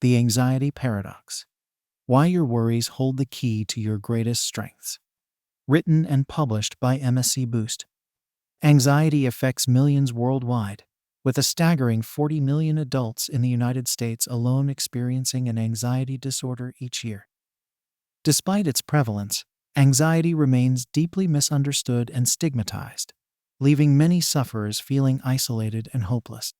The Anxiety Paradox: Why Your Worries Hold the Key to Your Greatest Strengths. Written and published by MSC Boost. Anxiety affects millions worldwide, with a staggering 40 million adults in the United States alone experiencing an anxiety disorder each year. Despite its prevalence, anxiety remains deeply misunderstood and stigmatized, leaving many sufferers feeling isolated and hopeless.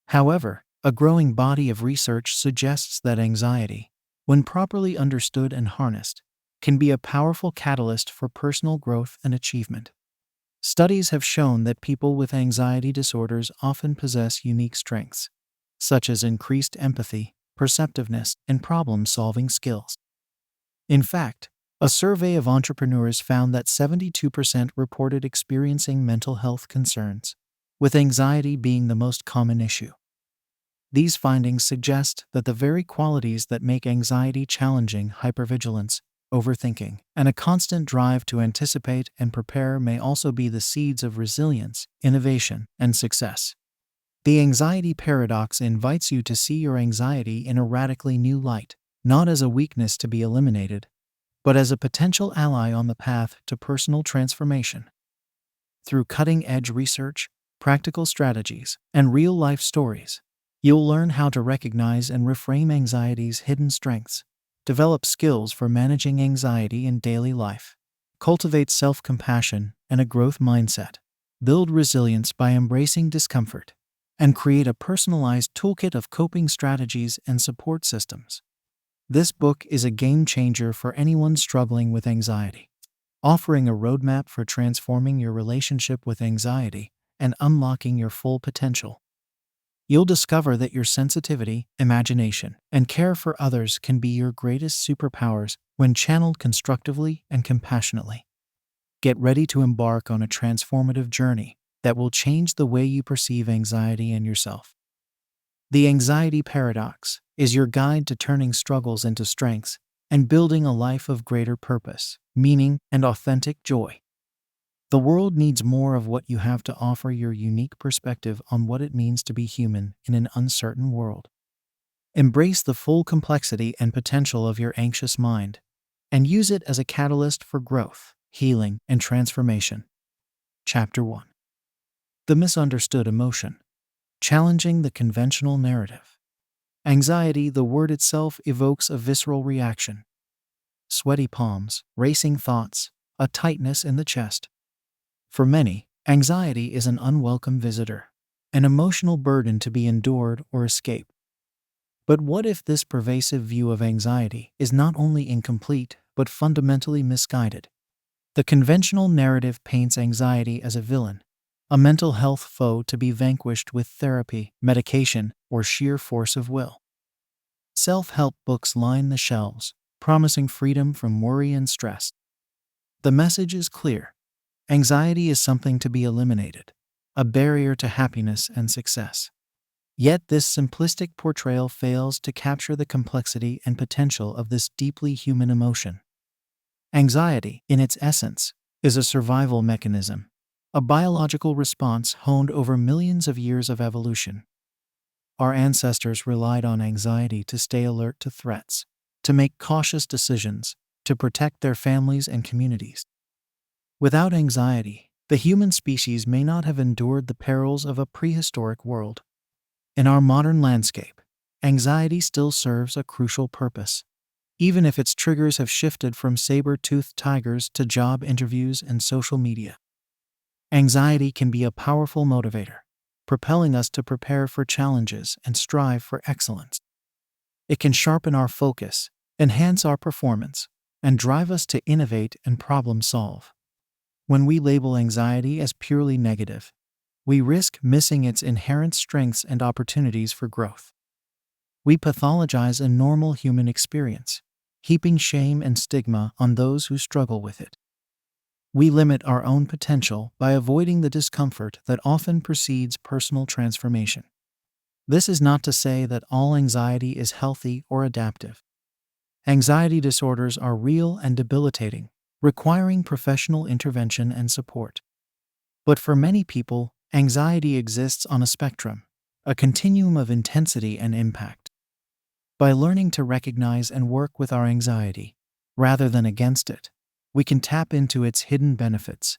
However, a growing body of research suggests that anxiety, when properly understood and harnessed, can be a powerful catalyst for personal growth and achievement. Studies have shown that people with anxiety disorders often possess unique strengths, such as increased empathy, perceptiveness, and problem-solving skills. In fact, a survey of entrepreneurs found that 72% reported experiencing mental health concerns, with anxiety being the most common issue. These findings suggest that the very qualities that make anxiety challenging, hypervigilance, overthinking, and a constant drive to anticipate and prepare, may also be the seeds of resilience, innovation, and success. The Anxiety Paradox invites you to see your anxiety in a radically new light, not as a weakness to be eliminated, but as a potential ally on the path to personal transformation. Through cutting-edge research, practical strategies, and real-life stories, you'll learn how to recognize and reframe anxiety's hidden strengths, develop skills for managing anxiety in daily life, cultivate self-compassion and a growth mindset, build resilience by embracing discomfort, and create a personalized toolkit of coping strategies and support systems. This book is a game-changer for anyone struggling with anxiety, offering a roadmap for transforming your relationship with anxiety and unlocking your full potential. You'll discover that your sensitivity, imagination, and care for others can be your greatest superpowers when channeled constructively and compassionately. Get ready to embark on a transformative journey that will change the way you perceive anxiety and yourself. The Anxiety Paradox is your guide to turning struggles into strengths and building a life of greater purpose, meaning, and authentic joy. The world needs more of what you have to offer, your unique perspective on what it means to be human in an uncertain world. Embrace the full complexity and potential of your anxious mind, and use it as a catalyst for growth, healing, and transformation. Chapter 1. The Misunderstood Emotion: Challenging the Conventional Narrative. Anxiety, the word itself, evokes a visceral reaction. Sweaty palms, racing thoughts, a tightness in the chest. For many, anxiety is an unwelcome visitor, an emotional burden to be endured or escaped. But what if this pervasive view of anxiety is not only incomplete but fundamentally misguided? The conventional narrative paints anxiety as a villain, a mental health foe to be vanquished with therapy, medication, or sheer force of will. Self-help books line the shelves, promising freedom from worry and stress. The message is clear. Anxiety is something to be eliminated, a barrier to happiness and success. Yet this simplistic portrayal fails to capture the complexity and potential of this deeply human emotion. Anxiety, in its essence, is a survival mechanism, a biological response honed over millions of years of evolution. Our ancestors relied on anxiety to stay alert to threats, to make cautious decisions, to protect their families and communities. Without anxiety, the human species may not have endured the perils of a prehistoric world. In our modern landscape, anxiety still serves a crucial purpose, even if its triggers have shifted from saber-toothed tigers to job interviews and social media. Anxiety can be a powerful motivator, propelling us to prepare for challenges and strive for excellence. It can sharpen our focus, enhance our performance, and drive us to innovate and problem-solve. When we label anxiety as purely negative, we risk missing its inherent strengths and opportunities for growth. We pathologize a normal human experience, heaping shame and stigma on those who struggle with it. We limit our own potential by avoiding the discomfort that often precedes personal transformation. This is not to say that all anxiety is healthy or adaptive. Anxiety disorders are real and debilitating, requiring professional intervention and support. But for many people, anxiety exists on a spectrum, a continuum of intensity and impact. By learning to recognize and work with our anxiety, rather than against it, we can tap into its hidden benefits.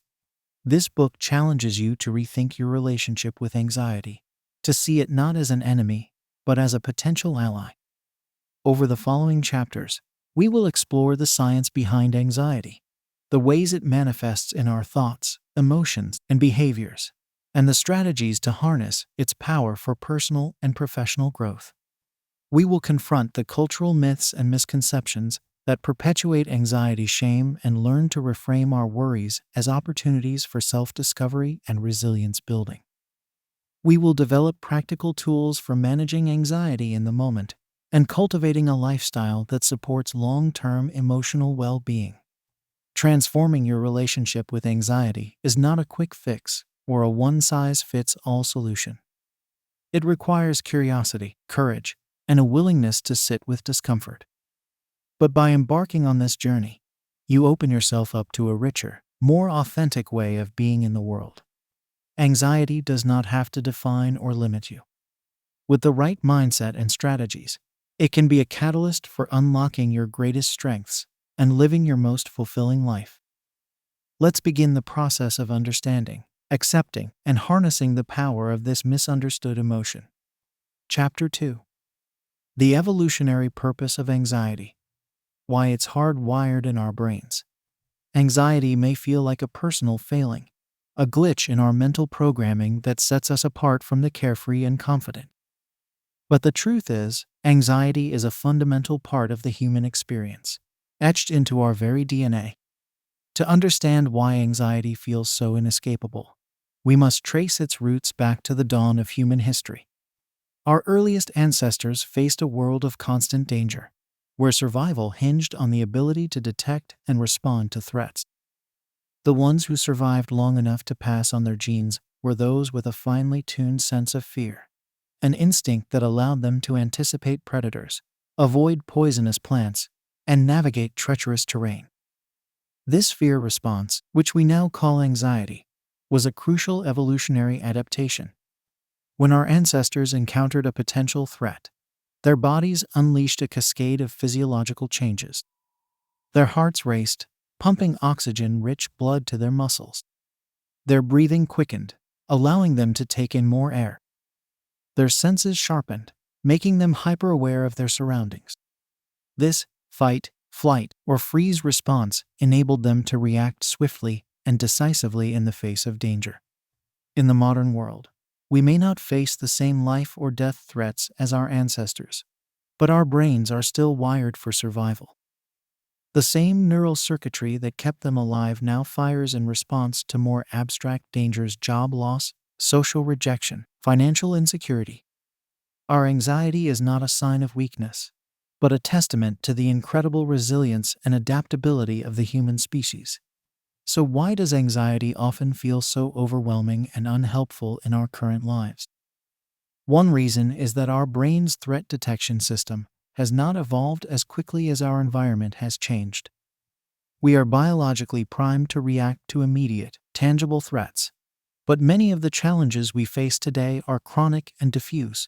This book challenges you to rethink your relationship with anxiety, to see it not as an enemy, but as a potential ally. Over the following chapters, we will explore the science behind anxiety, the ways it manifests in our thoughts, emotions, and behaviors, and the strategies to harness its power for personal and professional growth. We will confront the cultural myths and misconceptions that perpetuate anxiety shame and learn to reframe our worries as opportunities for self-discovery and resilience building. We will develop practical tools for managing anxiety in the moment and cultivating a lifestyle that supports long-term emotional well-being. Transforming your relationship with anxiety is not a quick fix or a one-size-fits-all solution. It requires curiosity, courage, and a willingness to sit with discomfort. But by embarking on this journey, you open yourself up to a richer, more authentic way of being in the world. Anxiety does not have to define or limit you. With the right mindset and strategies, it can be a catalyst for unlocking your greatest strengths and living your most fulfilling life. Let's begin the process of understanding, accepting, and harnessing the power of this misunderstood emotion. Chapter 2. The evolutionary purpose of anxiety. Why it's hardwired in our brains. Anxiety may feel like a personal failing, a glitch in our mental programming that sets us apart from the carefree and confident. But the truth is, anxiety is a fundamental part of the human experience, etched into our very DNA. To understand why anxiety feels so inescapable, we must trace its roots back to the dawn of human history. Our earliest ancestors faced a world of constant danger, where survival hinged on the ability to detect and respond to threats. The ones who survived long enough to pass on their genes were those with a finely tuned sense of fear, an instinct that allowed them to anticipate predators, avoid poisonous plants, and navigate treacherous terrain. This fear response, which we now call anxiety, was a crucial evolutionary adaptation. When our ancestors encountered a potential threat, their bodies unleashed a cascade of physiological changes. Their hearts raced, pumping oxygen-rich blood to their muscles. Their breathing quickened, allowing them to take in more air. Their senses sharpened, making them hyper-aware of their surroundings. This fight, flight, or freeze response enabled them to react swiftly and decisively in the face of danger. In the modern world, we may not face the same life or death threats as our ancestors, but our brains are still wired for survival. The same neural circuitry that kept them alive now fires in response to more abstract dangers: job loss, social rejection, financial insecurity. Our anxiety is not a sign of weakness, but a testament to the incredible resilience and adaptability of the human species. So why does anxiety often feel so overwhelming and unhelpful in our current lives? One reason is that our brain's threat detection system has not evolved as quickly as our environment has changed. We are biologically primed to react to immediate, tangible threats, but many of the challenges we face today are chronic and diffuse.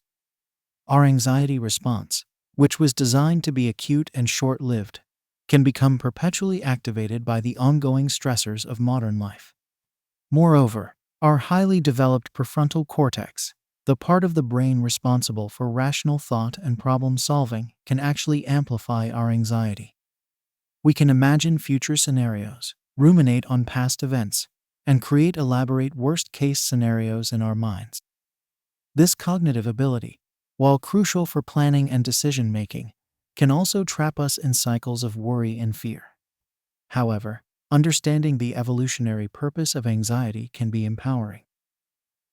Our anxiety response, which was designed to be acute and short-lived, can become perpetually activated by the ongoing stressors of modern life. Moreover, our highly developed prefrontal cortex, the part of the brain responsible for rational thought and problem-solving, can actually amplify our anxiety. We can imagine future scenarios, ruminate on past events, and create elaborate worst-case scenarios in our minds. This cognitive ability, while crucial for planning and decision-making, can also trap us in cycles of worry and fear. However, understanding the evolutionary purpose of anxiety can be empowering.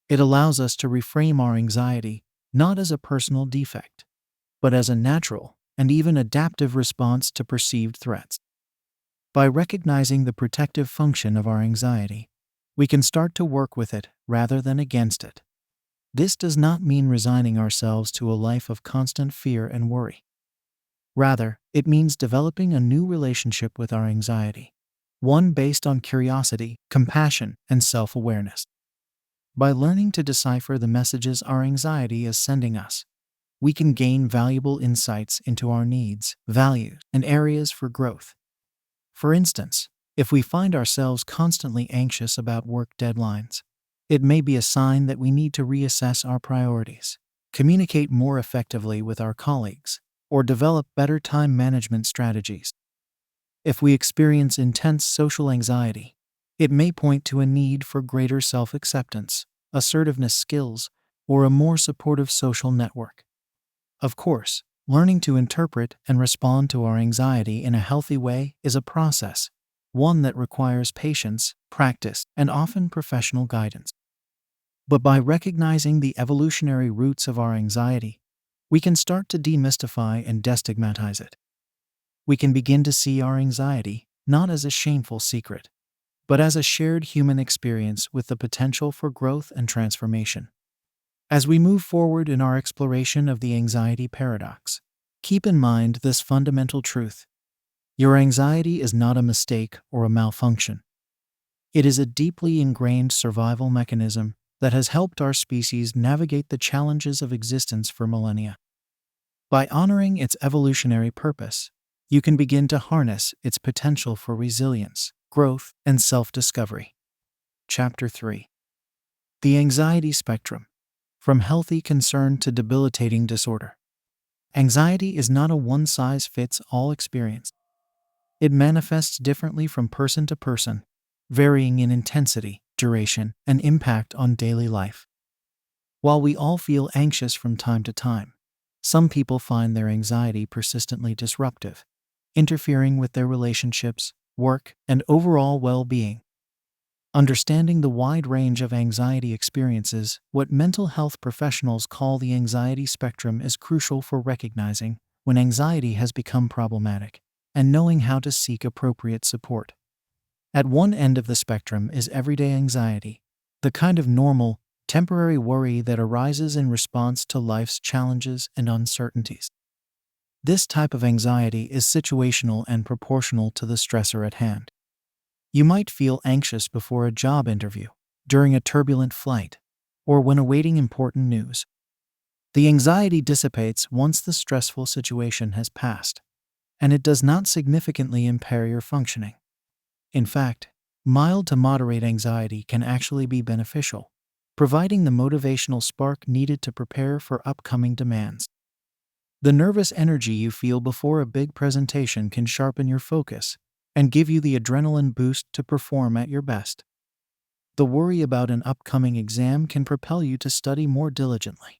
It allows us to reframe our anxiety not as a personal defect, but as a natural and even adaptive response to perceived threats. By recognizing the protective function of our anxiety, we can start to work with it rather than against it. This does not mean resigning ourselves to a life of constant fear and worry. Rather, it means developing a new relationship with our anxiety, one based on curiosity, compassion, and self-awareness. By learning to decipher the messages our anxiety is sending us, we can gain valuable insights into our needs, values, and areas for growth. For instance, if we find ourselves constantly anxious about work deadlines, it may be a sign that we need to reassess our priorities, communicate more effectively with our colleagues, or develop better time management strategies. If we experience intense social anxiety, it may point to a need for greater self-acceptance, assertiveness skills, or a more supportive social network. Of course, learning to interpret and respond to our anxiety in a healthy way is a process, one that requires patience, practice, and often professional guidance. But by recognizing the evolutionary roots of our anxiety, we can start to demystify and destigmatize it. We can begin to see our anxiety not as a shameful secret, but as a shared human experience with the potential for growth and transformation. As we move forward in our exploration of the anxiety paradox, keep in mind this fundamental truth. Your anxiety is not a mistake or a malfunction. It is a deeply ingrained survival mechanism that has helped our species navigate the challenges of existence for millennia. By honoring its evolutionary purpose, you can begin to harness its potential for resilience, growth, and self-discovery. Chapter 3. The Anxiety Spectrum. From healthy concern to debilitating disorder. Anxiety is not a one-size-fits-all experience. It manifests differently from person to person, varying in intensity, duration, and impact on daily life. While we all feel anxious from time to time, some people find their anxiety persistently disruptive, interfering with their relationships, work, and overall well-being. Understanding the wide range of anxiety experiences, what mental health professionals call the anxiety spectrum, is crucial for recognizing when anxiety has become problematic and knowing how to seek appropriate support. At one end of the spectrum is everyday anxiety, the kind of normal, temporary worry that arises in response to life's challenges and uncertainties. This type of anxiety is situational and proportional to the stressor at hand. You might feel anxious before a job interview, during a turbulent flight, or when awaiting important news. The anxiety dissipates once the stressful situation has passed, and it does not significantly impair your functioning. In fact, mild to moderate anxiety can actually be beneficial, providing the motivational spark needed to prepare for upcoming demands. The nervous energy you feel before a big presentation can sharpen your focus and give you the adrenaline boost to perform at your best. The worry about an upcoming exam can propel you to study more diligently.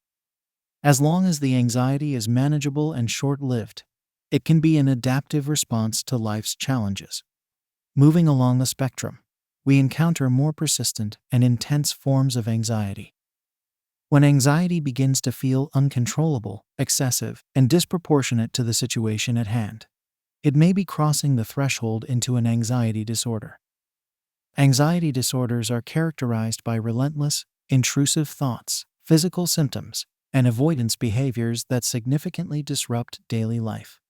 As long as the anxiety is manageable and short-lived, it can be an adaptive response to life's challenges. Moving along the spectrum, we encounter more persistent and intense forms of anxiety. When anxiety begins to feel uncontrollable, excessive, and disproportionate to the situation at hand, it may be crossing the threshold into an anxiety disorder. Anxiety disorders are characterized by relentless, intrusive thoughts, physical symptoms, and avoidance behaviors that significantly disrupt daily life.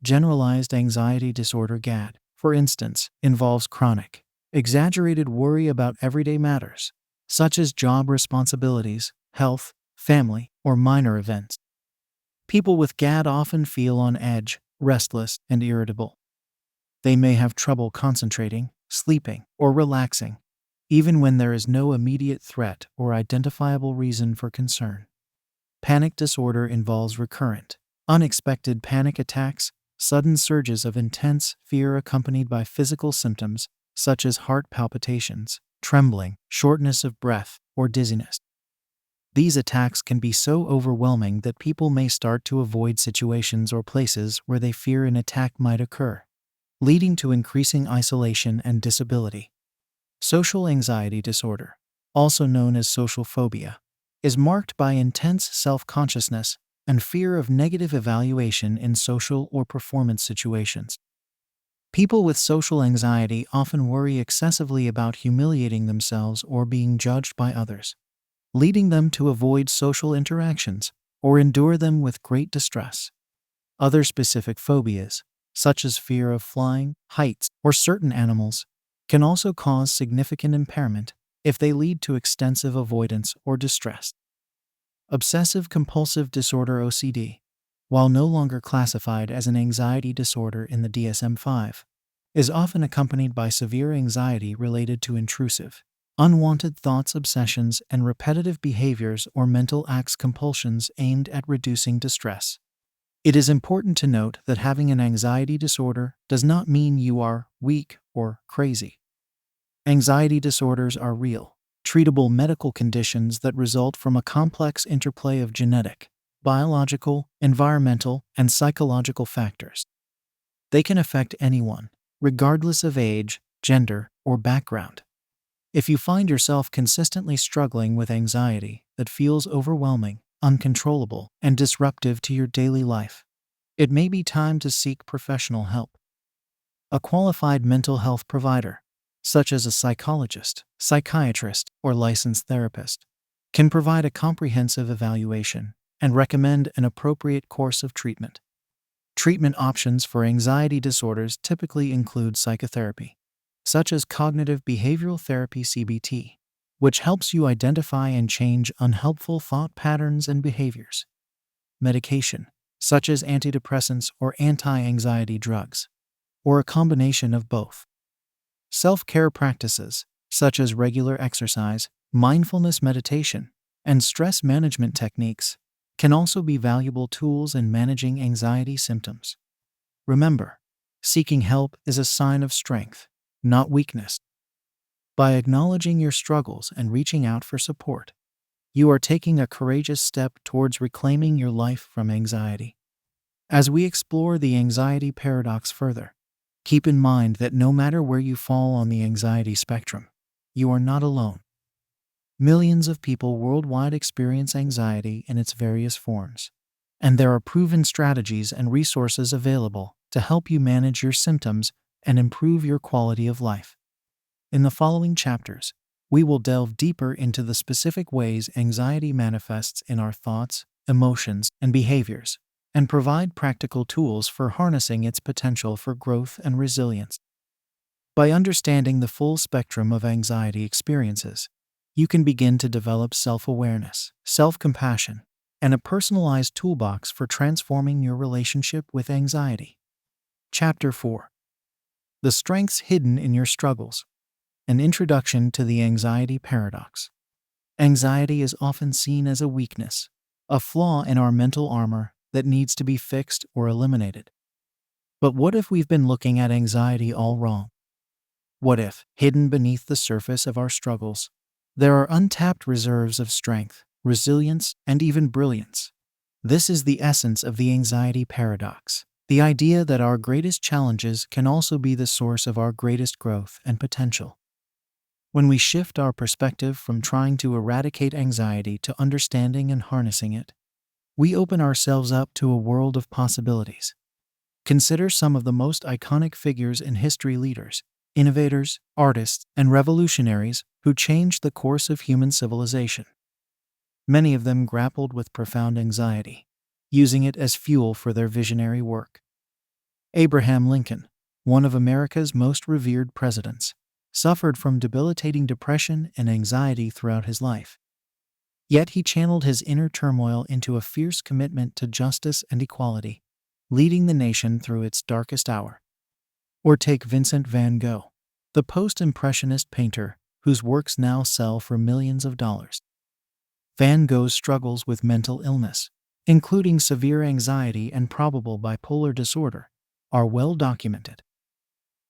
Generalized anxiety disorder (GAD), for instance, involves chronic, exaggerated worry about everyday matters, such as job responsibilities, health, family, or minor events. People with GAD often feel on edge, restless, and irritable. They may have trouble concentrating, sleeping, or relaxing, even when there is no immediate threat or identifiable reason for concern. Panic disorder involves recurrent, unexpected panic attacks, sudden surges of intense fear accompanied by physical symptoms such as heart palpitations, trembling, shortness of breath, or dizziness. These attacks can be so overwhelming that people may start to avoid situations or places where they fear an attack might occur, leading to increasing isolation and disability. Social anxiety disorder, also known as social phobia, is marked by intense self-consciousness and fear of negative evaluation in social or performance situations. People with social anxiety often worry excessively about humiliating themselves or being judged by others, leading them to avoid social interactions or endure them with great distress. Other specific phobias, such as fear of flying, heights, or certain animals, can also cause significant impairment if they lead to extensive avoidance or distress. Obsessive-compulsive disorder (OCD), while no longer classified as an anxiety disorder in the DSM-5, is often accompanied by severe anxiety related to intrusive, unwanted thoughts, obsessions, and repetitive behaviors or mental acts, compulsions aimed at reducing distress. It is important to note that having an anxiety disorder does not mean you are weak or crazy. Anxiety disorders are real, treatable medical conditions that result from a complex interplay of genetic, biological, environmental, and psychological factors. They can affect anyone, regardless of age, gender, or background. If you find yourself consistently struggling with anxiety that feels overwhelming, uncontrollable, and disruptive to your daily life, it may be time to seek professional help. A qualified mental health provider, such as a psychologist, psychiatrist, or licensed therapist, can provide a comprehensive evaluation and recommend an appropriate course of treatment. Treatment options for anxiety disorders typically include psychotherapy, such as cognitive behavioral therapy (CBT), which helps you identify and change unhelpful thought patterns and behaviors. Medication, such as antidepressants or anti-anxiety drugs, or a combination of both. Self-care practices, such as regular exercise, mindfulness meditation, and stress management techniques, can also be valuable tools in managing anxiety symptoms. Remember, seeking help is a sign of strength, not weakness. By acknowledging your struggles and reaching out for support, you are taking a courageous step towards reclaiming your life from anxiety. As we explore the anxiety paradox further, keep in mind that no matter where you fall on the anxiety spectrum, you are not alone. Millions of people worldwide experience anxiety in its various forms, and there are proven strategies and resources available to help you manage your symptoms and improve your quality of life. In the following chapters, we will delve deeper into the specific ways anxiety manifests in our thoughts, emotions, and behaviors, and provide practical tools for harnessing its potential for growth and resilience. By understanding the full spectrum of anxiety experiences, you can begin to develop self-awareness, self-compassion, and a personalized toolbox for transforming your relationship with anxiety. Chapter 4. The Strengths Hidden in Your Struggles. An Introduction to the Anxiety Paradox. Anxiety is often seen as a weakness, a flaw in our mental armor that needs to be fixed or eliminated. But what if we've been looking at anxiety all wrong? What if, hidden beneath the surface of our struggles, there are untapped reserves of strength, resilience, and even brilliance? This is the essence of the anxiety paradox, the idea that our greatest challenges can also be the source of our greatest growth and potential. When we shift our perspective from trying to eradicate anxiety to understanding and harnessing it, we open ourselves up to a world of possibilities. Consider some of the most iconic figures in history: leaders, innovators, artists, and revolutionaries who changed the course of human civilization. Many of them grappled with profound anxiety, using it as fuel for their visionary work. Abraham Lincoln, one of America's most revered presidents, suffered from debilitating depression and anxiety throughout his life. Yet he channeled his inner turmoil into a fierce commitment to justice and equality, leading the nation through its darkest hour. Or take Vincent van Gogh, the post-impressionist painter whose works now sell for millions of dollars. Van Gogh's struggles with mental illness, including severe anxiety and probable bipolar disorder, are well documented.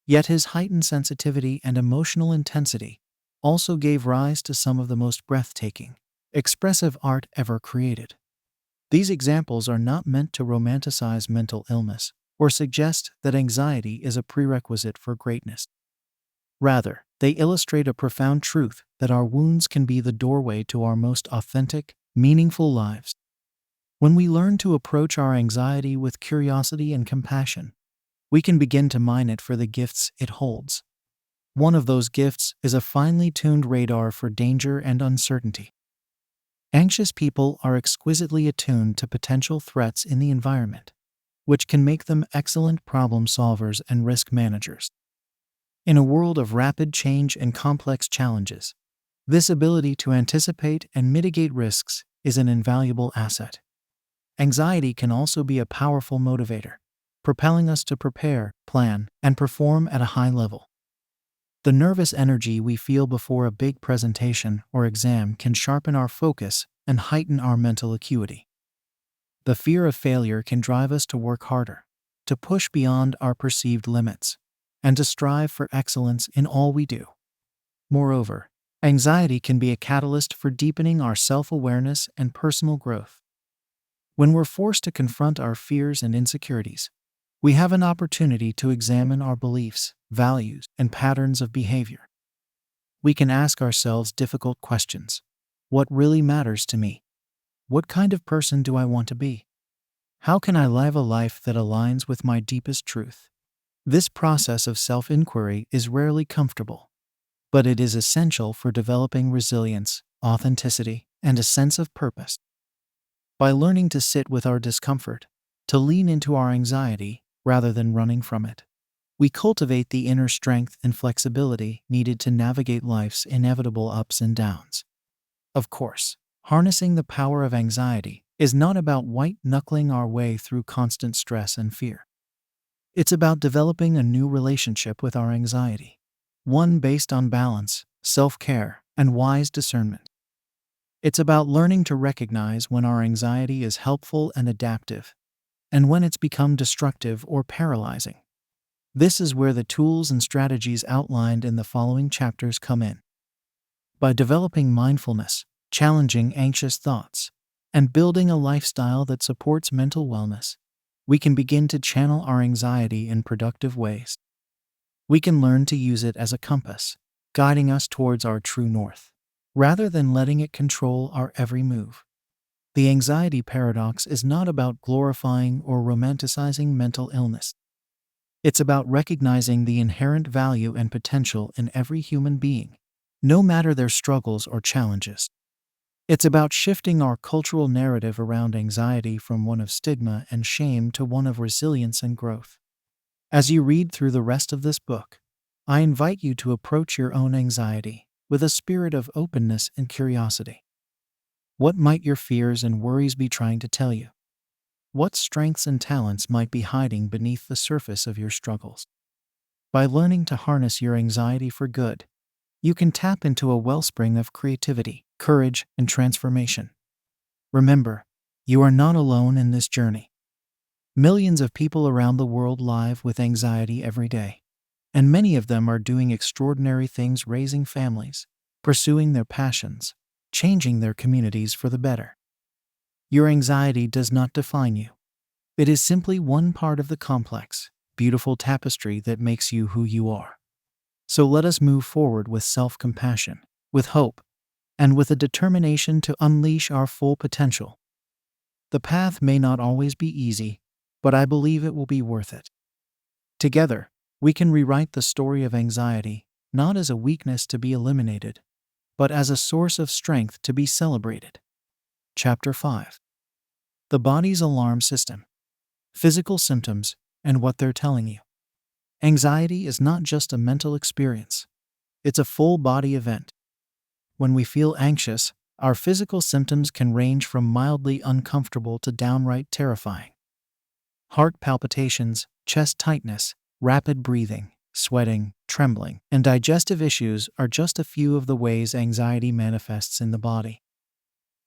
Yet his heightened sensitivity and emotional intensity also gave rise to some of the most breathtaking, expressive art ever created. These examples are not meant to romanticize mental illness or suggest that anxiety is a prerequisite for greatness. Rather, they illustrate a profound truth that our wounds can be the doorway to our most authentic, meaningful lives. When we learn to approach our anxiety with curiosity and compassion, we can begin to mine it for the gifts it holds. One of those gifts is a finely tuned radar for danger and uncertainty. Anxious people are exquisitely attuned to potential threats in the environment, which can make them excellent problem solvers and risk managers. In a world of rapid change and complex challenges, this ability to anticipate and mitigate risks is an invaluable asset. Anxiety can also be a powerful motivator, propelling us to prepare, plan, and perform at a high level. The nervous energy we feel before a big presentation or exam can sharpen our focus and heighten our mental acuity. The fear of failure can drive us to work harder, to push beyond our perceived limits, and to strive for excellence in all we do. Moreover, anxiety can be a catalyst for deepening our self-awareness and personal growth. When we're forced to confront our fears and insecurities, we have an opportunity to examine our beliefs, values, and patterns of behavior. We can ask ourselves difficult questions. What really matters to me? What kind of person do I want to be? How can I live a life that aligns with my deepest truth? This process of self-inquiry is rarely comfortable, but it is essential for developing resilience, authenticity, and a sense of purpose. By learning to sit with our discomfort, to lean into our anxiety rather than running from it, we cultivate the inner strength and flexibility needed to navigate life's inevitable ups and downs. Of course, harnessing the power of anxiety is not about white-knuckling our way through constant stress and fear. It's about developing a new relationship with our anxiety, one based on balance, self-care, and wise discernment. It's about learning to recognize when our anxiety is helpful and adaptive, and when it's become destructive or paralyzing. This is where the tools and strategies outlined in the following chapters come in. By developing mindfulness, challenging anxious thoughts, and building a lifestyle that supports mental wellness, we can begin to channel our anxiety in productive ways. We can learn to use it as a compass, guiding us towards our true north, rather than letting it control our every move. The anxiety paradox is not about glorifying or romanticizing mental illness. It's about recognizing the inherent value and potential in every human being, no matter their struggles or challenges. It's about shifting our cultural narrative around anxiety from one of stigma and shame to one of resilience and growth. As you read through the rest of this book, I invite you to approach your own anxiety with a spirit of openness and curiosity. What might your fears and worries be trying to tell you? What strengths and talents might be hiding beneath the surface of your struggles? By learning to harness your anxiety for good, you can tap into a wellspring of creativity, courage, and transformation. Remember, you are not alone in this journey. Millions of people around the world live with anxiety every day, and many of them are doing extraordinary things, raising families, pursuing their passions, changing their communities for the better. Your anxiety does not define you. It is simply one part of the complex, beautiful tapestry that makes you who you are. So let us move forward with self-compassion, with hope, and with a determination to unleash our full potential. The path may not always be easy, but I believe it will be worth it. Together, we can rewrite the story of anxiety, not as a weakness to be eliminated, but as a source of strength to be celebrated. Chapter 5. The body's alarm system. Physical symptoms and what they're telling you. Anxiety is not just a mental experience. It's a full-body event. When we feel anxious, our physical symptoms can range from mildly uncomfortable to downright terrifying. Heart palpitations, chest tightness, rapid breathing, sweating, trembling, and digestive issues are just a few of the ways anxiety manifests in the body.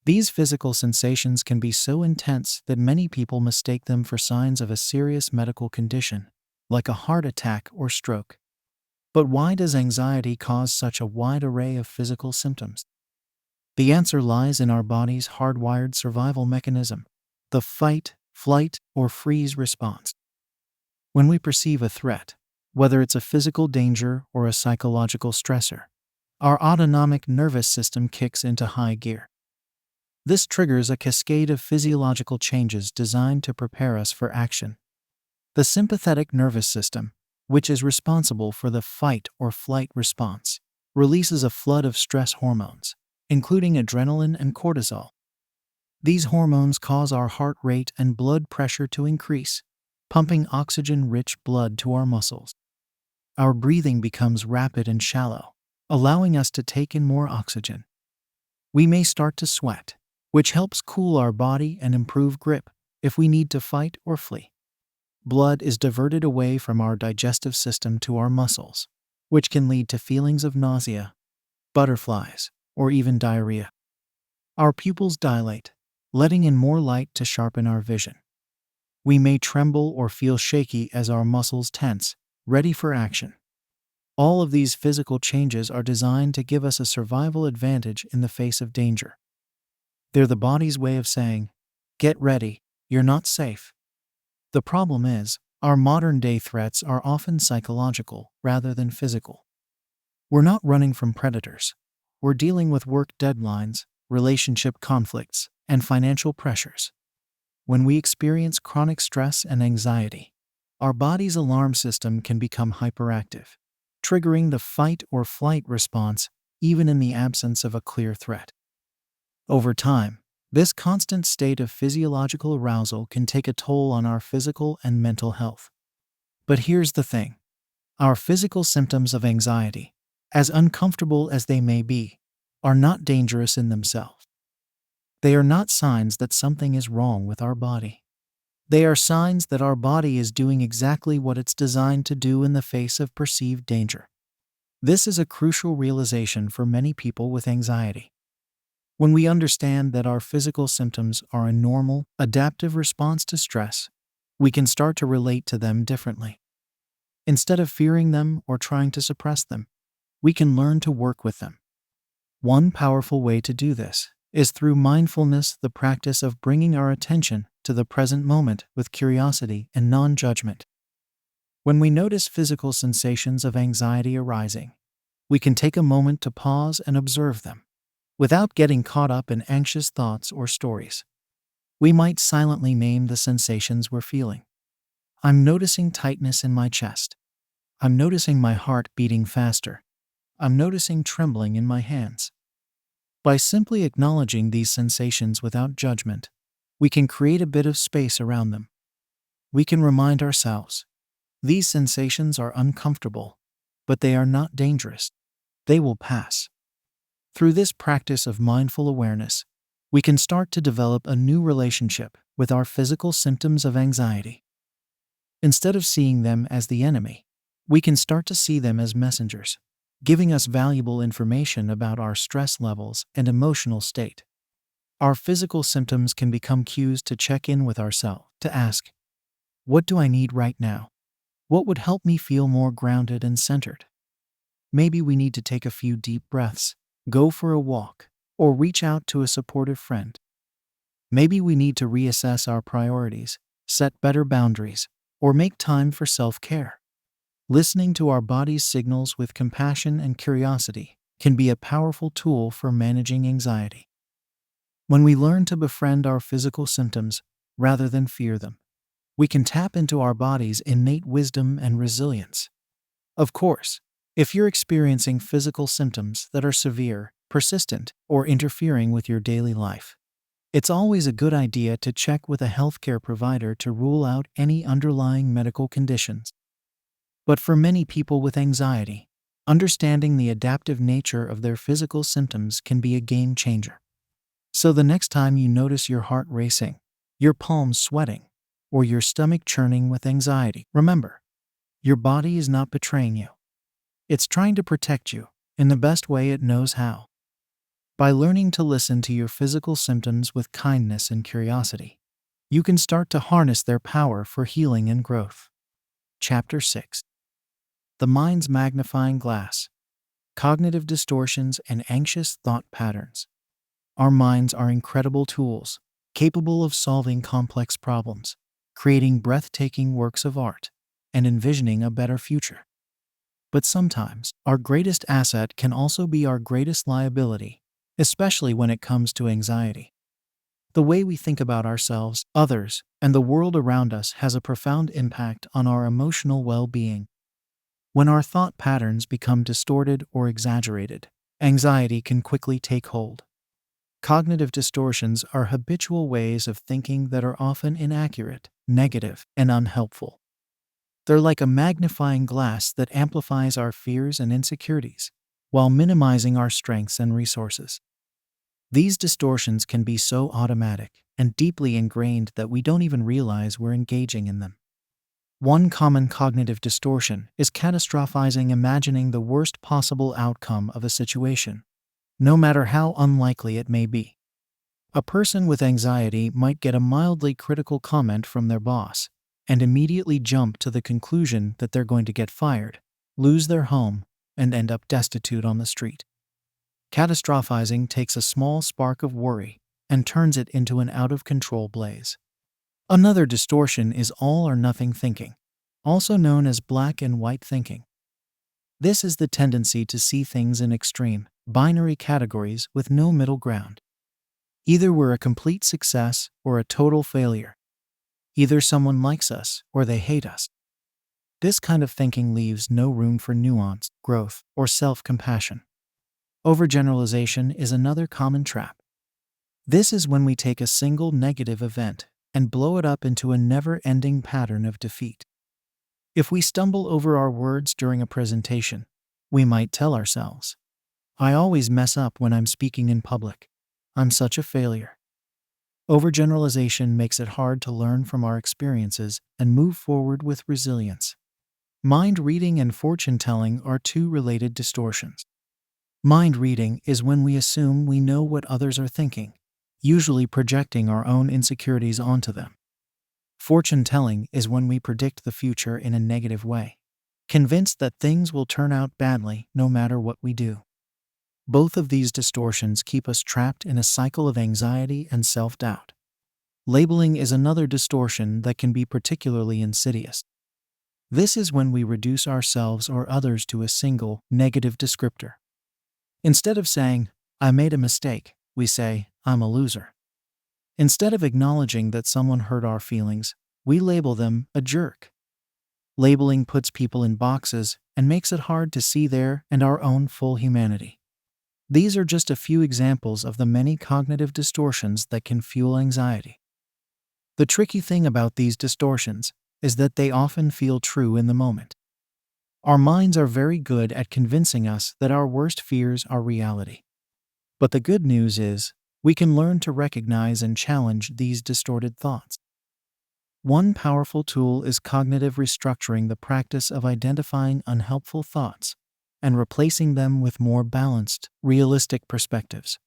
These physical sensations can be so intense that many people mistake them for signs of a serious medical condition, like a heart attack or stroke. But why does anxiety cause such a wide array of physical symptoms? The answer lies in our body's hardwired survival mechanism, the fight, flight, or freeze response. When we perceive a threat, whether it's a physical danger or a psychological stressor, our autonomic nervous system kicks into high gear. This triggers a cascade of physiological changes designed to prepare us for action. The sympathetic nervous system, which is responsible for the fight or flight response, releases a flood of stress hormones, including adrenaline and cortisol. These hormones cause our heart rate and blood pressure to increase, pumping oxygen-rich blood to our muscles. Our breathing becomes rapid and shallow, allowing us to take in more oxygen. We may start to sweat, which helps cool our body and improve grip if we need to fight or flee. Blood is diverted away from our digestive system to our muscles, which can lead to feelings of nausea, butterflies, or even diarrhea. Our pupils dilate, letting in more light to sharpen our vision. We may tremble or feel shaky as our muscles tense, ready for action. All of these physical changes are designed to give us a survival advantage in the face of danger. They're the body's way of saying, "Get ready, you're not safe." The problem is, our modern-day threats are often psychological rather than physical. We're not running from predators. We're dealing with work deadlines, relationship conflicts, and financial pressures. When we experience chronic stress and anxiety, our body's alarm system can become hyperactive, triggering the fight or flight response even in the absence of a clear threat. Over time, this constant state of physiological arousal can take a toll on our physical and mental health. But here's the thing. Our physical symptoms of anxiety, as uncomfortable as they may be, are not dangerous in themselves. They are not signs that something is wrong with our body. They are signs that our body is doing exactly what it's designed to do in the face of perceived danger. This is a crucial realization for many people with anxiety. When we understand that our physical symptoms are a normal, adaptive response to stress, we can start to relate to them differently. Instead of fearing them or trying to suppress them, we can learn to work with them. One powerful way to do this is through mindfulness, the practice of bringing our attention to the present moment with curiosity and non-judgment. When we notice physical sensations of anxiety arising, we can take a moment to pause and observe them, without getting caught up in anxious thoughts or stories. We might silently name the sensations we're feeling. I'm noticing tightness in my chest. I'm noticing my heart beating faster. I'm noticing trembling in my hands. By simply acknowledging these sensations without judgment, we can create a bit of space around them. We can remind ourselves, these sensations are uncomfortable, but they are not dangerous. They will pass. Through this practice of mindful awareness, we can start to develop a new relationship with our physical symptoms of anxiety. Instead of seeing them as the enemy, we can start to see them as messengers, giving us valuable information about our stress levels and emotional state. Our physical symptoms can become cues to check in with ourselves, to ask, what do I need right now? What would help me feel more grounded and centered? Maybe we need to take a few deep breaths, go for a walk, or reach out to a supportive friend. Maybe we need to reassess our priorities, set better boundaries, or make time for self-care. Listening to our body's signals with compassion and curiosity can be a powerful tool for managing anxiety. When we learn to befriend our physical symptoms rather than fear them, we can tap into our body's innate wisdom and resilience. Of course, if you're experiencing physical symptoms that are severe, persistent, or interfering with your daily life, it's always a good idea to check with a healthcare provider to rule out any underlying medical conditions. But for many people with anxiety, understanding the adaptive nature of their physical symptoms can be a game changer. So the next time you notice your heart racing, your palms sweating, or your stomach churning with anxiety, remember, your body is not betraying you. It's trying to protect you in the best way it knows how. By learning to listen to your physical symptoms with kindness and curiosity, you can start to harness their power for healing and growth. Chapter 6. The Mind's Magnifying Glass. Cognitive Distortions and Anxious Thought Patterns. Our minds are incredible tools, capable of solving complex problems, creating breathtaking works of art, and envisioning a better future. But sometimes, our greatest asset can also be our greatest liability, especially when it comes to anxiety. The way we think about ourselves, others, and the world around us has a profound impact on our emotional well-being. When our thought patterns become distorted or exaggerated, anxiety can quickly take hold. Cognitive distortions are habitual ways of thinking that are often inaccurate, negative, and unhelpful. They're like a magnifying glass that amplifies our fears and insecurities, while minimizing our strengths and resources. These distortions can be so automatic and deeply ingrained that we don't even realize we're engaging in them. One common cognitive distortion is catastrophizing, imagining the worst possible outcome of a situation, no matter how unlikely it may be. A person with anxiety might get a mildly critical comment from their boss and immediately jump to the conclusion that they're going to get fired, lose their home, and end up destitute on the street. Catastrophizing takes a small spark of worry and turns it into an out-of-control blaze. Another distortion is all or nothing thinking, also known as black and white thinking. This is the tendency to see things in extreme, binary categories with no middle ground. Either we're a complete success or a total failure. Either someone likes us or they hate us. This kind of thinking leaves no room for nuance, growth, or self-compassion. Overgeneralization is another common trap. This is when we take a single negative event and blow it up into a never-ending pattern of defeat. If we stumble over our words during a presentation, we might tell ourselves, "I always mess up when I'm speaking in public. I'm such a failure." Overgeneralization makes it hard to learn from our experiences and move forward with resilience. Mind reading and fortune telling are two related distortions. Mind reading is when we assume we know what others are thinking, usually projecting our own insecurities onto them. Fortune telling is when we predict the future in a negative way, convinced that things will turn out badly no matter what we do. Both of these distortions keep us trapped in a cycle of anxiety and self-doubt. Labeling is another distortion that can be particularly insidious. This is when we reduce ourselves or others to a single, negative descriptor. Instead of saying, "I made a mistake," we say, "I'm a loser." Instead of acknowledging that someone hurt our feelings, we label them a jerk. Labeling puts people in boxes and makes it hard to see their and our own full humanity. These are just a few examples of the many cognitive distortions that can fuel anxiety. The tricky thing about these distortions is that they often feel true in the moment. Our minds are very good at convincing us that our worst fears are reality. But the good news is, we can learn to recognize and challenge these distorted thoughts. One powerful tool is cognitive restructuring, the practice of identifying unhelpful thoughts and replacing them with more balanced, realistic perspectives.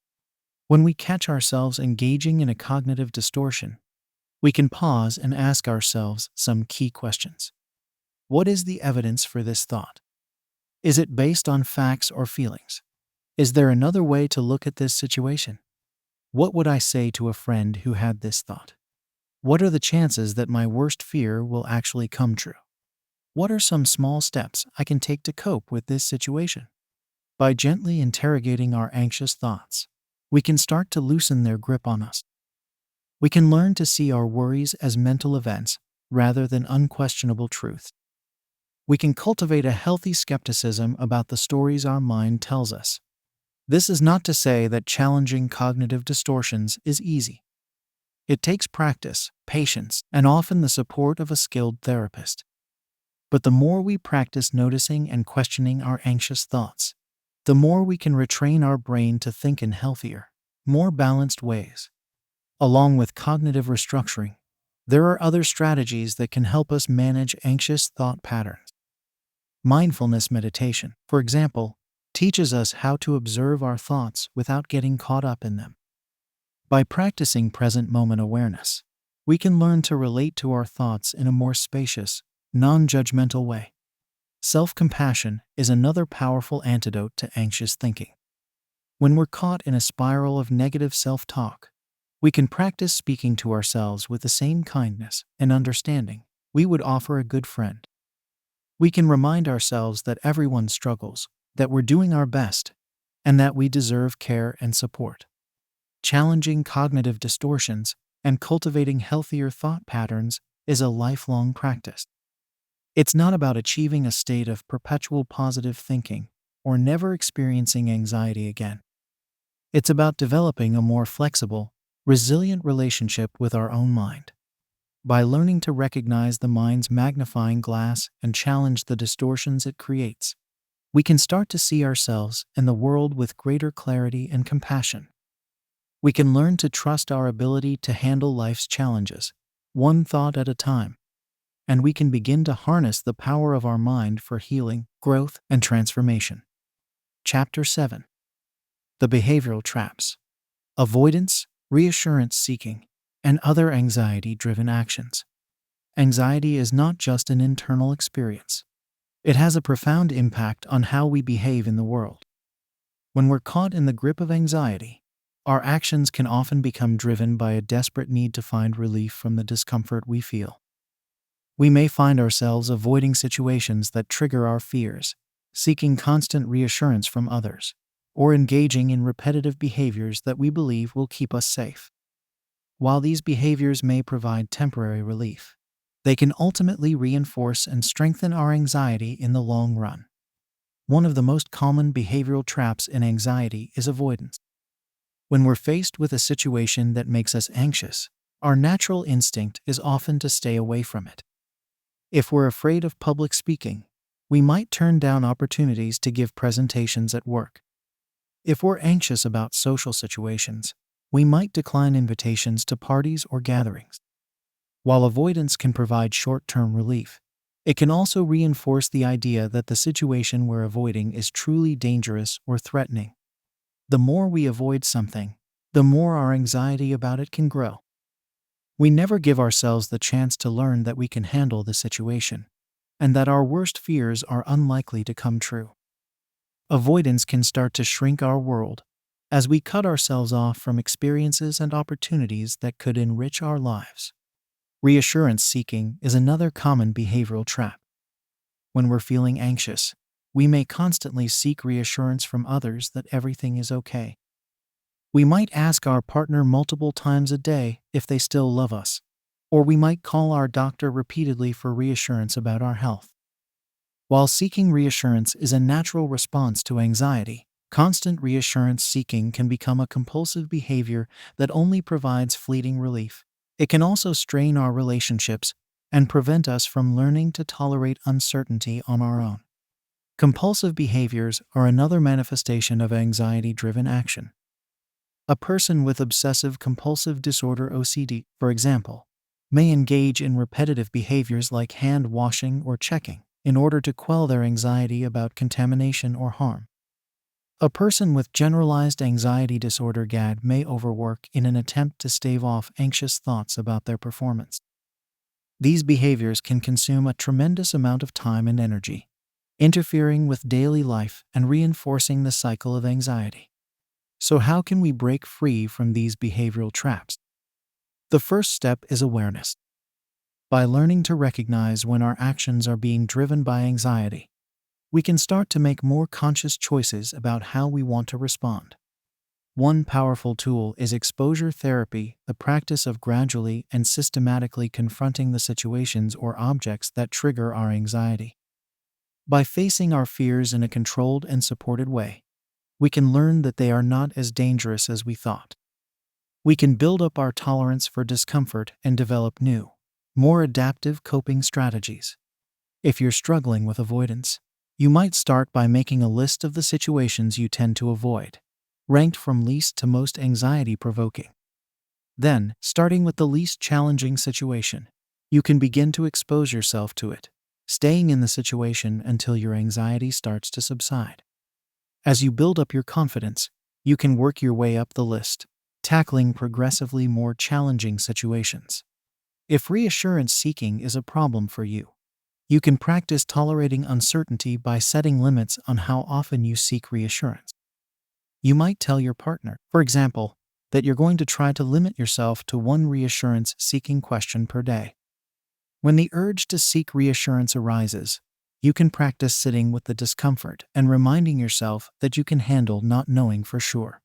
When we catch ourselves engaging in a cognitive distortion, we can pause and ask ourselves some key questions. What is the evidence for this thought? Is it based on facts or feelings? Is there another way to look at this situation? What would I say to a friend who had this thought? What are the chances that my worst fear will actually come true? What are some small steps I can take to cope with this situation? By gently interrogating our anxious thoughts, we can start to loosen their grip on us. We can learn to see our worries as mental events rather than unquestionable truths. We can cultivate a healthy skepticism about the stories our mind tells us. This is not to say that challenging cognitive distortions is easy. It takes practice, patience, and often the support of a skilled therapist. But the more we practice noticing and questioning our anxious thoughts, the more we can retrain our brain to think in healthier, more balanced ways. Along with cognitive restructuring, there are other strategies that can help us manage anxious thought patterns. Mindfulness meditation, for example, teaches us how to observe our thoughts without getting caught up in them. By practicing present moment awareness, we can learn to relate to our thoughts in a more spacious, non-judgmental way. Self-compassion is another powerful antidote to anxious thinking. When we're caught in a spiral of negative self-talk, we can practice speaking to ourselves with the same kindness and understanding we would offer a good friend. We can remind ourselves that everyone struggles, that we're doing our best, and that we deserve care and support. Challenging cognitive distortions and cultivating healthier thought patterns is a lifelong practice. It's not about achieving a state of perpetual positive thinking or never experiencing anxiety again. It's about developing a more flexible, resilient relationship with our own mind. By learning to recognize the mind's magnifying glass and challenge the distortions it creates, we can start to see ourselves and the world with greater clarity and compassion. We can learn to trust our ability to handle life's challenges, one thought at a time, and we can begin to harness the power of our mind for healing, growth, and transformation. Chapter 7. The Behavioral Traps: Avoidance, Reassurance Seeking, and Other Anxiety-Driven Actions. Anxiety is not just an internal experience. It has a profound impact on how we behave in the world. When we're caught in the grip of anxiety, our actions can often become driven by a desperate need to find relief from the discomfort we feel. We may find ourselves avoiding situations that trigger our fears, seeking constant reassurance from others, or engaging in repetitive behaviors that we believe will keep us safe. While these behaviors may provide temporary relief, they can ultimately reinforce and strengthen our anxiety in the long run. One of the most common behavioral traps in anxiety is avoidance. When we're faced with a situation that makes us anxious, our natural instinct is often to stay away from it. If we're afraid of public speaking, we might turn down opportunities to give presentations at work. If we're anxious about social situations, we might decline invitations to parties or gatherings. While avoidance can provide short-term relief, it can also reinforce the idea that the situation we're avoiding is truly dangerous or threatening. The more we avoid something, the more our anxiety about it can grow. We never give ourselves the chance to learn that we can handle the situation, and that our worst fears are unlikely to come true. Avoidance can start to shrink our world as we cut ourselves off from experiences and opportunities that could enrich our lives. Reassurance seeking is another common behavioral trap. When we're feeling anxious, we may constantly seek reassurance from others that everything is okay. We might ask our partner multiple times a day if they still love us, or we might call our doctor repeatedly for reassurance about our health. While seeking reassurance is a natural response to anxiety, constant reassurance seeking can become a compulsive behavior that only provides fleeting relief. It can also strain our relationships and prevent us from learning to tolerate uncertainty on our own. Compulsive behaviors are another manifestation of anxiety-driven action. A person with obsessive-compulsive disorder (OCD), for example, may engage in repetitive behaviors like hand washing or checking in order to quell their anxiety about contamination or harm. A person with generalized anxiety disorder (GAD) may overwork in an attempt to stave off anxious thoughts about their performance. These behaviors can consume a tremendous amount of time and energy, interfering with daily life and reinforcing the cycle of anxiety. So how can we break free from these behavioral traps? The first step is awareness. By learning to recognize when our actions are being driven by anxiety, we can start to make more conscious choices about how we want to respond. One powerful tool is exposure therapy, the practice of gradually and systematically confronting the situations or objects that trigger our anxiety. By facing our fears in a controlled and supported way, we can learn that they are not as dangerous as we thought. We can build up our tolerance for discomfort and develop new, more adaptive coping strategies. If you're struggling with avoidance, you might start by making a list of the situations you tend to avoid, ranked from least to most anxiety-provoking. Then, starting with the least challenging situation, you can begin to expose yourself to it, staying in the situation until your anxiety starts to subside. As you build up your confidence, you can work your way up the list, tackling progressively more challenging situations. If reassurance seeking is a problem for you, you can practice tolerating uncertainty by setting limits on how often you seek reassurance. You might tell your partner, for example, that you're going to try to limit yourself to one reassurance-seeking question per day. When the urge to seek reassurance arises, you can practice sitting with the discomfort and reminding yourself that you can handle not knowing for sure.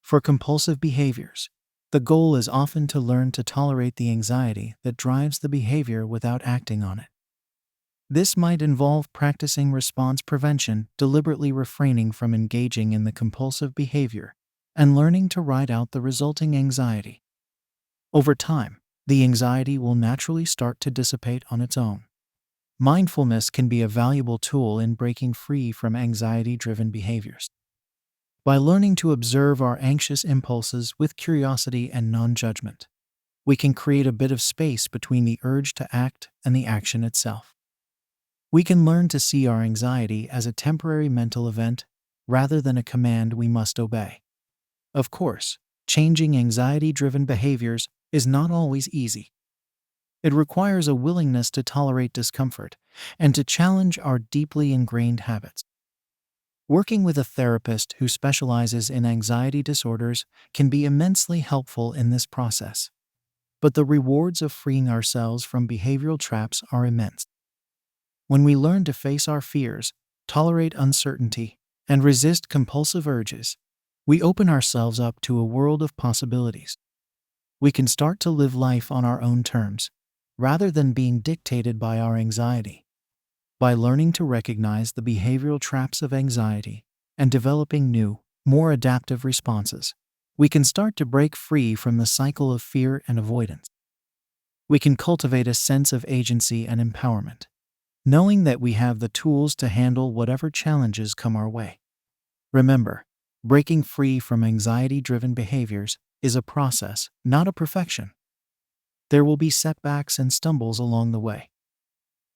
For compulsive behaviors, the goal is often to learn to tolerate the anxiety that drives the behavior without acting on it. This might involve practicing response prevention, deliberately refraining from engaging in the compulsive behavior, and learning to ride out the resulting anxiety. Over time, the anxiety will naturally start to dissipate on its own. Mindfulness can be a valuable tool in breaking free from anxiety-driven behaviors. By learning to observe our anxious impulses with curiosity and non-judgment, we can create a bit of space between the urge to act and the action itself. We can learn to see our anxiety as a temporary mental event rather than a command we must obey. Of course, changing anxiety-driven behaviors is not always easy. It requires a willingness to tolerate discomfort and to challenge our deeply ingrained habits. Working with a therapist who specializes in anxiety disorders can be immensely helpful in this process. But the rewards of freeing ourselves from behavioral traps are immense. When we learn to face our fears, tolerate uncertainty, and resist compulsive urges, we open ourselves up to a world of possibilities. We can start to live life on our own terms, rather than being dictated by our anxiety. By learning to recognize the behavioral traps of anxiety and developing new, more adaptive responses, we can start to break free from the cycle of fear and avoidance. We can cultivate a sense of agency and empowerment, knowing that we have the tools to handle whatever challenges come our way. Remember, breaking free from anxiety-driven behaviors is a process, not a perfection. There will be setbacks and stumbles along the way.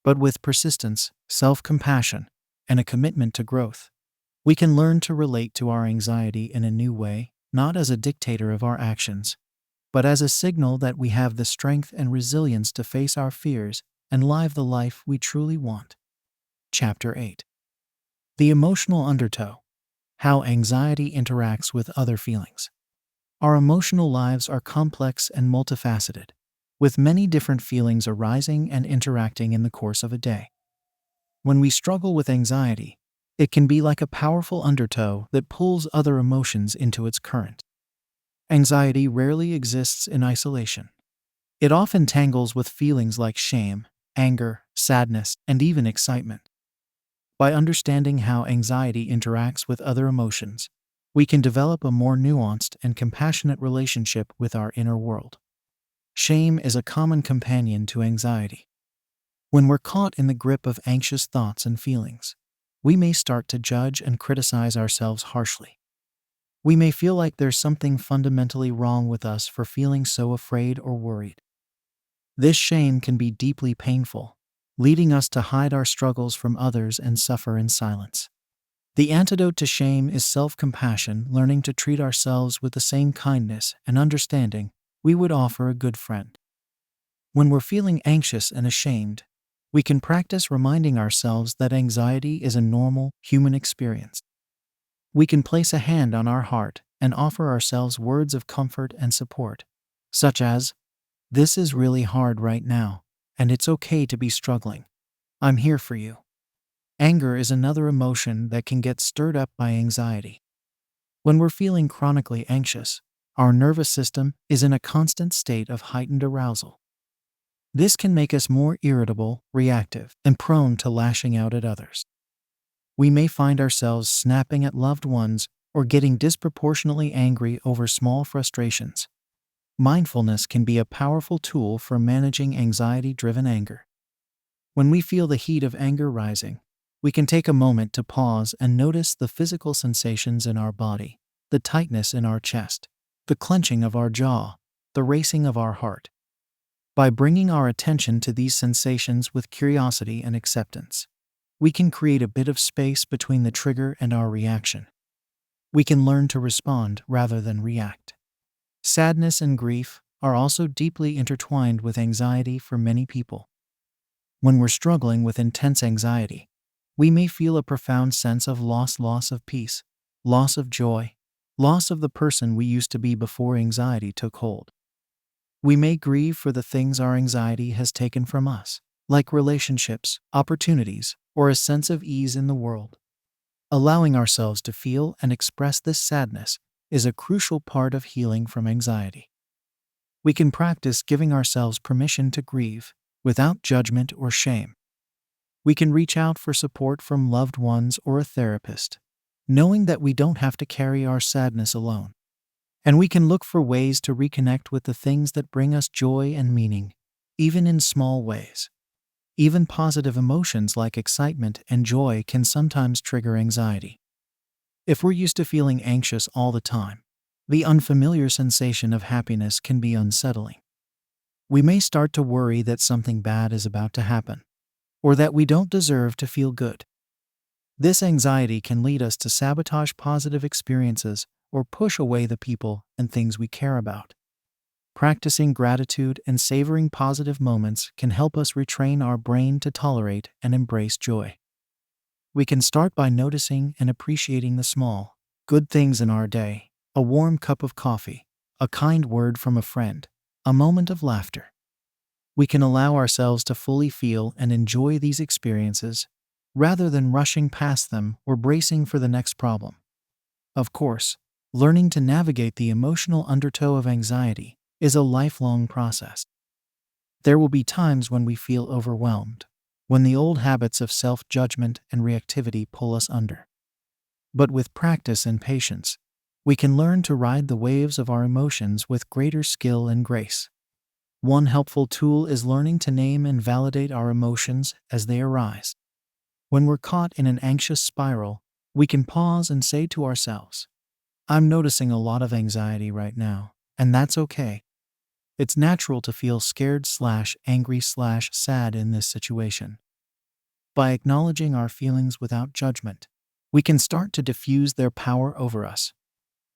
But with persistence, self-compassion, and a commitment to growth, we can learn to relate to our anxiety in a new way, not as a dictator of our actions, but as a signal that we have the strength and resilience to face our fears and live the life we truly want. Chapter 8. The Emotional Undertow: How Anxiety Interacts with Other Feelings. Our emotional lives are complex and multifaceted, with many different feelings arising and interacting in the course of a day. When we struggle with anxiety, it can be like a powerful undertow that pulls other emotions into its current. Anxiety rarely exists in isolation. It often tangles with feelings like shame, anger, sadness, and even excitement. By understanding how anxiety interacts with other emotions, we can develop a more nuanced and compassionate relationship with our inner world. Shame is a common companion to anxiety. When we're caught in the grip of anxious thoughts and feelings, we may start to judge and criticize ourselves harshly. We may feel like there's something fundamentally wrong with us for feeling so afraid or worried. This shame can be deeply painful, leading us to hide our struggles from others and suffer in silence. The antidote to shame is self-compassion, learning to treat ourselves with the same kindness and understanding we would offer a good friend. When we're feeling anxious and ashamed, we can practice reminding ourselves that anxiety is a normal, human experience. We can place a hand on our heart and offer ourselves words of comfort and support, such as, "This is really hard right now, and it's okay to be struggling. I'm here for you." Anger is another emotion that can get stirred up by anxiety. When we're feeling chronically anxious, our nervous system is in a constant state of heightened arousal. This can make us more irritable, reactive, and prone to lashing out at others. We may find ourselves snapping at loved ones or getting disproportionately angry over small frustrations. Mindfulness can be a powerful tool for managing anxiety-driven anger. When we feel the heat of anger rising, we can take a moment to pause and notice the physical sensations in our body, the tightness in our chest, the clenching of our jaw, the racing of our heart. By bringing our attention to these sensations with curiosity and acceptance, we can create a bit of space between the trigger and our reaction. We can learn to respond rather than react. Sadness and grief are also deeply intertwined with anxiety for many people. When we're struggling with intense anxiety, we may feel a profound sense of loss of peace, loss of joy, loss of the person we used to be before anxiety took hold. We may grieve for the things our anxiety has taken from us, like relationships, opportunities, or a sense of ease in the world. Allowing ourselves to feel and express this sadness is a crucial part of healing from anxiety. We can practice giving ourselves permission to grieve, without judgment or shame. We can reach out for support from loved ones or a therapist, knowing that we don't have to carry our sadness alone. And we can look for ways to reconnect with the things that bring us joy and meaning, even in small ways. Even positive emotions like excitement and joy can sometimes trigger anxiety. If we're used to feeling anxious all the time, the unfamiliar sensation of happiness can be unsettling. We may start to worry that something bad is about to happen, or that we don't deserve to feel good. This anxiety can lead us to sabotage positive experiences or push away the people and things we care about. Practicing gratitude and savoring positive moments can help us retrain our brain to tolerate and embrace joy. We can start by noticing and appreciating the small, good things in our day: a warm cup of coffee, a kind word from a friend, a moment of laughter. We can allow ourselves to fully feel and enjoy these experiences rather than rushing past them or bracing for the next problem. Of course, learning to navigate the emotional undertow of anxiety is a lifelong process. There will be times when we feel overwhelmed, when the old habits of self-judgment and reactivity pull us under. But with practice and patience, we can learn to ride the waves of our emotions with greater skill and grace. One helpful tool is learning to name and validate our emotions as they arise. When we're caught in an anxious spiral, we can pause and say to ourselves, "I'm noticing a lot of anxiety right now, and that's okay. It's natural to feel scared/angry/sad in this situation." By acknowledging our feelings without judgment, we can start to diffuse their power over us.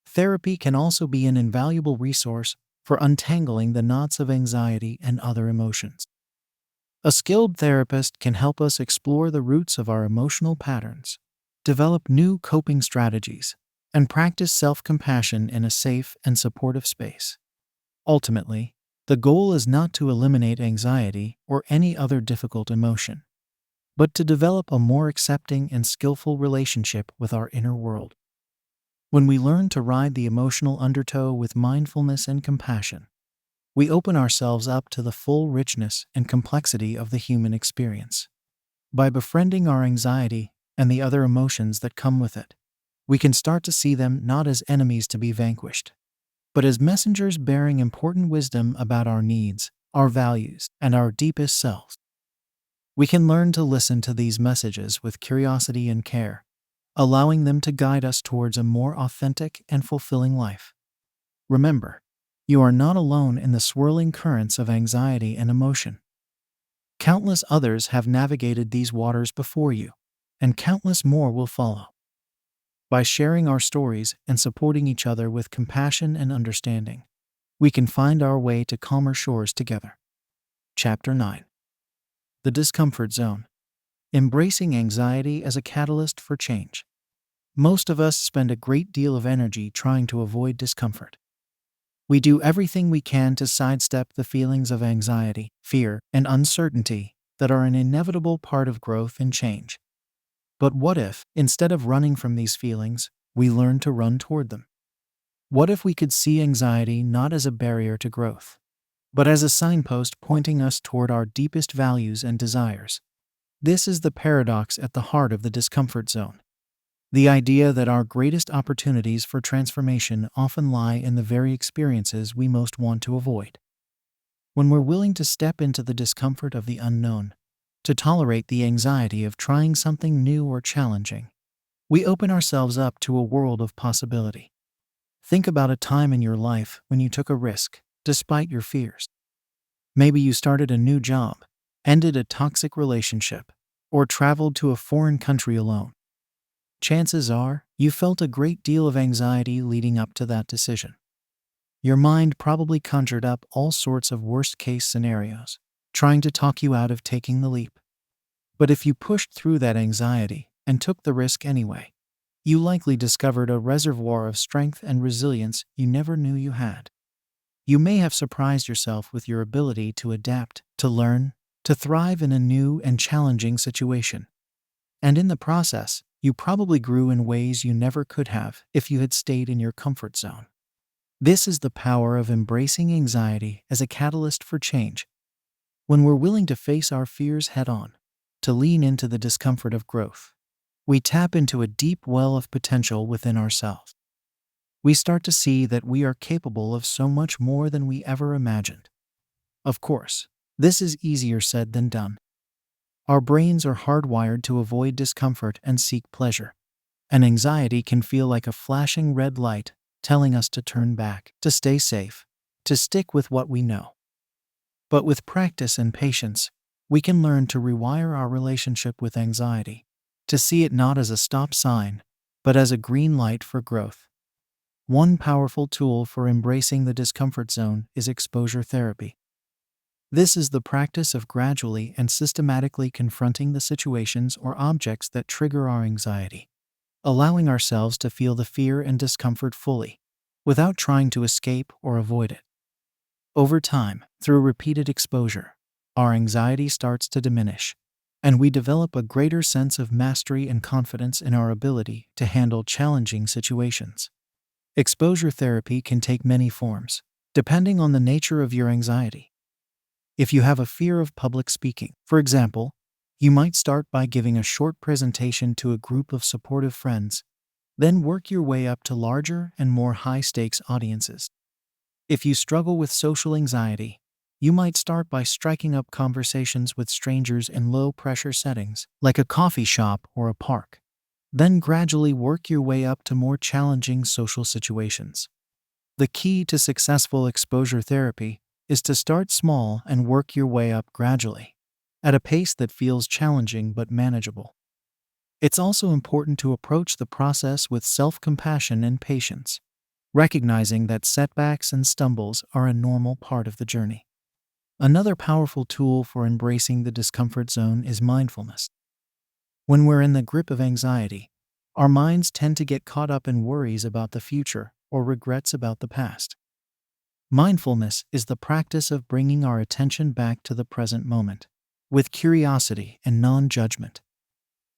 Therapy can also be an invaluable resource for untangling the knots of anxiety and other emotions. A skilled therapist can help us explore the roots of our emotional patterns, develop new coping strategies, and practice self-compassion in a safe and supportive space. Ultimately, the goal is not to eliminate anxiety or any other difficult emotion, but to develop a more accepting and skillful relationship with our inner world. When we learn to ride the emotional undertow with mindfulness and compassion, we open ourselves up to the full richness and complexity of the human experience. By befriending our anxiety and the other emotions that come with it, we can start to see them not as enemies to be vanquished, but as messengers bearing important wisdom about our needs, our values, and our deepest selves. We can learn to listen to these messages with curiosity and care, allowing them to guide us towards a more authentic and fulfilling life. Remember, you are not alone in the swirling currents of anxiety and emotion. Countless others have navigated these waters before you, and countless more will follow. By sharing our stories and supporting each other with compassion and understanding, we can find our way to calmer shores together. Chapter 9. The Discomfort Zone. Embracing anxiety as a catalyst for change. Most of us spend a great deal of energy trying to avoid discomfort. We do everything we can to sidestep the feelings of anxiety, fear, and uncertainty that are an inevitable part of growth and change. But what if, instead of running from these feelings, we learn to run toward them? What if we could see anxiety not as a barrier to growth, but as a signpost pointing us toward our deepest values and desires? This is the paradox at the heart of the discomfort zone. The idea that our greatest opportunities for transformation often lie in the very experiences we most want to avoid. When we're willing to step into the discomfort of the unknown, to tolerate the anxiety of trying something new or challenging, we open ourselves up to a world of possibility. Think about a time in your life when you took a risk, despite your fears. Maybe you started a new job, ended a toxic relationship, or traveled to a foreign country alone. Chances are, you felt a great deal of anxiety leading up to that decision. Your mind probably conjured up all sorts of worst-case scenarios, trying to talk you out of taking the leap. But if you pushed through that anxiety and took the risk anyway, you likely discovered a reservoir of strength and resilience you never knew you had. You may have surprised yourself with your ability to adapt, to learn, to thrive in a new and challenging situation. And in the process, you probably grew in ways you never could have if you had stayed in your comfort zone. This is the power of embracing anxiety as a catalyst for change. When we're willing to face our fears head-on, to lean into the discomfort of growth, we tap into a deep well of potential within ourselves. We start to see that we are capable of so much more than we ever imagined. Of course, this is easier said than done. Our brains are hardwired to avoid discomfort and seek pleasure. and anxiety can feel like a flashing red light telling us to turn back, to stay safe, to stick with what we know. But with practice and patience, we can learn to rewire our relationship with anxiety, to see it not as a stop sign, but as a green light for growth. One powerful tool for embracing the discomfort zone is exposure therapy. This is the practice of gradually and systematically confronting the situations or objects that trigger our anxiety, allowing ourselves to feel the fear and discomfort fully, without trying to escape or avoid it. Over time, through repeated exposure, our anxiety starts to diminish, and we develop a greater sense of mastery and confidence in our ability to handle challenging situations. Exposure therapy can take many forms, depending on the nature of your anxiety. If you have a fear of public speaking, for example, you might start by giving a short presentation to a group of supportive friends, then work your way up to larger and more high-stakes audiences. If you struggle with social anxiety, you might start by striking up conversations with strangers in low-pressure settings, like a coffee shop or a park. Then gradually work your way up to more challenging social situations. The key to successful exposure therapy is to start small and work your way up gradually, at a pace that feels challenging but manageable. It's also important to approach the process with self-compassion and patience, recognizing that setbacks and stumbles are a normal part of the journey. Another powerful tool for embracing the discomfort zone is mindfulness. When we're in the grip of anxiety, our minds tend to get caught up in worries about the future or regrets about the past. Mindfulness is the practice of bringing our attention back to the present moment, with curiosity and non-judgment.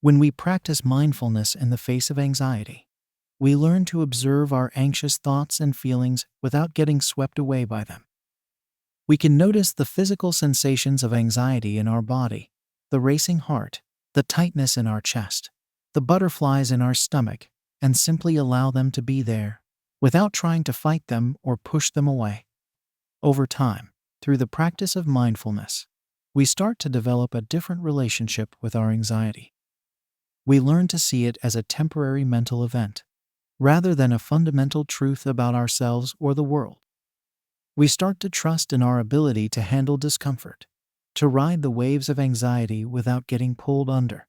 When we practice mindfulness in the face of anxiety, we learn to observe our anxious thoughts and feelings without getting swept away by them. We can notice the physical sensations of anxiety in our body, the racing heart, the tightness in our chest, the butterflies in our stomach, and simply allow them to be there, without trying to fight them or push them away. Over time, through the practice of mindfulness, we start to develop a different relationship with our anxiety. We learn to see it as a temporary mental event, rather than a fundamental truth about ourselves or the world. We start to trust in our ability to handle discomfort, to ride the waves of anxiety without getting pulled under.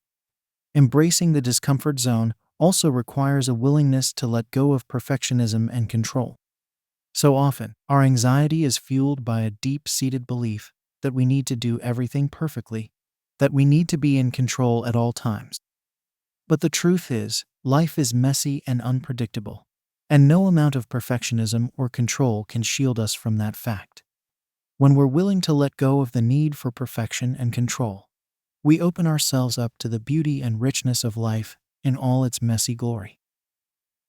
Embracing the discomfort zone also requires a willingness to let go of perfectionism and control. So often, our anxiety is fueled by a deep-seated belief that we need to do everything perfectly, that we need to be in control at all times. But the truth is, life is messy and unpredictable, and no amount of perfectionism or control can shield us from that fact. When we're willing to let go of the need for perfection and control, we open ourselves up to the beauty and richness of life in all its messy glory.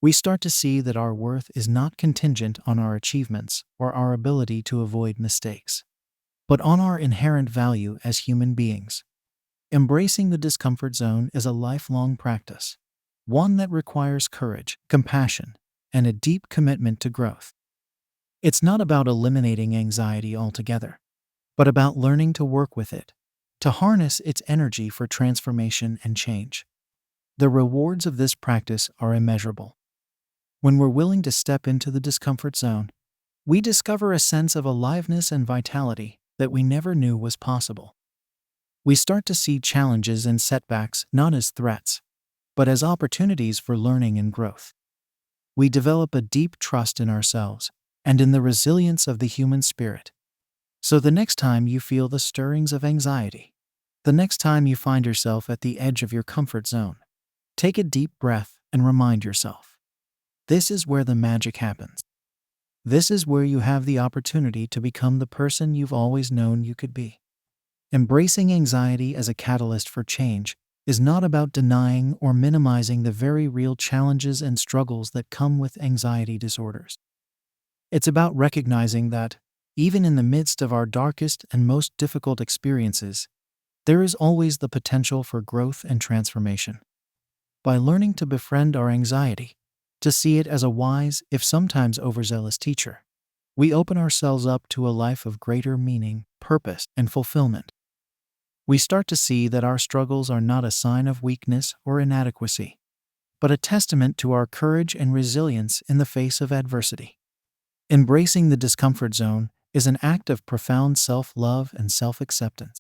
We start to see that our worth is not contingent on our achievements or our ability to avoid mistakes, but on our inherent value as human beings. Embracing the discomfort zone is a lifelong practice, one that requires courage, compassion, and a deep commitment to growth. It's not about eliminating anxiety altogether, but about learning to work with it, to harness its energy for transformation and change. The rewards of this practice are immeasurable. When we're willing to step into the discomfort zone, we discover a sense of aliveness and vitality that we never knew was possible. We start to see challenges and setbacks not as threats, but as opportunities for learning and growth. We develop a deep trust in ourselves and in the resilience of the human spirit. So the next time you feel the stirrings of anxiety, the next time you find yourself at the edge of your comfort zone, take a deep breath and remind yourself, this is where the magic happens. This is where you have the opportunity to become the person you've always known you could be. Embracing anxiety as a catalyst for change is not about denying or minimizing the very real challenges and struggles that come with anxiety disorders. It's about recognizing that, even in the midst of our darkest and most difficult experiences, there is always the potential for growth and transformation. By learning to befriend our anxiety, to see it as a wise, if sometimes overzealous teacher, we open ourselves up to a life of greater meaning, purpose, and fulfillment. We start to see that our struggles are not a sign of weakness or inadequacy, but a testament to our courage and resilience in the face of adversity. Embracing the discomfort zone is an act of profound self-love and self-acceptance.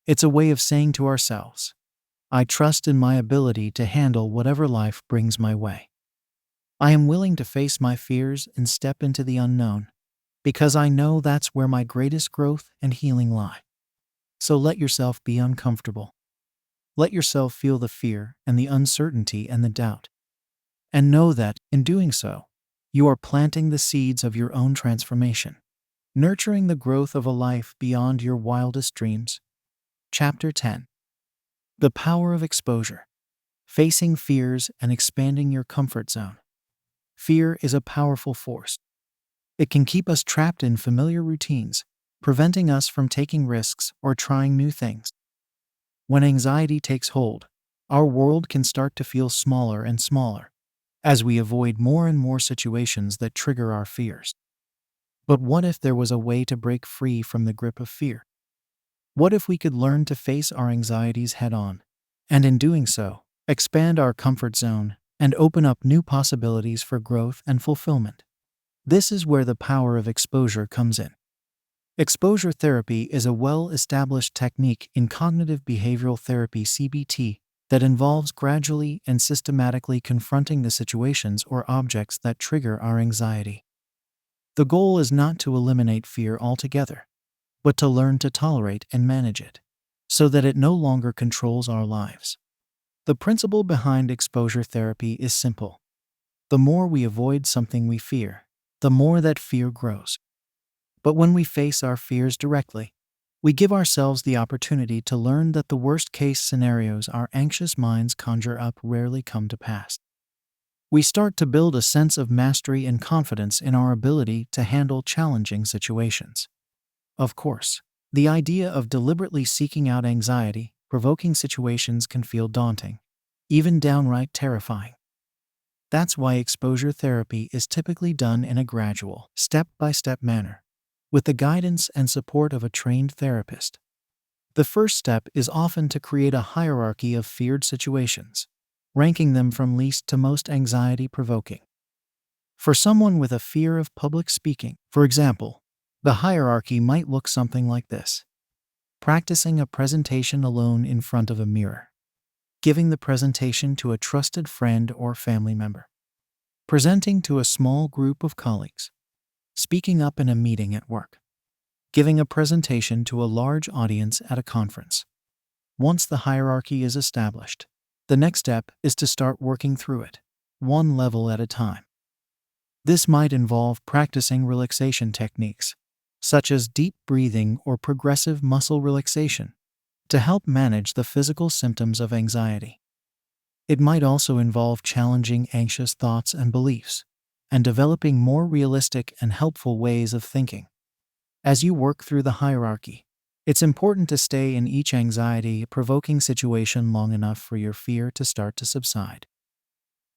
It's a way of saying to ourselves, I trust in my ability to handle whatever life brings my way. I am willing to face my fears and step into the unknown, because I know that's where my greatest growth and healing lie. So let yourself be uncomfortable. Let yourself feel the fear and the uncertainty and the doubt. And know that, in doing so, you are planting the seeds of your own transformation, nurturing the growth of a life beyond your wildest dreams. Chapter 10. The Power of Exposure. Facing fears and expanding your comfort zone. Fear is a powerful force. It can keep us trapped in familiar routines, preventing us from taking risks or trying new things. When anxiety takes hold, our world can start to feel smaller and smaller, as we avoid more and more situations that trigger our fears. But what if there was a way to break free from the grip of fear? What if we could learn to face our anxieties head-on, and in doing so, expand our comfort zone and open up new possibilities for growth and fulfillment? This is where the power of exposure comes in. Exposure therapy is a well-established technique in cognitive behavioral therapy (CBT) that involves gradually and systematically confronting the situations or objects that trigger our anxiety. The goal is not to eliminate fear altogether, but to learn to tolerate and manage it, so that it no longer controls our lives. The principle behind exposure therapy is simple. The more we avoid something we fear, the more that fear grows. But when we face our fears directly, we give ourselves the opportunity to learn that the worst-case scenarios our anxious minds conjure up rarely come to pass. We start to build a sense of mastery and confidence in our ability to handle challenging situations. Of course, the idea of deliberately seeking out anxiety-provoking situations can feel daunting, even downright terrifying. That's why exposure therapy is typically done in a gradual, step-by-step manner, with the guidance and support of a trained therapist. The first step is often to create a hierarchy of feared situations, ranking them from least to most anxiety-provoking. For someone with a fear of public speaking, for example, the hierarchy might look something like this: practicing a presentation alone in front of a mirror, giving the presentation to a trusted friend or family member, presenting to a small group of colleagues, speaking up in a meeting at work, giving a presentation to a large audience at a conference. Once the hierarchy is established, the next step is to start working through it, one level at a time. This might involve practicing relaxation techniques, such as deep breathing or progressive muscle relaxation, to help manage the physical symptoms of anxiety. It might also involve challenging anxious thoughts and beliefs, and developing more realistic and helpful ways of thinking. As you work through the hierarchy, it's important to stay in each anxiety-provoking situation long enough for your fear to start to subside.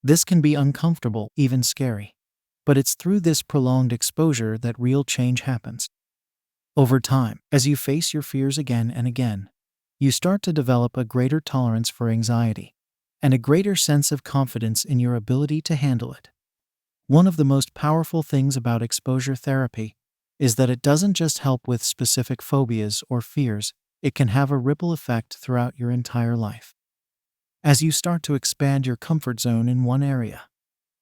This can be uncomfortable, even scary, but it's through this prolonged exposure that real change happens. Over time, as you face your fears again and again, you start to develop a greater tolerance for anxiety and a greater sense of confidence in your ability to handle it. One of the most powerful things about exposure therapy is that it doesn't just help with specific phobias or fears, it can have a ripple effect throughout your entire life. As you start to expand your comfort zone in one area,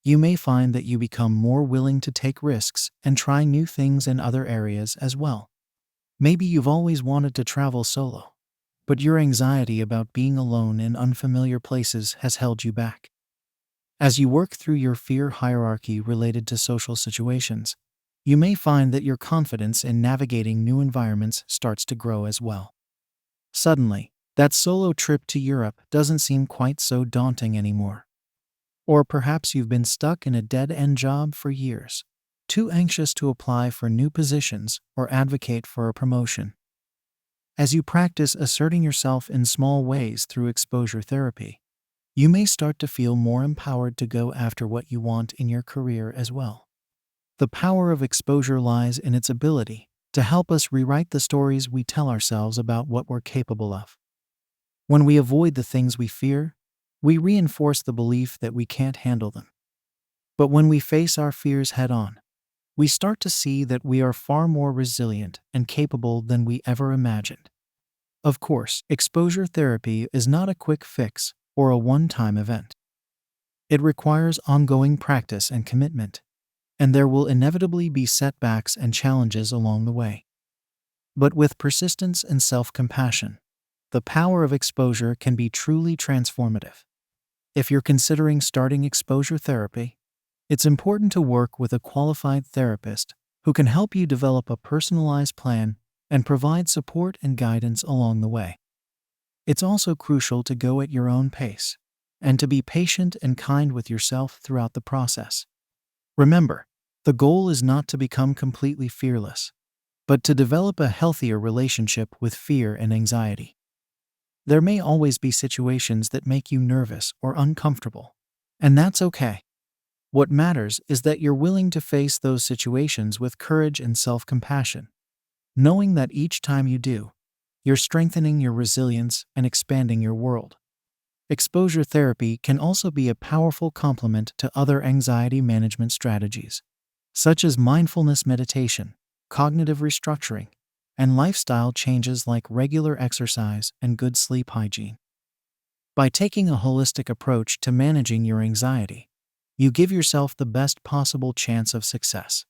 you may find that you become more willing to take risks and try new things in other areas as well. Maybe you've always wanted to travel solo, but your anxiety about being alone in unfamiliar places has held you back. As you work through your fear hierarchy related to social situations, you may find that your confidence in navigating new environments starts to grow as well. Suddenly, that solo trip to Europe doesn't seem quite so daunting anymore. Or perhaps you've been stuck in a dead-end job for years, too anxious to apply for new positions or advocate for a promotion. As you practice asserting yourself in small ways through exposure therapy, you may start to feel more empowered to go after what you want in your career as well. The power of exposure lies in its ability to help us rewrite the stories we tell ourselves about what we're capable of. When we avoid the things we fear, we reinforce the belief that we can't handle them. But when we face our fears head on, we start to see that we are far more resilient and capable than we ever imagined. Of course, exposure therapy is not a quick fix or a one-time event. It requires ongoing practice and commitment, and there will inevitably be setbacks and challenges along the way. But with persistence and self-compassion, the power of exposure can be truly transformative. If you're considering starting exposure therapy, it's important to work with a qualified therapist who can help you develop a personalized plan and provide support and guidance along the way. It's also crucial to go at your own pace and to be patient and kind with yourself throughout the process. Remember, the goal is not to become completely fearless, but to develop a healthier relationship with fear and anxiety. There may always be situations that make you nervous or uncomfortable, and that's okay. What matters is that you're willing to face those situations with courage and self-compassion, knowing that each time you do, you're strengthening your resilience and expanding your world. Exposure therapy can also be a powerful complement to other anxiety management strategies, such as mindfulness meditation, cognitive restructuring, and lifestyle changes like regular exercise and good sleep hygiene. By taking a holistic approach to managing your anxiety, you give yourself the best possible chance of success.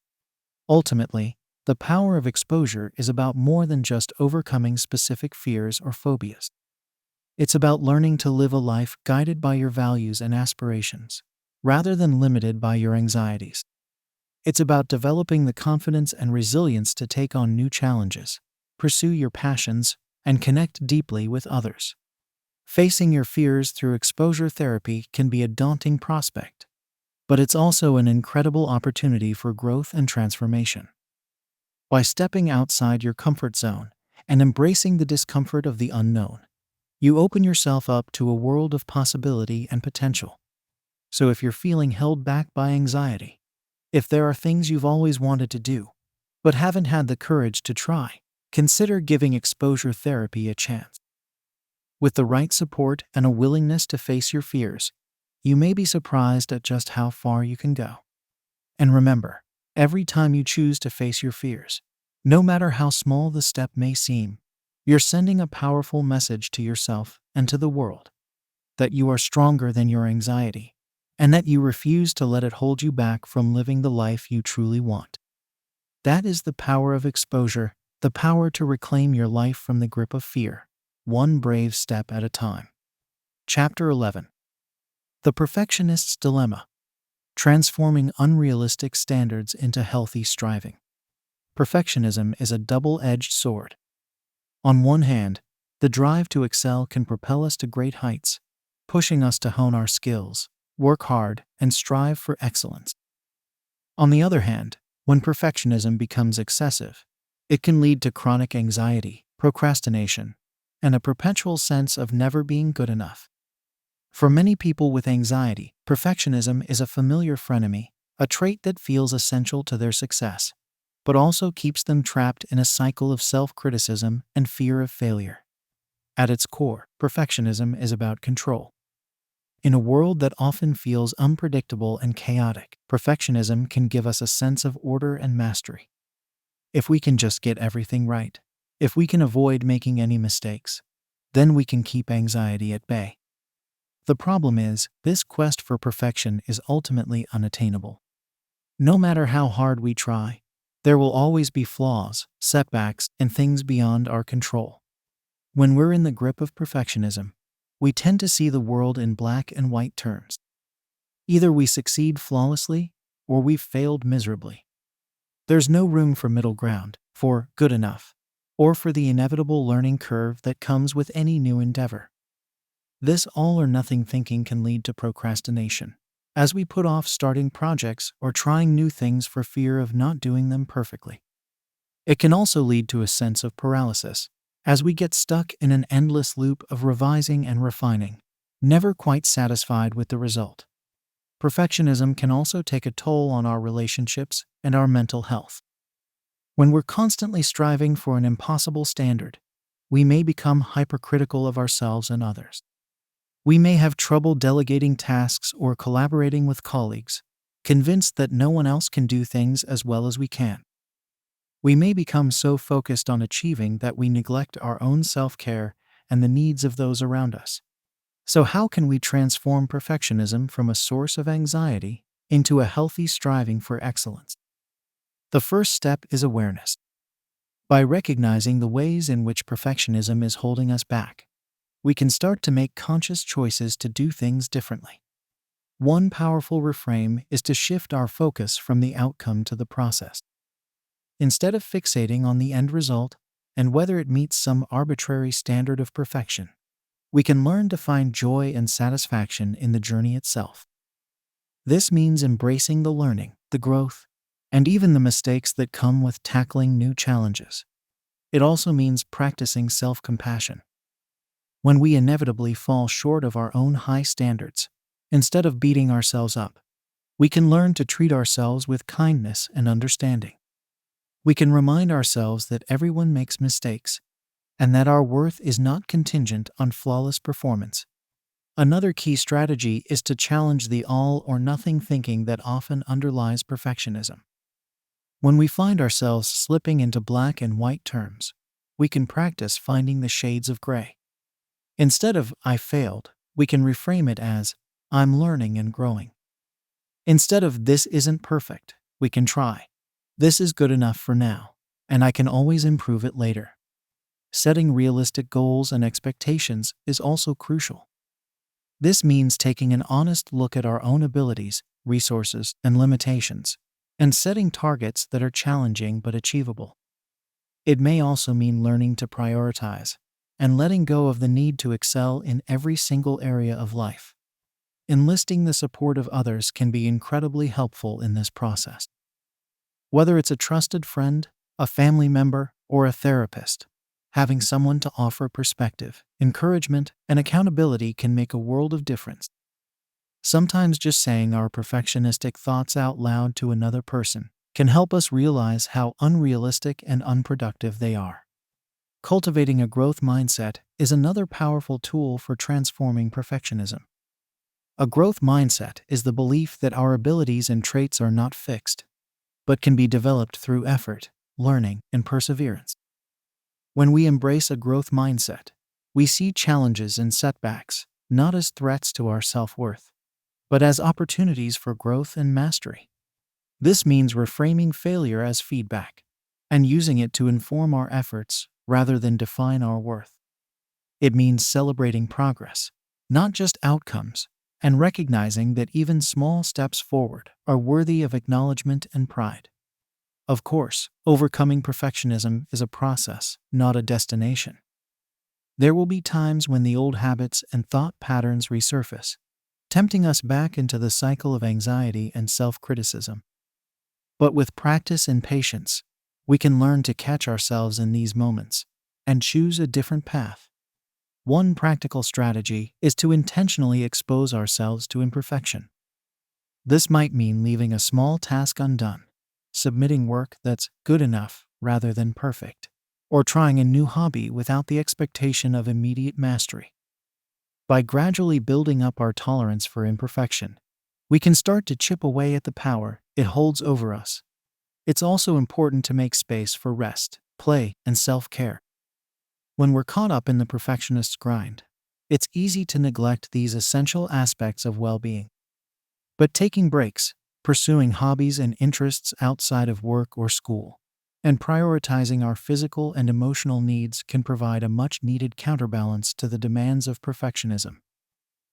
Ultimately, the power of exposure is about more than just overcoming specific fears or phobias. It's about learning to live a life guided by your values and aspirations, rather than limited by your anxieties. It's about developing the confidence and resilience to take on new challenges, pursue your passions, and connect deeply with others. Facing your fears through exposure therapy can be a daunting prospect, but it's also an incredible opportunity for growth and transformation. By stepping outside your comfort zone and embracing the discomfort of the unknown, you open yourself up to a world of possibility and potential. So if you're feeling held back by anxiety, if there are things you've always wanted to do, but haven't had the courage to try, consider giving exposure therapy a chance. With the right support and a willingness to face your fears, you may be surprised at just how far you can go. And remember, every time you choose to face your fears, no matter how small the step may seem, you're sending a powerful message to yourself and to the world that you are stronger than your anxiety, and that you refuse to let it hold you back from living the life you truly want. That is the power of exposure, the power to reclaim your life from the grip of fear, one brave step at a time. Chapter 11. The Perfectionist's Dilemma: Transforming Unrealistic Standards into Healthy Striving. Perfectionism is a double-edged sword. On one hand, the drive to excel can propel us to great heights, pushing us to hone our skills, work hard, and strive for excellence. On the other hand, when perfectionism becomes excessive, it can lead to chronic anxiety, procrastination, and a perpetual sense of never being good enough. For many people with anxiety, perfectionism is a familiar frenemy, a trait that feels essential to their success, but also keeps them trapped in a cycle of self-criticism and fear of failure. At its core, perfectionism is about control. In a world that often feels unpredictable and chaotic, perfectionism can give us a sense of order and mastery. If we can just get everything right, if we can avoid making any mistakes, then we can keep anxiety at bay. The problem is, this quest for perfection is ultimately unattainable. No matter how hard we try, there will always be flaws, setbacks, and things beyond our control. When we're in the grip of perfectionism, we tend to see the world in black and white terms. Either we succeed flawlessly, or we've failed miserably. There's no room for middle ground, for good enough, or for the inevitable learning curve that comes with any new endeavor. This all-or-nothing thinking can lead to procrastination, as we put off starting projects or trying new things for fear of not doing them perfectly. It can also lead to a sense of paralysis, as we get stuck in an endless loop of revising and refining, never quite satisfied with the result. Perfectionism can also take a toll on our relationships and our mental health. When we're constantly striving for an impossible standard, we may become hypercritical of ourselves and others. We may have trouble delegating tasks or collaborating with colleagues, convinced that no one else can do things as well as we can. We may become so focused on achieving that we neglect our own self-care and the needs of those around us. So, how can we transform perfectionism from a source of anxiety into a healthy striving for excellence? The first step is awareness. By recognizing the ways in which perfectionism is holding us back, we can start to make conscious choices to do things differently. One powerful reframe is to shift our focus from the outcome to the process. Instead of fixating on the end result and whether it meets some arbitrary standard of perfection, we can learn to find joy and satisfaction in the journey itself. This means embracing the learning, the growth, and even the mistakes that come with tackling new challenges. It also means practicing self-compassion. When we inevitably fall short of our own high standards, instead of beating ourselves up, we can learn to treat ourselves with kindness and understanding. We can remind ourselves that everyone makes mistakes, and that our worth is not contingent on flawless performance. Another key strategy is to challenge the all or nothing thinking that often underlies perfectionism. When we find ourselves slipping into black and white terms, we can practice finding the shades of gray. Instead of "I failed," we can reframe it as "I'm learning and growing." Instead of "this isn't perfect," we can try "this is good enough for now, and I can always improve it later." Setting realistic goals and expectations is also crucial. This means taking an honest look at our own abilities, resources, and limitations, and setting targets that are challenging but achievable. It may also mean learning to prioritize and letting go of the need to excel in every single area of life. Enlisting the support of others can be incredibly helpful in this process. Whether it's a trusted friend, a family member, or a therapist, having someone to offer perspective, encouragement, and accountability can make a world of difference. Sometimes just saying our perfectionistic thoughts out loud to another person can help us realize how unrealistic and unproductive they are. Cultivating a growth mindset is another powerful tool for transforming perfectionism. A growth mindset is the belief that our abilities and traits are not fixed, but can be developed through effort, learning, and perseverance. When we embrace a growth mindset, we see challenges and setbacks not as threats to our self-worth, but as opportunities for growth and mastery. This means reframing failure as feedback and using it to inform our efforts rather than define our worth. It means celebrating progress, not just outcomes, and recognizing that even small steps forward are worthy of acknowledgement and pride. Of course, overcoming perfectionism is a process, not a destination. There will be times when the old habits and thought patterns resurface, tempting us back into the cycle of anxiety and self-criticism. But with practice and patience, we can learn to catch ourselves in these moments and choose a different path. One practical strategy is to intentionally expose ourselves to imperfection. This might mean leaving a small task undone, submitting work that's good enough rather than perfect, or trying a new hobby without the expectation of immediate mastery. By gradually building up our tolerance for imperfection, we can start to chip away at the power it holds over us. It's also important to make space for rest, play, and self-care. When we're caught up in the perfectionist's grind, it's easy to neglect these essential aspects of well-being. But taking breaks, pursuing hobbies and interests outside of work or school, and prioritizing our physical and emotional needs can provide a much-needed counterbalance to the demands of perfectionism.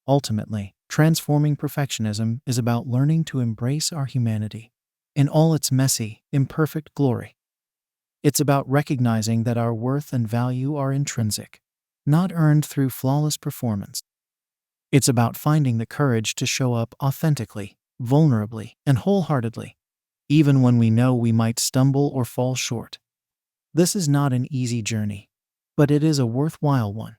Ultimately, transforming perfectionism is about learning to embrace our humanity in all its messy, imperfect glory. It's about recognizing that our worth and value are intrinsic, not earned through flawless performance. It's about finding the courage to show up authentically, vulnerably, and wholeheartedly, even when we know we might stumble or fall short. This is not an easy journey, but it is a worthwhile one.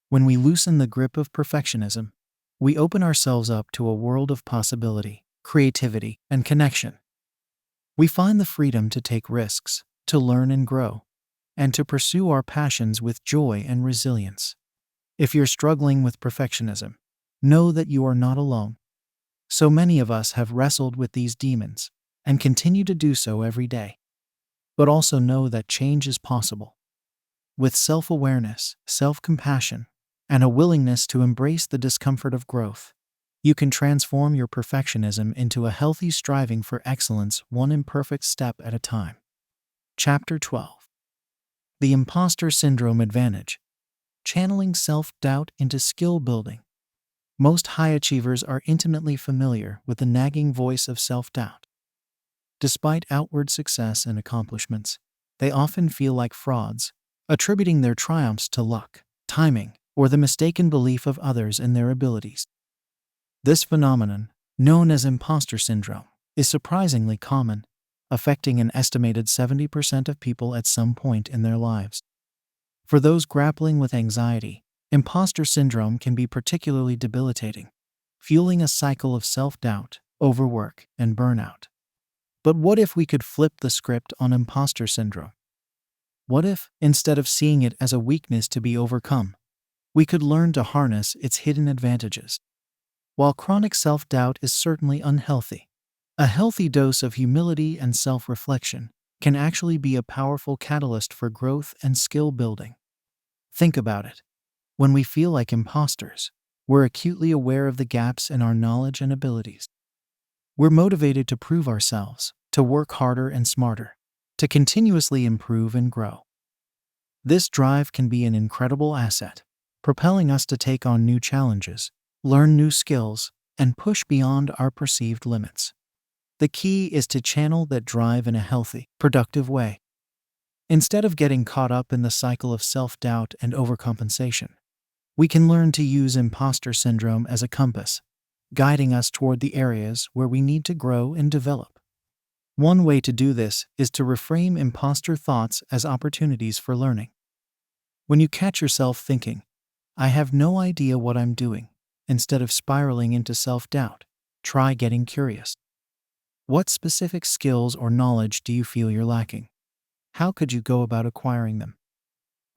When we loosen the grip of perfectionism, we open ourselves up to a world of possibility, creativity, and connection. We find the freedom to take risks, to learn and grow, and to pursue our passions with joy and resilience. If you're struggling with perfectionism, know that you are not alone. So many of us have wrestled with these demons and continue to do so every day. But also know that change is possible. With self-awareness, self-compassion, and a willingness to embrace the discomfort of growth, you can transform your perfectionism into a healthy striving for excellence, one imperfect step at a time. Chapter 12. The Imposter Syndrome Advantage. Channeling self-doubt into skill building. Most high achievers are intimately familiar with the nagging voice of self-doubt. Despite outward success and accomplishments, they often feel like frauds, attributing their triumphs to luck, timing, or the mistaken belief of others in their abilities. This phenomenon, known as imposter syndrome, is surprisingly common, affecting an estimated 70% of people at some point in their lives. For those grappling with anxiety, imposter syndrome can be particularly debilitating, fueling a cycle of self-doubt, overwork, and burnout. But what if we could flip the script on imposter syndrome? What if, instead of seeing it as a weakness to be overcome, we could learn to harness its hidden advantages? While chronic self-doubt is certainly unhealthy, a healthy dose of humility and self-reflection can actually be a powerful catalyst for growth and skill building. Think about it. When we feel like imposters, we're acutely aware of the gaps in our knowledge and abilities. We're motivated to prove ourselves, to work harder and smarter, to continuously improve and grow. This drive can be an incredible asset, propelling us to take on new challenges, learn new skills, and push beyond our perceived limits. The key is to channel that drive in a healthy, productive way. Instead of getting caught up in the cycle of self-doubt and overcompensation, we can learn to use imposter syndrome as a compass, guiding us toward the areas where we need to grow and develop. One way to do this is to reframe imposter thoughts as opportunities for learning. When you catch yourself thinking, "I have no idea what I'm doing," instead of spiraling into self-doubt, try getting curious. What specific skills or knowledge do you feel you're lacking? How could you go about acquiring them?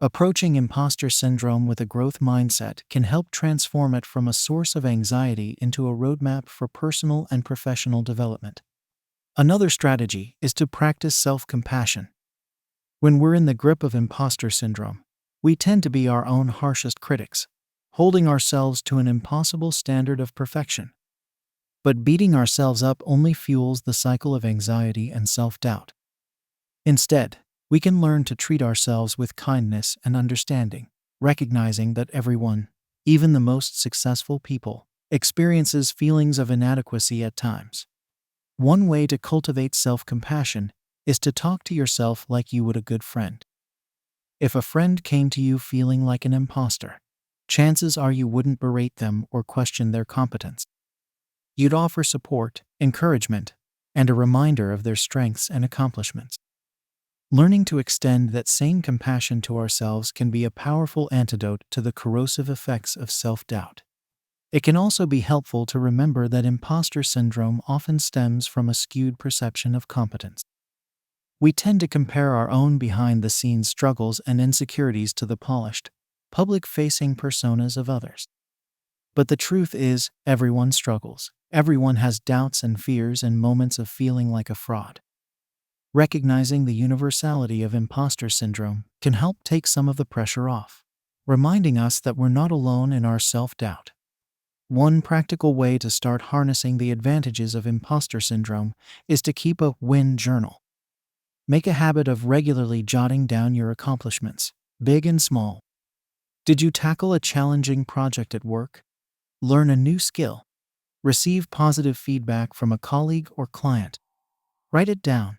Approaching imposter syndrome with a growth mindset can help transform it from a source of anxiety into a roadmap for personal and professional development. Another strategy is to practice self-compassion. When we're in the grip of imposter syndrome, we tend to be our own harshest critics, holding ourselves to an impossible standard of perfection. But beating ourselves up only fuels the cycle of anxiety and self-doubt. Instead, we can learn to treat ourselves with kindness and understanding, recognizing that everyone, even the most successful people, experiences feelings of inadequacy at times. One way to cultivate self-compassion is to talk to yourself like you would a good friend. If a friend came to you feeling like an imposter, chances are you wouldn't berate them or question their competence. You'd offer support, encouragement, and a reminder of their strengths and accomplishments. Learning to extend that same compassion to ourselves can be a powerful antidote to the corrosive effects of self-doubt. It can also be helpful to remember that imposter syndrome often stems from a skewed perception of competence. We tend to compare our own behind-the-scenes struggles and insecurities to the polished, public-facing personas of others. But the truth is, everyone struggles. Everyone has doubts and fears and moments of feeling like a fraud. Recognizing the universality of imposter syndrome can help take some of the pressure off, reminding us that we're not alone in our self-doubt. One practical way to start harnessing the advantages of imposter syndrome is to keep a win journal. Make a habit of regularly jotting down your accomplishments, big and small. Did you tackle a challenging project at work? Learn a new skill? Receive positive feedback from a colleague or client? Write it down.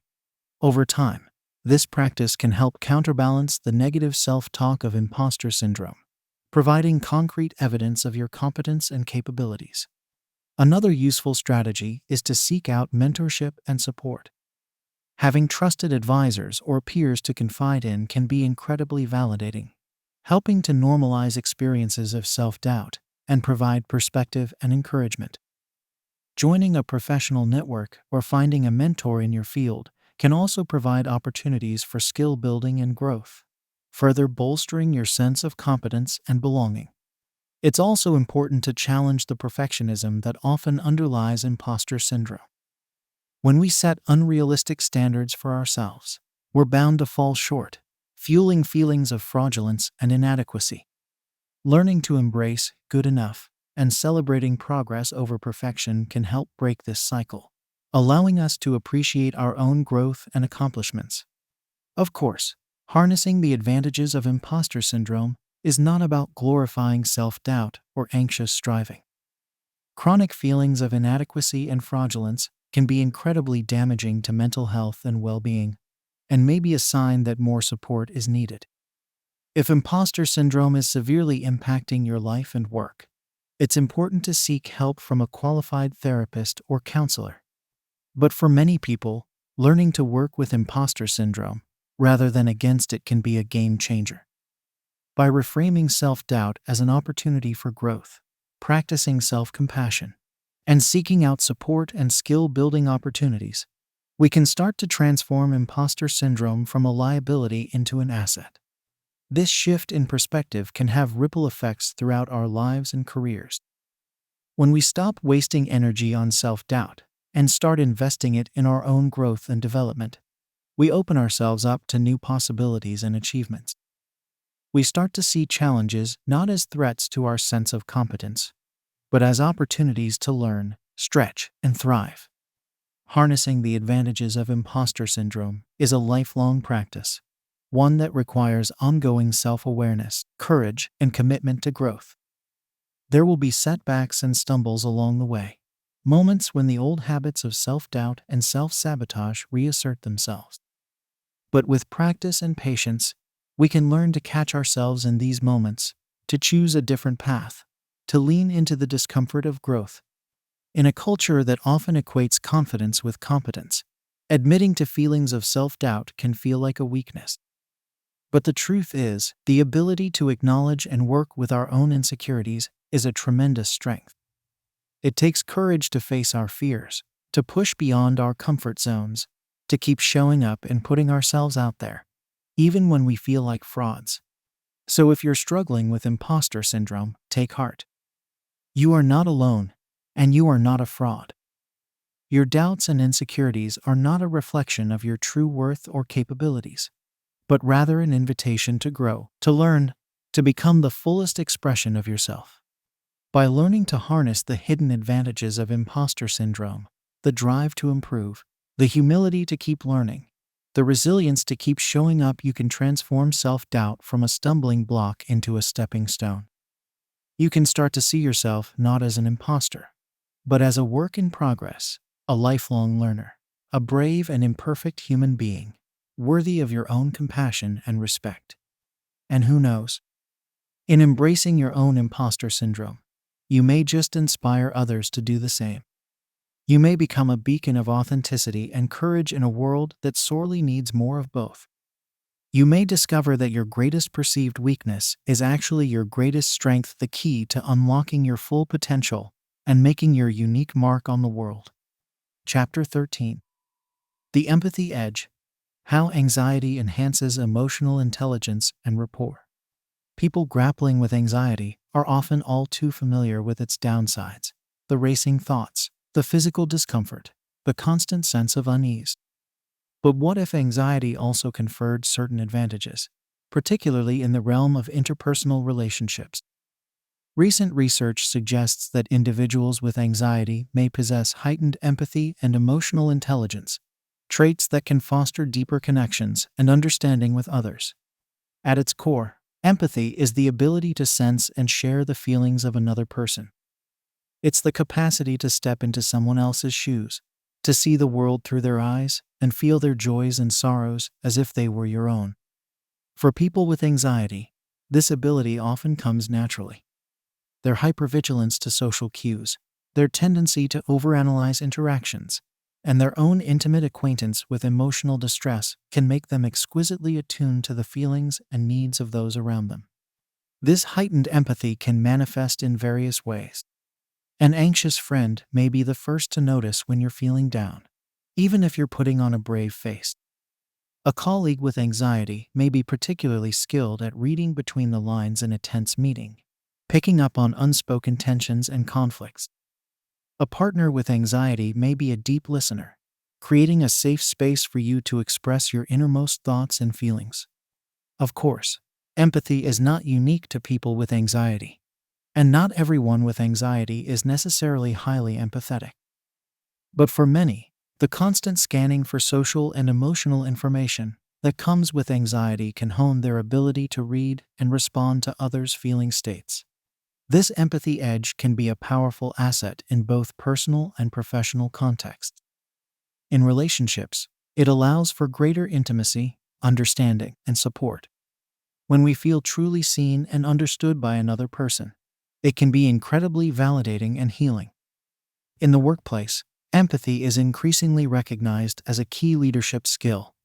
Over time, this practice can help counterbalance the negative self-talk of imposter syndrome, providing concrete evidence of your competence and capabilities. Another useful strategy is to seek out mentorship and support. Having trusted advisors or peers to confide in can be incredibly validating, helping to normalize experiences of self-doubt and provide perspective and encouragement. Joining a professional network or finding a mentor in your field can also provide opportunities for skill building and growth, further bolstering your sense of competence and belonging. It's also important to challenge the perfectionism that often underlies imposter syndrome. When we set unrealistic standards for ourselves, we're bound to fall short, fueling feelings of fraudulence and inadequacy. Learning to embrace good enough and celebrating progress over perfection can help break this cycle, allowing us to appreciate our own growth and accomplishments. Of course, harnessing the advantages of imposter syndrome is not about glorifying self-doubt or anxious striving. Chronic feelings of inadequacy and fraudulence can be incredibly damaging to mental health and well-being, and may be a sign that more support is needed. If imposter syndrome is severely impacting your life and work, it's important to seek help from a qualified therapist or counselor. But for many people, learning to work with imposter syndrome rather than against it can be a game changer. By reframing self-doubt as an opportunity for growth, practicing self-compassion, and seeking out support and skill-building opportunities, we can start to transform imposter syndrome from a liability into an asset. This shift in perspective can have ripple effects throughout our lives and careers. When we stop wasting energy on self-doubt and start investing it in our own growth and development, we open ourselves up to new possibilities and achievements. We start to see challenges not as threats to our sense of competence, but as opportunities to learn, stretch, and thrive. Harnessing the advantages of imposter syndrome is a lifelong practice, one that requires ongoing self-awareness, courage, and commitment to growth. There will be setbacks and stumbles along the way, moments when the old habits of self-doubt and self-sabotage reassert themselves. But with practice and patience, we can learn to catch ourselves in these moments, to choose a different path, to lean into the discomfort of growth. In a culture that often equates confidence with competence, admitting to feelings of self-doubt can feel like a weakness. But the truth is, the ability to acknowledge and work with our own insecurities is a tremendous strength. It takes courage to face our fears, to push beyond our comfort zones, to keep showing up and putting ourselves out there, even when we feel like frauds. So if you're struggling with imposter syndrome, take heart. You are not alone, and you are not a fraud. Your doubts and insecurities are not a reflection of your true worth or capabilities, but rather an invitation to grow, to learn, to become the fullest expression of yourself. By learning to harness the hidden advantages of imposter syndrome, the drive to improve, the humility to keep learning, the resilience to keep showing up, you can transform self-doubt from a stumbling block into a stepping stone. You can start to see yourself not as an imposter, but as a work in progress, a lifelong learner, a brave and imperfect human being, worthy of your own compassion and respect. And who knows? In embracing your own imposter syndrome, you may just inspire others to do the same. You may become a beacon of authenticity and courage in a world that sorely needs more of both. You may discover that your greatest perceived weakness is actually your greatest strength, the key to unlocking your full potential and making your unique mark on the world. Chapter 13. The Empathy Edge: How Anxiety Enhances Emotional Intelligence and Rapport. People grappling with anxiety are often all too familiar with its downsides: the racing thoughts, the physical discomfort, the constant sense of unease. But what if anxiety also conferred certain advantages, particularly in the realm of interpersonal relationships? Recent research suggests that individuals with anxiety may possess heightened empathy and emotional intelligence, traits that can foster deeper connections and understanding with others. At its core, empathy is the ability to sense and share the feelings of another person. It's the capacity to step into someone else's shoes, to see the world through their eyes, and feel their joys and sorrows as if they were your own. For people with anxiety, this ability often comes naturally. Their hypervigilance to social cues, their tendency to overanalyze interactions, and their own intimate acquaintance with emotional distress can make them exquisitely attuned to the feelings and needs of those around them. This heightened empathy can manifest in various ways. An anxious friend may be the first to notice when you're feeling down, even if you're putting on a brave face. A colleague with anxiety may be particularly skilled at reading between the lines in a tense meeting, picking up on unspoken tensions and conflicts. A partner with anxiety may be a deep listener, creating a safe space for you to express your innermost thoughts and feelings. Of course, empathy is not unique to people with anxiety, and not everyone with anxiety is necessarily highly empathetic. But for many, the constant scanning for social and emotional information that comes with anxiety can hone their ability to read and respond to others' feeling states. This empathy edge can be a powerful asset in both personal and professional contexts. In relationships, it allows for greater intimacy, understanding, and support. When we feel truly seen and understood by another person, it can be incredibly validating and healing. In the workplace, empathy is increasingly recognized as a key leadership skill,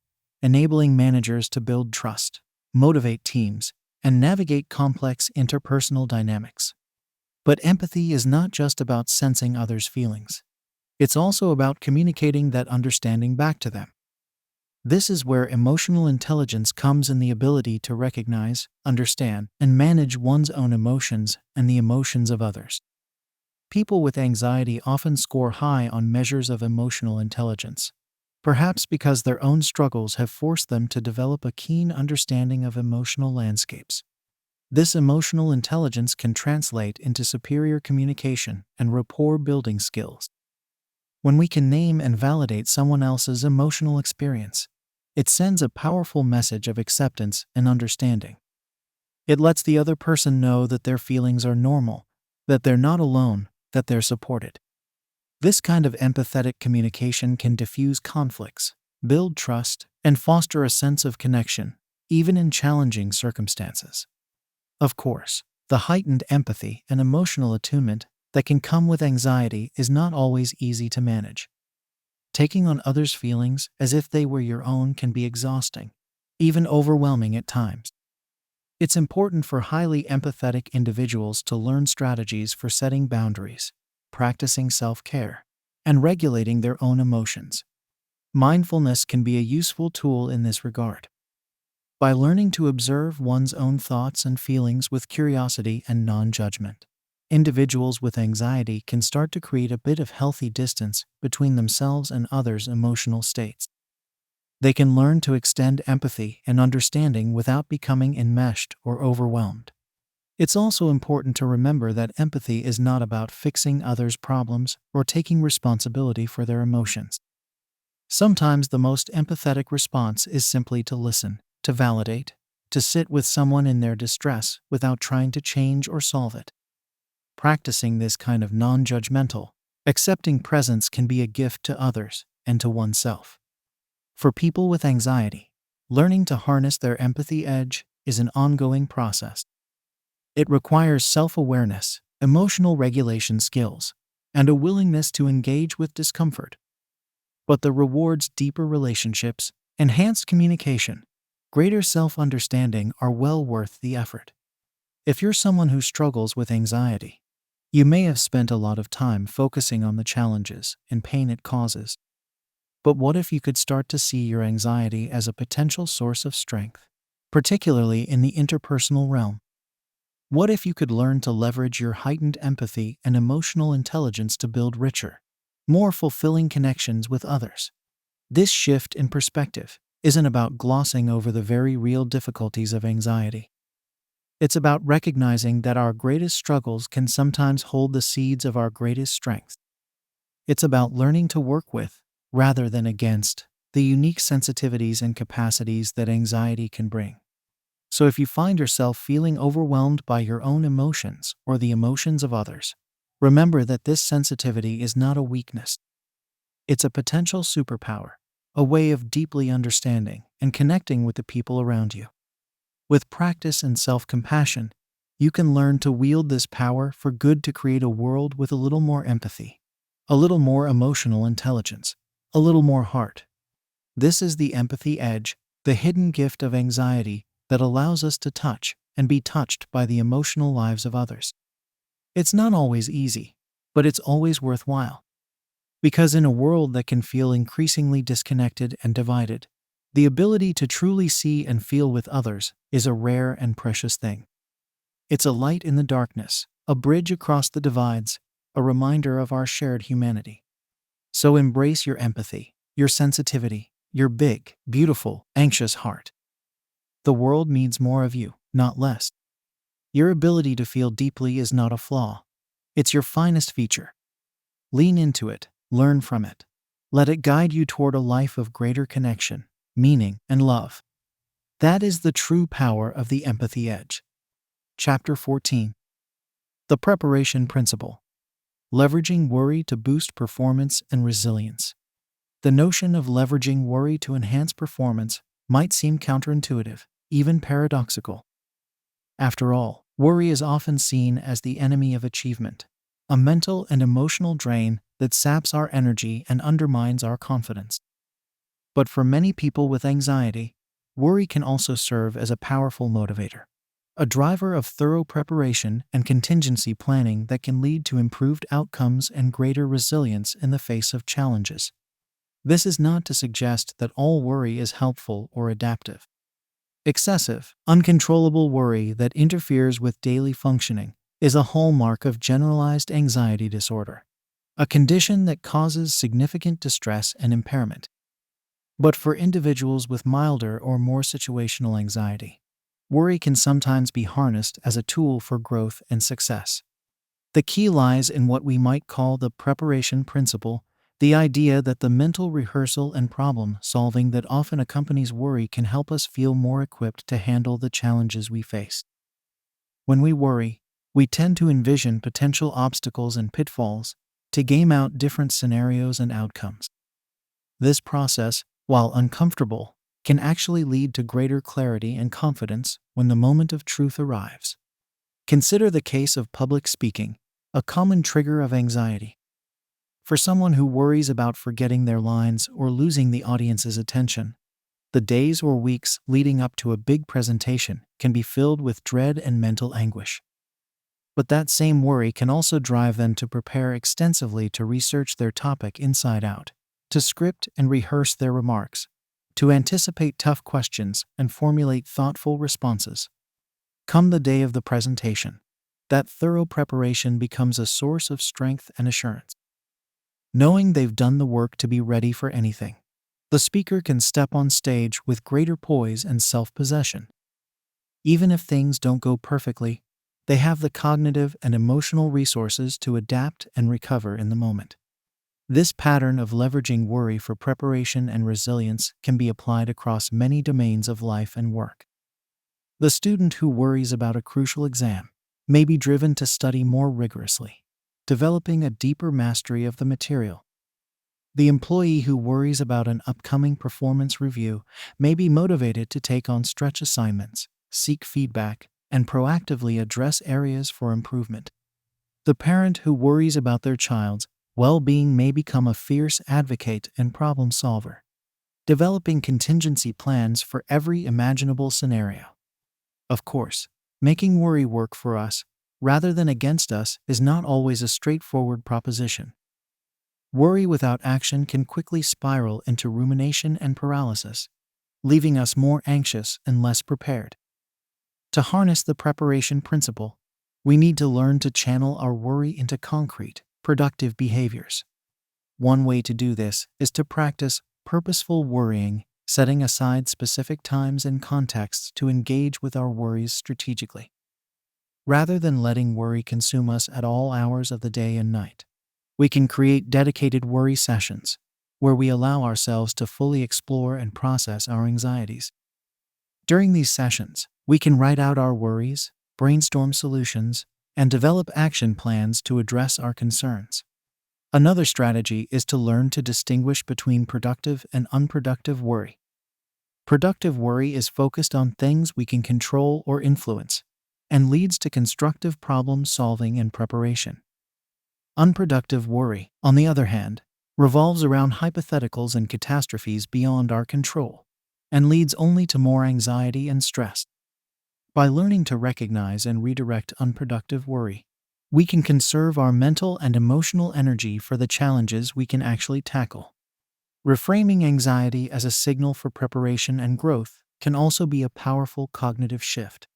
enabling managers to build trust, motivate teams, and navigate complex interpersonal dynamics. But empathy is not just about sensing others' feelings. It's also about communicating that understanding back to them. This is where emotional intelligence comes in, the ability to recognize, understand, and manage one's own emotions and the emotions of others. People with anxiety often score high on measures of emotional intelligence, perhaps because their own struggles have forced them to develop a keen understanding of emotional landscapes. This emotional intelligence can translate into superior communication and rapport-building skills. When we can name and validate someone else's emotional experience, it sends a powerful message of acceptance and understanding. It lets the other person know that their feelings are normal, that they're not alone, that they're supported. This kind of empathetic communication can diffuse conflicts, build trust, and foster a sense of connection, even in challenging circumstances. Of course, the heightened empathy and emotional attunement that can come with anxiety is not always easy to manage. Taking on others' feelings as if they were your own can be exhausting, even overwhelming at times. It's important for highly empathetic individuals to learn strategies for setting boundaries, practicing self-care, and regulating their own emotions. Mindfulness can be a useful tool in this regard. By learning to observe one's own thoughts and feelings with curiosity and non-judgment, individuals with anxiety can start to create a bit of healthy distance between themselves and others' emotional states. They can learn to extend empathy and understanding without becoming enmeshed or overwhelmed. It's also important to remember that empathy is not about fixing others' problems or taking responsibility for their emotions. Sometimes the most empathetic response is simply to listen, to validate, to sit with someone in their distress without trying to change or solve it. Practicing this kind of non-judgmental, accepting presence can be a gift to others and to oneself. For people with anxiety, learning to harness their empathy edge is an ongoing process. It requires self-awareness, emotional regulation skills, and a willingness to engage with discomfort. But the rewards, deeper relationships, enhanced communication, greater self-understanding are well worth the effort. If you're someone who struggles with anxiety, you may have spent a lot of time focusing on the challenges and pain it causes. But what if you could start to see your anxiety as a potential source of strength, particularly in the interpersonal realm? What if you could learn to leverage your heightened empathy and emotional intelligence to build richer, more fulfilling connections with others? This shift in perspective isn't about glossing over the very real difficulties of anxiety. It's about recognizing that our greatest struggles can sometimes hold the seeds of our greatest strengths. It's about learning to work with, rather than against, the unique sensitivities and capacities that anxiety can bring. So if you find yourself feeling overwhelmed by your own emotions or the emotions of others, remember that this sensitivity is not a weakness. It's a potential superpower, a way of deeply understanding and connecting with the people around you. With practice and self-compassion, you can learn to wield this power for good, to create a world with a little more empathy, a little more emotional intelligence, a little more heart. This is the empathy edge, the hidden gift of anxiety that allows us to touch and be touched by the emotional lives of others. It's not always easy, but it's always worthwhile. Because in a world that can feel increasingly disconnected and divided, the ability to truly see and feel with others is a rare and precious thing. It's a light in the darkness, a bridge across the divides, a reminder of our shared humanity. So embrace your empathy, your sensitivity, your big, beautiful, anxious heart. The world needs more of you, not less. Your ability to feel deeply is not a flaw. It's your finest feature. Lean into it, learn from it. Let it guide you toward a life of greater connection, meaning, and love. That is the true power of the empathy edge. Chapter 14. The Preparation Principle. Leveraging worry to boost performance and resilience. The notion of leveraging worry to enhance performance might seem counterintuitive, even paradoxical. After all, worry is often seen as the enemy of achievement, a mental and emotional drain that saps our energy and undermines our confidence. But for many people with anxiety, worry can also serve as a powerful motivator, a driver of thorough preparation and contingency planning that can lead to improved outcomes and greater resilience in the face of challenges. This is not to suggest that all worry is helpful or adaptive. Excessive, uncontrollable worry that interferes with daily functioning is a hallmark of generalized anxiety disorder, a condition that causes significant distress and impairment. But for individuals with milder or more situational anxiety, worry can sometimes be harnessed as a tool for growth and success. The key lies in what we might call the preparation principle, the idea that the mental rehearsal and problem solving that often accompanies worry can help us feel more equipped to handle the challenges we face. When we worry, we tend to envision potential obstacles and pitfalls, to game out different scenarios and outcomes. This process, while uncomfortable, can actually lead to greater clarity and confidence when the moment of truth arrives. Consider the case of public speaking, a common trigger of anxiety. For someone who worries about forgetting their lines or losing the audience's attention, the days or weeks leading up to a big presentation can be filled with dread and mental anguish. But that same worry can also drive them to prepare extensively, to research their topic inside out, to script and rehearse their remarks, to anticipate tough questions and formulate thoughtful responses. Come the day of the presentation, that thorough preparation becomes a source of strength and assurance. Knowing they've done the work to be ready for anything, the speaker can step on stage with greater poise and self-possession. Even if things don't go perfectly, they have the cognitive and emotional resources to adapt and recover in the moment. This pattern of leveraging worry for preparation and resilience can be applied across many domains of life and work. The student who worries about a crucial exam may be driven to study more rigorously, developing a deeper mastery of the material. The employee who worries about an upcoming performance review may be motivated to take on stretch assignments, seek feedback, and proactively address areas for improvement. The parent who worries about their child's well-being may become a fierce advocate and problem solver, developing contingency plans for every imaginable scenario. Of course, making worry work for us rather than against us is not always a straightforward proposition. Worry without action can quickly spiral into rumination and paralysis, leaving us more anxious and less prepared. To harness the preparation principle, we need to learn to channel our worry into concrete, productive behaviors. One way to do this is to practice purposeful worrying, setting aside specific times and contexts to engage with our worries strategically. Rather than letting worry consume us at all hours of the day and night, we can create dedicated worry sessions where we allow ourselves to fully explore and process our anxieties. During these sessions, we can write out our worries, brainstorm solutions, and develop action plans to address our concerns. Another strategy is to learn to distinguish between productive and unproductive worry. Productive worry is focused on things we can control or influence, and leads to constructive problem solving and preparation. Unproductive worry, on the other hand, revolves around hypotheticals and catastrophes beyond our control, and leads only to more anxiety and stress. By learning to recognize and redirect unproductive worry, we can conserve our mental and emotional energy for the challenges we can actually tackle. Reframing anxiety as a signal for preparation and growth can also be a powerful cognitive shift.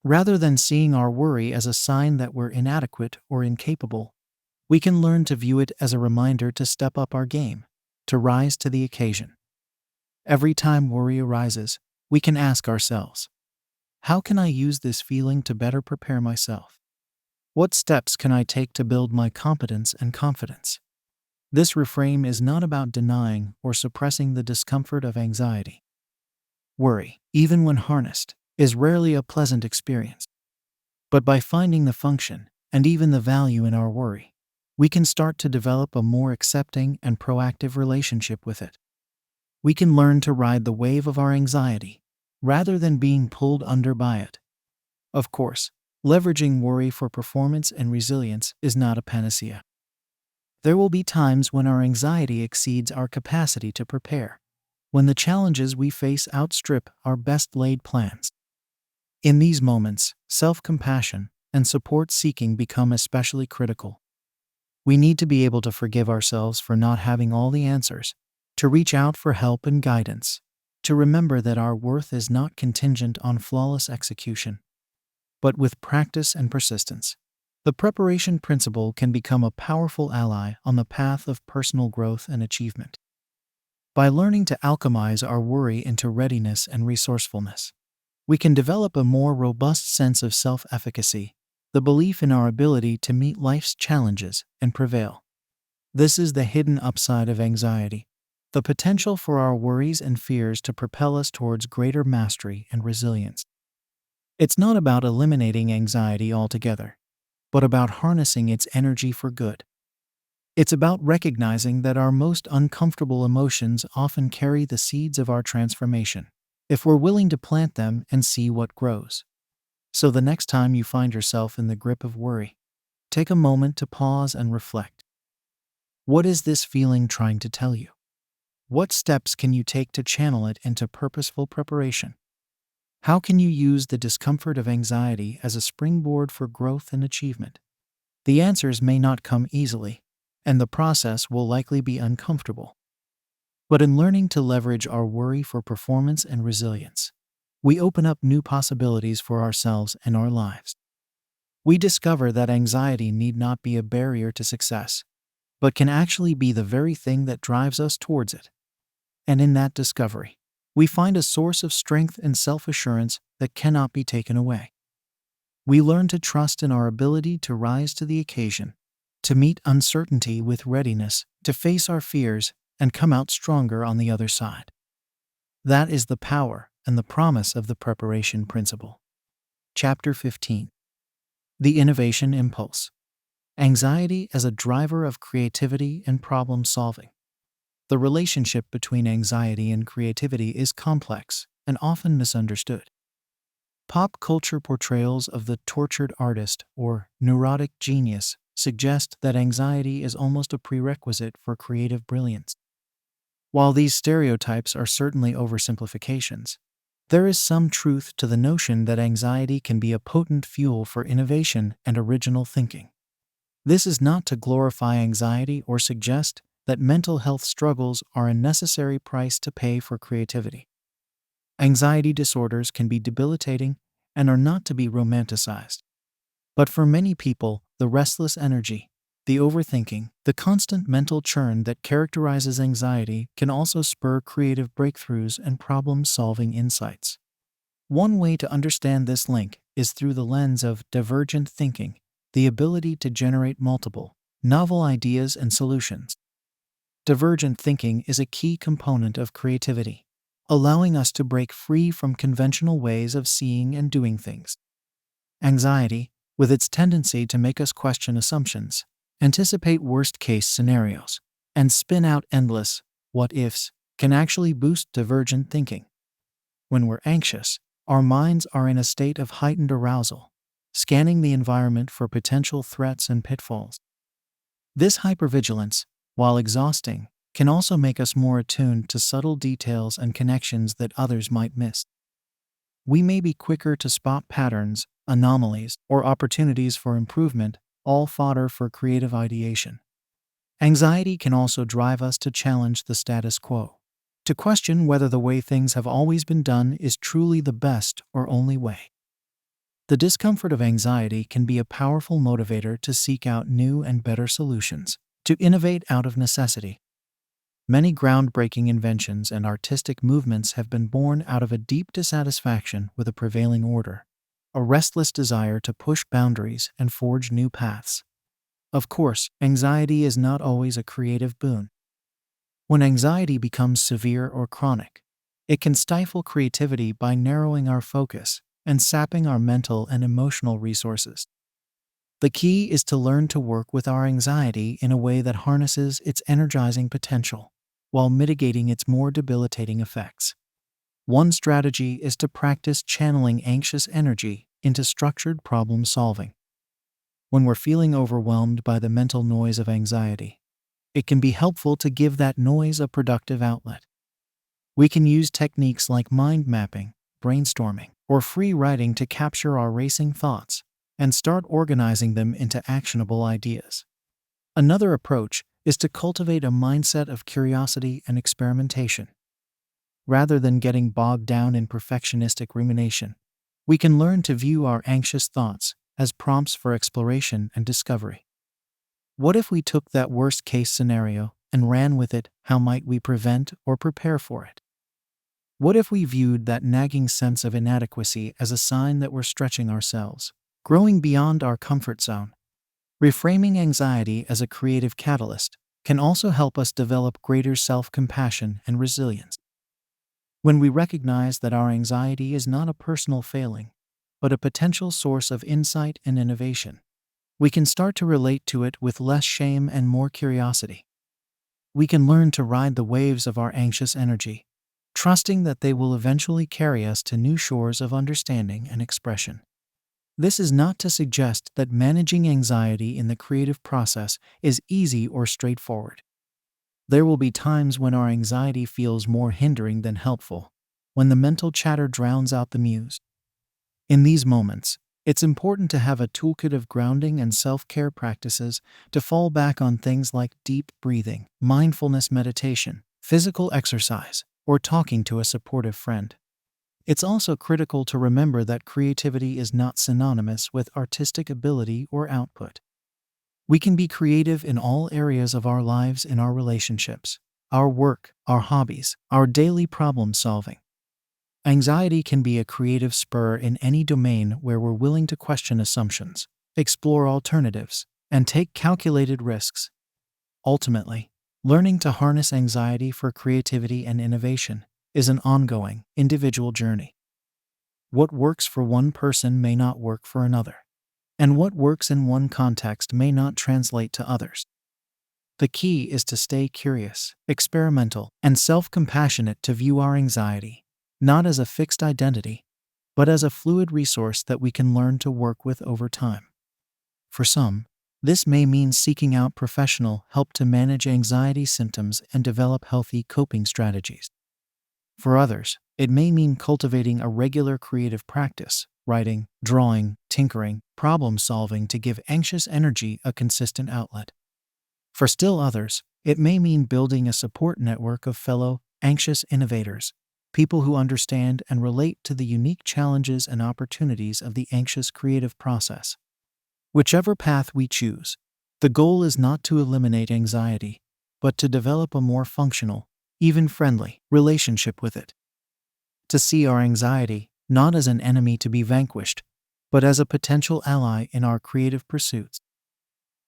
Rather than seeing our worry as a sign that we're inadequate or incapable, we can learn to view it as a reminder to step up our game, to rise to the occasion. Every time worry arises, we can ask ourselves, how can I use this feeling to better prepare myself? What steps can I take to build my competence and confidence? This reframe is not about denying or suppressing the discomfort of anxiety. Worry, even when harnessed, is rarely a pleasant experience. But by finding the function, and even the value in our worry, we can start to develop a more accepting and proactive relationship with it. We can learn to ride the wave of our anxiety, rather than being pulled under by it. Of course, leveraging worry for performance and resilience is not a panacea. There will be times when our anxiety exceeds our capacity to prepare, when the challenges we face outstrip our best laid plans. In these moments, self-compassion and support-seeking become especially critical. We need to be able to forgive ourselves for not having all the answers, to reach out for help and guidance, to remember that our worth is not contingent on flawless execution, but with practice and persistence. The preparation principle can become a powerful ally on the path of personal growth and achievement. By learning to alchemize our worry into readiness and resourcefulness, we can develop a more robust sense of self-efficacy, the belief in our ability to meet life's challenges and prevail. This is the hidden upside of anxiety, the potential for our worries and fears to propel us towards greater mastery and resilience. It's not about eliminating anxiety altogether, but about harnessing its energy for good. It's about recognizing that our most uncomfortable emotions often carry the seeds of our transformation, if we're willing to plant them and see what grows. So the next time you find yourself in the grip of worry, take a moment to pause and reflect. What is this feeling trying to tell you? What steps can you take to channel it into purposeful preparation? How can you use the discomfort of anxiety as a springboard for growth and achievement? The answers may not come easily, and the process will likely be uncomfortable. But in learning to leverage our worry for performance and resilience, we open up new possibilities for ourselves and our lives. We discover that anxiety need not be a barrier to success, but can actually be the very thing that drives us towards it. And in that discovery, we find a source of strength and self-assurance that cannot be taken away. We learn to trust in our ability to rise to the occasion, to meet uncertainty with readiness, to face our fears, and come out stronger on the other side. That is the power and the promise of the preparation principle. Chapter 15. The Innovation Impulse. Anxiety as a driver of creativity and problem solving. The relationship between anxiety and creativity is complex and often misunderstood. Pop culture portrayals of the tortured artist or neurotic genius suggest that anxiety is almost a prerequisite for creative brilliance. While these stereotypes are certainly oversimplifications, there is some truth to the notion that anxiety can be a potent fuel for innovation and original thinking. This is not to glorify anxiety or suggest that mental health struggles are a necessary price to pay for creativity. Anxiety disorders can be debilitating and are not to be romanticized. But for many people, the restless energy, the overthinking, the constant mental churn that characterizes anxiety can also spur creative breakthroughs and problem-solving insights. One way to understand this link is through the lens of divergent thinking, the ability to generate multiple, novel ideas and solutions. Divergent thinking is a key component of creativity, allowing us to break free from conventional ways of seeing and doing things. Anxiety, with its tendency to make us question assumptions, anticipate worst-case scenarios, and spin out endless what-ifs, can actually boost divergent thinking. When we're anxious, our minds are in a state of heightened arousal, scanning the environment for potential threats and pitfalls. This hypervigilance, while exhausting, can also make us more attuned to subtle details and connections that others might miss. We may be quicker to spot patterns, anomalies, or opportunities for improvement, all fodder for creative ideation. Anxiety can also drive us to challenge the status quo, to question whether the way things have always been done is truly the best or only way. The discomfort of anxiety can be a powerful motivator to seek out new and better solutions, to innovate out of necessity. Many groundbreaking inventions and artistic movements have been born out of a deep dissatisfaction with a prevailing order, a restless desire to push boundaries and forge new paths. Of course, anxiety is not always a creative boon. When anxiety becomes severe or chronic, it can stifle creativity by narrowing our focus and sapping our mental and emotional resources. The key is to learn to work with our anxiety in a way that harnesses its energizing potential while mitigating its more debilitating effects. One strategy is to practice channeling anxious energy into structured problem solving. When we're feeling overwhelmed by the mental noise of anxiety, it can be helpful to give that noise a productive outlet. We can use techniques like mind mapping, brainstorming, or free writing to capture our racing thoughts and start organizing them into actionable ideas. Another approach is to cultivate a mindset of curiosity and experimentation. Rather than getting bogged down in perfectionistic rumination, we can learn to view our anxious thoughts as prompts for exploration and discovery. What if we took that worst-case scenario and ran with it? How might we prevent or prepare for it? What if we viewed that nagging sense of inadequacy as a sign that we're stretching ourselves, growing beyond our comfort zone? Reframing anxiety as a creative catalyst can also help us develop greater self-compassion and resilience. When we recognize that our anxiety is not a personal failing, but a potential source of insight and innovation, we can start to relate to it with less shame and more curiosity. We can learn to ride the waves of our anxious energy, trusting that they will eventually carry us to new shores of understanding and expression. This is not to suggest that managing anxiety in the creative process is easy or straightforward. There will be times when our anxiety feels more hindering than helpful, when the mental chatter drowns out the muse. In these moments, it's important to have a toolkit of grounding and self-care practices to fall back on, things like deep breathing, mindfulness meditation, physical exercise, or talking to a supportive friend. It's also critical to remember that creativity is not synonymous with artistic ability or output. We can be creative in all areas of our lives, in our relationships, our work, our hobbies, our daily problem solving. Anxiety can be a creative spur in any domain where we're willing to question assumptions, explore alternatives, and take calculated risks. Ultimately, learning to harness anxiety for creativity and innovation is an ongoing, individual journey. What works for one person may not work for another, and what works in one context may not translate to others. The key is to stay curious, experimental, and self-compassionate, to view our anxiety not as a fixed identity, but as a fluid resource that we can learn to work with over time. For some, this may mean seeking out professional help to manage anxiety symptoms and develop healthy coping strategies. For others, it may mean cultivating a regular creative practice, writing, drawing, tinkering, problem solving, to give anxious energy a consistent outlet. For still others, it may mean building a support network of fellow anxious innovators, people who understand and relate to the unique challenges and opportunities of the anxious creative process. Whichever path we choose, the goal is not to eliminate anxiety, but to develop a more functional, even friendly, relationship with it. To see our anxiety not as an enemy to be vanquished, but as a potential ally in our creative pursuits.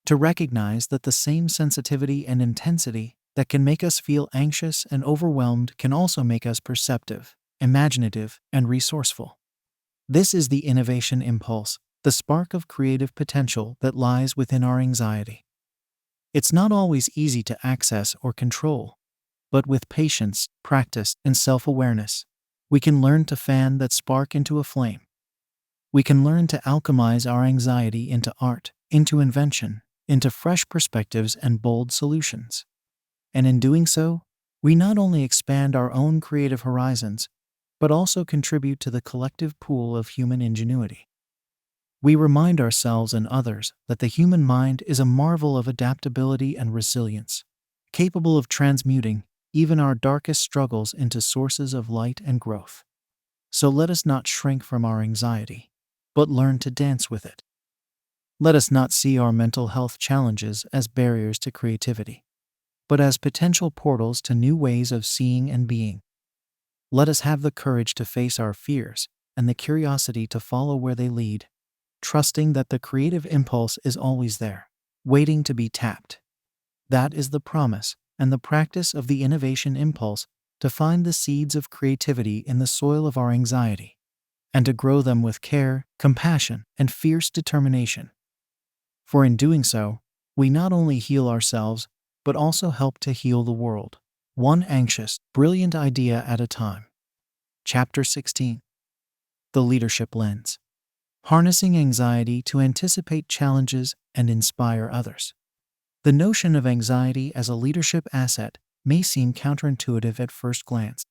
To recognize that the same sensitivity and intensity that can make us feel anxious and overwhelmed can also make us perceptive, imaginative, and resourceful. This is the innovation impulse, the spark of creative potential that lies within our anxiety. It's not always easy to access or control, but with patience, practice, and self-awareness, we can learn to fan that spark into a flame. We can learn to alchemize our anxiety into art, into invention, into fresh perspectives and bold solutions. And in doing so, we not only expand our own creative horizons, but also contribute to the collective pool of human ingenuity. We remind ourselves and others that the human mind is a marvel of adaptability and resilience, capable of transmuting even our darkest struggles into sources of light and growth. So let us not shrink from our anxiety, but learn to dance with it. Let us not see our mental health challenges as barriers to creativity, but as potential portals to new ways of seeing and being. Let us have the courage to face our fears and the curiosity to follow where they lead, trusting that the creative impulse is always there, waiting to be tapped. That is the promise and the practice of the innovation impulse, to find the seeds of creativity in the soil of our anxiety, and to grow them with care, compassion, and fierce determination. For in doing so, we not only heal ourselves, but also help to heal the world, one anxious, brilliant idea at a time. Chapter 16. The Leadership Lens. Harnessing anxiety to anticipate challenges and inspire others. The notion of anxiety as a leadership asset may seem counterintuitive at first glance.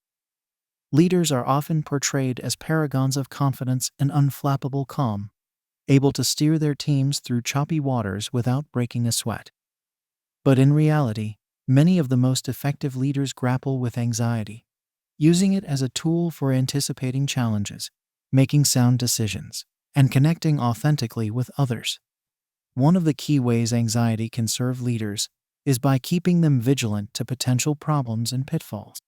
Leaders are often portrayed as paragons of confidence and unflappable calm, able to steer their teams through choppy waters without breaking a sweat. But in reality, many of the most effective leaders grapple with anxiety, using it as a tool for anticipating challenges, making sound decisions, and connecting authentically with others. One of the key ways anxiety can serve leaders is by keeping them vigilant to potential problems and pitfalls.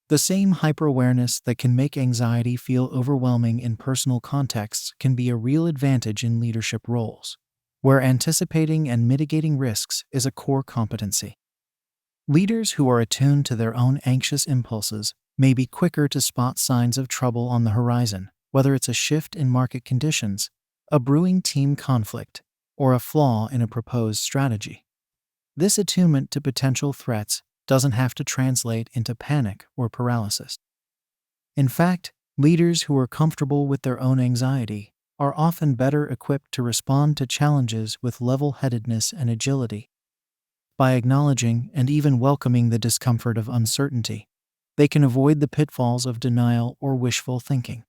The same hyper-awareness that can make anxiety feel overwhelming in personal contexts can be a real advantage in leadership roles, where anticipating and mitigating risks is a core competency. Leaders who are attuned to their own anxious impulses may be quicker to spot signs of trouble on the horizon, whether it's a shift in market conditions, a brewing team conflict, or a flaw in a proposed strategy. This attunement to potential threats doesn't have to translate into panic or paralysis. In fact, leaders who are comfortable with their own anxiety are often better equipped to respond to challenges with level-headedness and agility. By acknowledging and even welcoming the discomfort of uncertainty, they can avoid the pitfalls of denial or wishful thinking.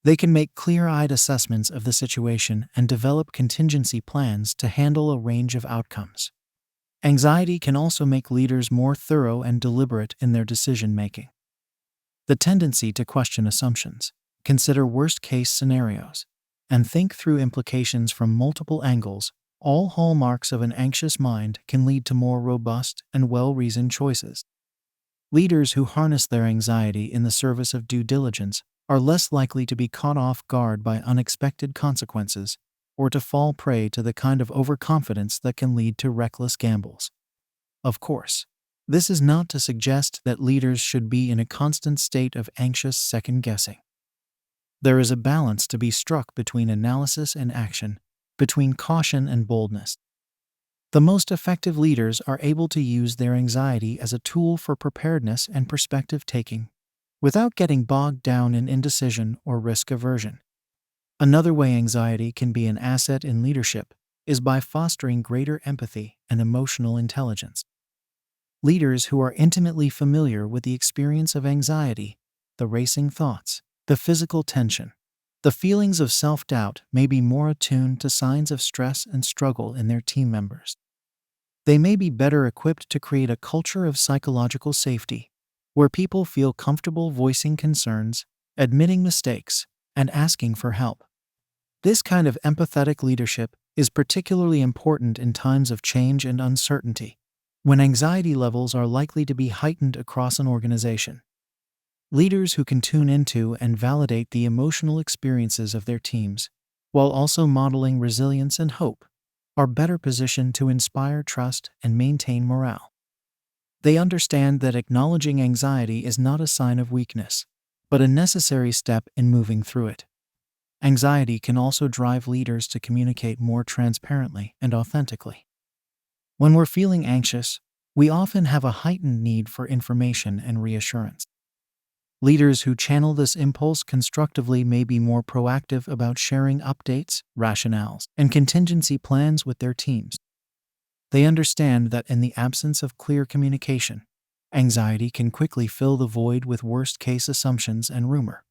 They can make clear-eyed assessments of the situation and develop contingency plans to handle a range of outcomes. Anxiety can also make leaders more thorough and deliberate in their decision-making. The tendency to question assumptions, consider worst-case scenarios, and think through implications from multiple angles, all hallmarks of an anxious mind, can lead to more robust and well-reasoned choices. Leaders who harness their anxiety in the service of due diligence are less likely to be caught off guard by unexpected consequences or to fall prey to the kind of overconfidence that can lead to reckless gambles. Of course, this is not to suggest that leaders should be in a constant state of anxious second-guessing. There is a balance to be struck between analysis and action, between caution and boldness. The most effective leaders are able to use their anxiety as a tool for preparedness and perspective-taking, without getting bogged down in indecision or risk aversion. Another way anxiety can be an asset in leadership is by fostering greater empathy and emotional intelligence. Leaders who are intimately familiar with the experience of anxiety, the racing thoughts, the physical tension, the feelings of self-doubt, may be more attuned to signs of stress and struggle in their team members. They may be better equipped to create a culture of psychological safety, where people feel comfortable voicing concerns, admitting mistakes, and asking for help. This kind of empathetic leadership is particularly important in times of change and uncertainty, when anxiety levels are likely to be heightened across an organization. Leaders who can tune into and validate the emotional experiences of their teams, while also modeling resilience and hope, are better positioned to inspire trust and maintain morale. They understand that acknowledging anxiety is not a sign of weakness, but a necessary step in moving through it. Anxiety can also drive leaders to communicate more transparently and authentically. When we're feeling anxious, we often have a heightened need for information and reassurance. Leaders who channel this impulse constructively may be more proactive about sharing updates, rationales, and contingency plans with their teams. They understand that in the absence of clear communication, anxiety can quickly fill the void with worst-case assumptions and rumor.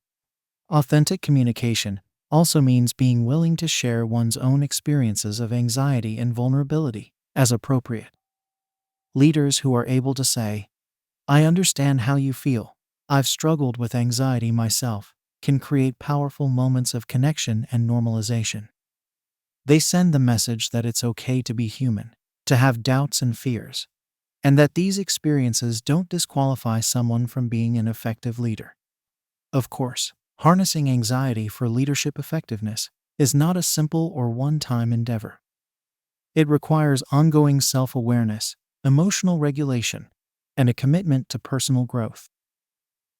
Authentic communication also means being willing to share one's own experiences of anxiety and vulnerability, as appropriate. Leaders who are able to say, "I understand how you feel. I've struggled with anxiety myself," can create powerful moments of connection and normalization. They send the message that it's okay to be human, to have doubts and fears, and that these experiences don't disqualify someone from being an effective leader. Of course, harnessing anxiety for leadership effectiveness is not a simple or one-time endeavor. It requires ongoing self-awareness, emotional regulation, and a commitment to personal growth.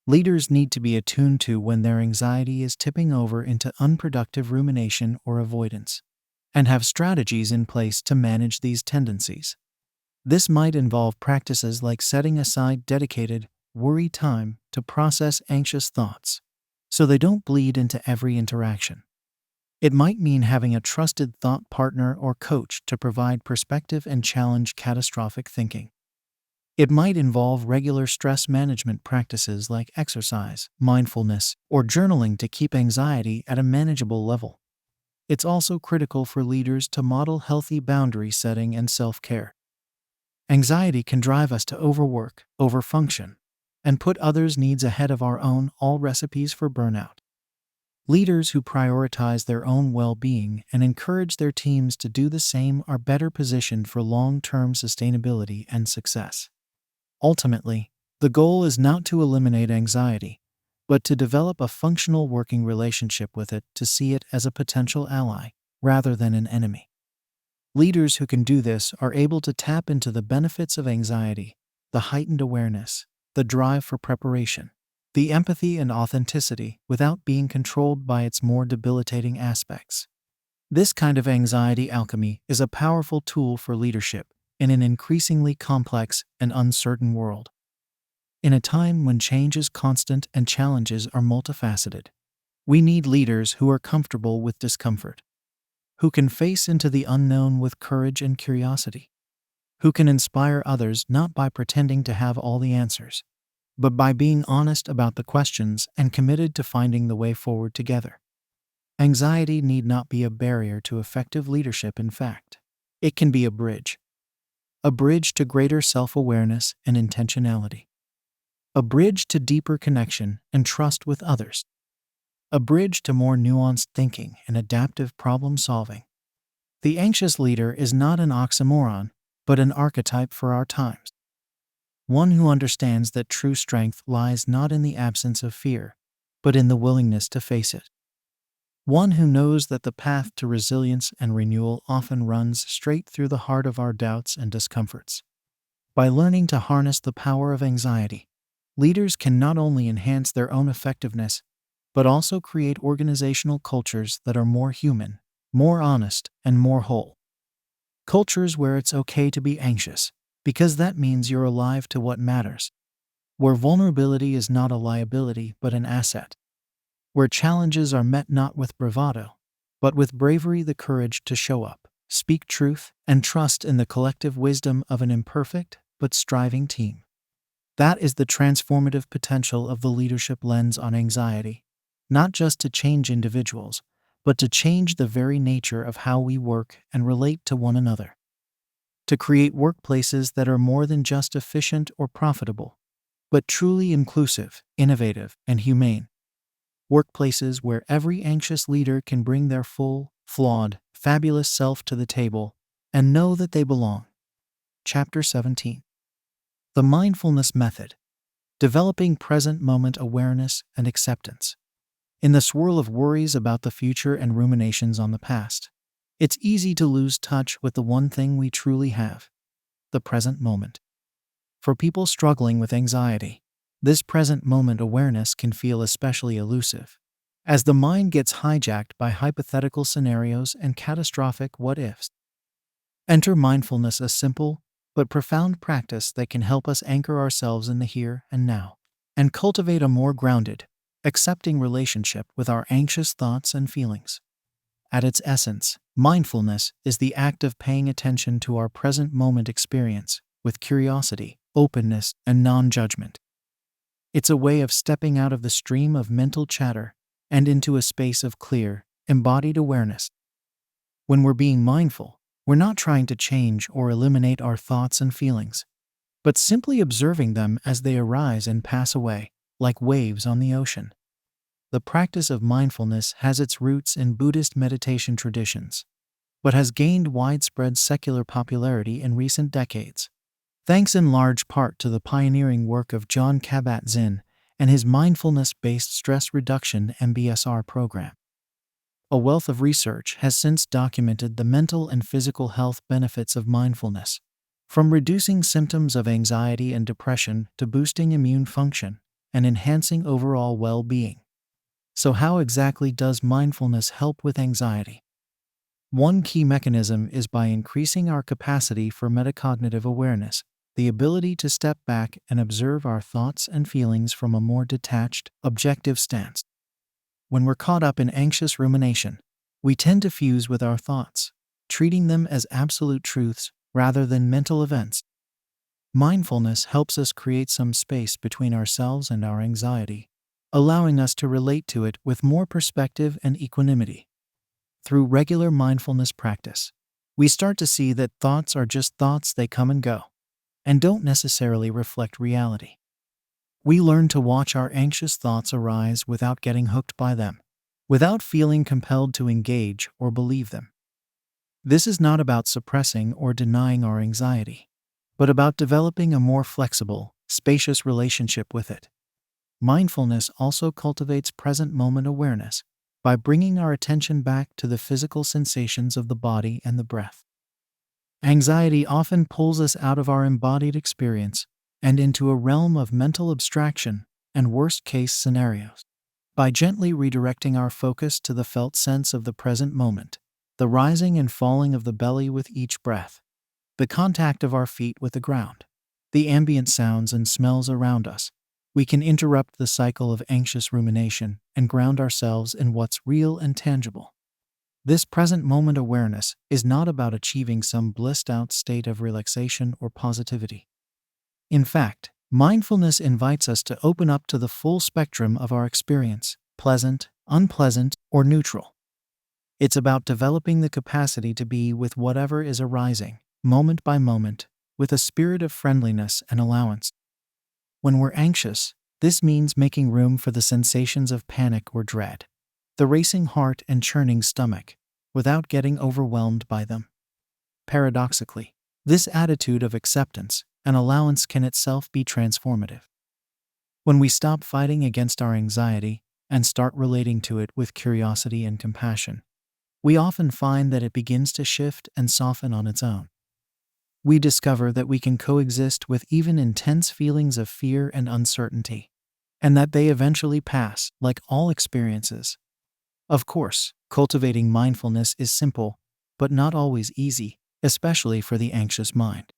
Leaders need to be attuned to when their anxiety is tipping over into unproductive rumination or avoidance, and have strategies in place to manage these tendencies. This might involve practices like setting aside dedicated, worry time to process anxious thoughts, so they don't bleed into every interaction. It might mean having a trusted thought partner or coach to provide perspective and challenge catastrophic thinking. It might involve regular stress management practices like exercise, mindfulness, or journaling to keep anxiety at a manageable level. It's also critical for leaders to model healthy boundary setting and self-care. Anxiety can drive us to overwork, overfunction, and put others' needs ahead of our own, all recipes for burnout. Leaders who prioritize their own well-being and encourage their teams to do the same are better positioned for long-term sustainability and success. Ultimately, the goal is not to eliminate anxiety, but to develop a functional working relationship with it, to see it as a potential ally rather than an enemy. Leaders who can do this are able to tap into the benefits of anxiety, the heightened awareness, the drive for preparation, the empathy and authenticity, without being controlled by its more debilitating aspects. This kind of anxiety alchemy is a powerful tool for leadership in an increasingly complex and uncertain world. In a time when change is constant and challenges are multifaceted, we need leaders who are comfortable with discomfort, who can face into the unknown with courage and curiosity, who can inspire others not by pretending to have all the answers, but by being honest about the questions and committed to finding the way forward together. Anxiety need not be a barrier to effective leadership. In fact, it can be a bridge to greater self-awareness and intentionality, a bridge to deeper connection and trust with others, a bridge to more nuanced thinking and adaptive problem solving. The anxious leader is not an oxymoron, but an archetype for our times. One who understands that true strength lies not in the absence of fear, but in the willingness to face it. One who knows that the path to resilience and renewal often runs straight through the heart of our doubts and discomforts. By learning to harness the power of anxiety, leaders can not only enhance their own effectiveness, but also create organizational cultures that are more human, more honest, and more whole. Cultures where it's okay to be anxious, because that means you're alive to what matters. Where vulnerability is not a liability but an asset. Where challenges are met not with bravado, but with bravery, the courage to show up, speak truth, and trust in the collective wisdom of an imperfect but striving team. That is the transformative potential of the leadership lens on anxiety, not just to change individuals, but to change the very nature of how we work and relate to one another. To create workplaces that are more than just efficient or profitable, but truly inclusive, innovative, and humane. Workplaces where every anxious leader can bring their full, flawed, fabulous self to the table and know that they belong. Chapter 17. The Mindfulness Method. Developing present moment awareness and acceptance. In the swirl of worries about the future and ruminations on the past, it's easy to lose touch with the one thing we truly have: the present moment. For people struggling with anxiety, this present moment awareness can feel especially elusive, as the mind gets hijacked by hypothetical scenarios and catastrophic what-ifs. Enter mindfulness, a simple but profound practice that can help us anchor ourselves in the here and now, and cultivate a more grounded, accepting relationship with our anxious thoughts and feelings. At its essence, mindfulness is the act of paying attention to our present moment experience with curiosity, openness, and non-judgment. It's a way of stepping out of the stream of mental chatter and into a space of clear, embodied awareness. When we're being mindful, we're not trying to change or eliminate our thoughts and feelings, but simply observing them as they arise and pass away, like waves on the ocean. The practice of mindfulness has its roots in Buddhist meditation traditions, but has gained widespread secular popularity in recent decades, thanks in large part to the pioneering work of John Kabat-Zinn and his mindfulness-based stress reduction (MBSR) program. A wealth of research has since documented the mental and physical health benefits of mindfulness, from reducing symptoms of anxiety and depression to boosting immune function and enhancing overall well-being. So how exactly does mindfulness help with anxiety? One key mechanism is by increasing our capacity for metacognitive awareness, the ability to step back and observe our thoughts and feelings from a more detached, objective stance. When we're caught up in anxious rumination, we tend to fuse with our thoughts, treating them as absolute truths rather than mental events. Mindfulness helps us create some space between ourselves and our anxiety, allowing us to relate to it with more perspective and equanimity. Through regular mindfulness practice, we start to see that thoughts are just thoughts, they come and go, and don't necessarily reflect reality. We learn to watch our anxious thoughts arise without getting hooked by them, without feeling compelled to engage or believe them. This is not about suppressing or denying our anxiety, but about developing a more flexible, spacious relationship with it. Mindfulness also cultivates present moment awareness by bringing our attention back to the physical sensations of the body and the breath. Anxiety often pulls us out of our embodied experience and into a realm of mental abstraction and worst-case scenarios. By gently redirecting our focus to the felt sense of the present moment, the rising and falling of the belly with each breath, the contact of our feet with the ground, the ambient sounds and smells around us, we can interrupt the cycle of anxious rumination and ground ourselves in what's real and tangible. This present moment awareness is not about achieving some blissed-out state of relaxation or positivity. In fact, mindfulness invites us to open up to the full spectrum of our experience, pleasant, unpleasant, or neutral. It's about developing the capacity to be with whatever is arising, moment by moment, with a spirit of friendliness and allowance. When we're anxious, this means making room for the sensations of panic or dread, the racing heart and churning stomach, without getting overwhelmed by them. Paradoxically, this attitude of acceptance and allowance can itself be transformative. When we stop fighting against our anxiety and start relating to it with curiosity and compassion, we often find that it begins to shift and soften on its own. We discover that we can coexist with even intense feelings of fear and uncertainty, and that they eventually pass, like all experiences. Of course, cultivating mindfulness is simple, but not always easy, especially for the anxious mind.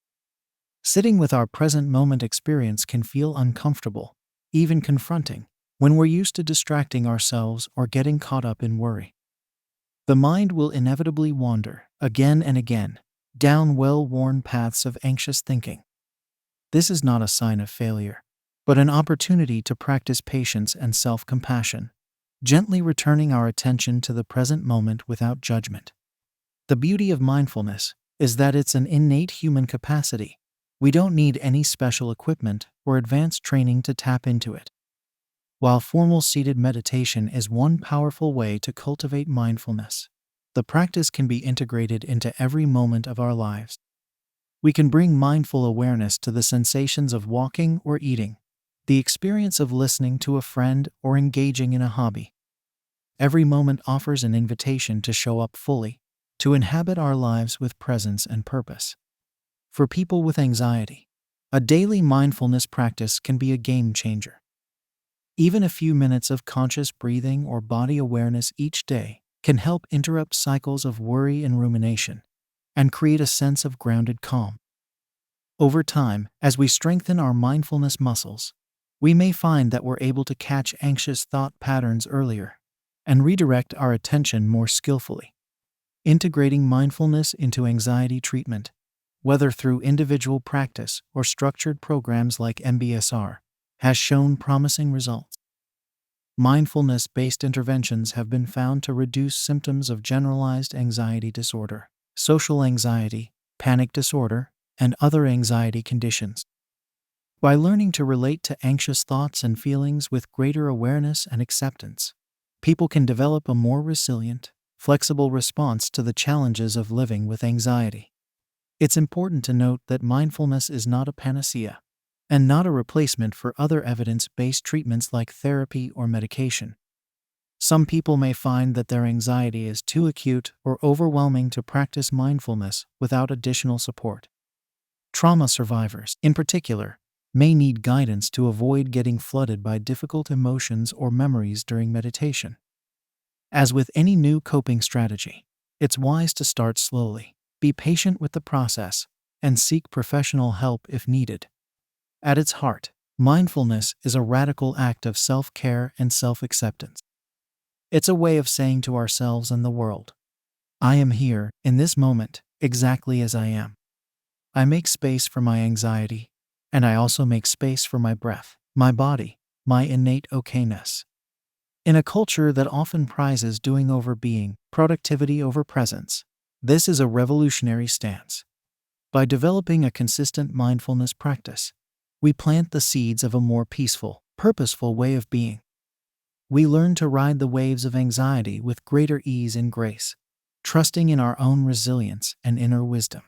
Sitting with our present moment experience can feel uncomfortable, even confronting, when we're used to distracting ourselves or getting caught up in worry. The mind will inevitably wander, again and again, down well-worn paths of anxious thinking. This is not a sign of failure, but an opportunity to practice patience and self-compassion, gently returning our attention to the present moment without judgment. The beauty of mindfulness is that it's an innate human capacity. We don't need any special equipment or advanced training to tap into it. While formal seated meditation is one powerful way to cultivate mindfulness, the practice can be integrated into every moment of our lives. We can bring mindful awareness to the sensations of walking or eating, the experience of listening to a friend or engaging in a hobby. Every moment offers an invitation to show up fully, to inhabit our lives with presence and purpose. For people with anxiety, a daily mindfulness practice can be a game changer. Even a few minutes of conscious breathing or body awareness each day can help interrupt cycles of worry and rumination and create a sense of grounded calm. Over time, as we strengthen our mindfulness muscles, we may find that we're able to catch anxious thought patterns earlier and redirect our attention more skillfully. Integrating mindfulness into anxiety treatment, whether through individual practice or structured programs like MBSR, has shown promising results. Mindfulness-based interventions have been found to reduce symptoms of generalized anxiety disorder, social anxiety, panic disorder, and other anxiety conditions. By learning to relate to anxious thoughts and feelings with greater awareness and acceptance, people can develop a more resilient, flexible response to the challenges of living with anxiety. It's important to note that mindfulness is not a panacea, and not a replacement for other evidence-based treatments like therapy or medication. Some people may find that their anxiety is too acute or overwhelming to practice mindfulness without additional support. Trauma survivors, in particular, may need guidance to avoid getting flooded by difficult emotions or memories during meditation. As with any new coping strategy, it's wise to start slowly, be patient with the process, and seek professional help if needed. At its heart, mindfulness is a radical act of self-care and self-acceptance. It's a way of saying to ourselves and the world, I am here, in this moment, exactly as I am. I make space for my anxiety, and I also make space for my breath, my body, my innate okayness. In a culture that often prizes doing over being, productivity over presence, this is a revolutionary stance. By developing a consistent mindfulness practice, we plant the seeds of a more peaceful, purposeful way of being. We learn to ride the waves of anxiety with greater ease and grace, trusting in our own resilience and inner wisdom.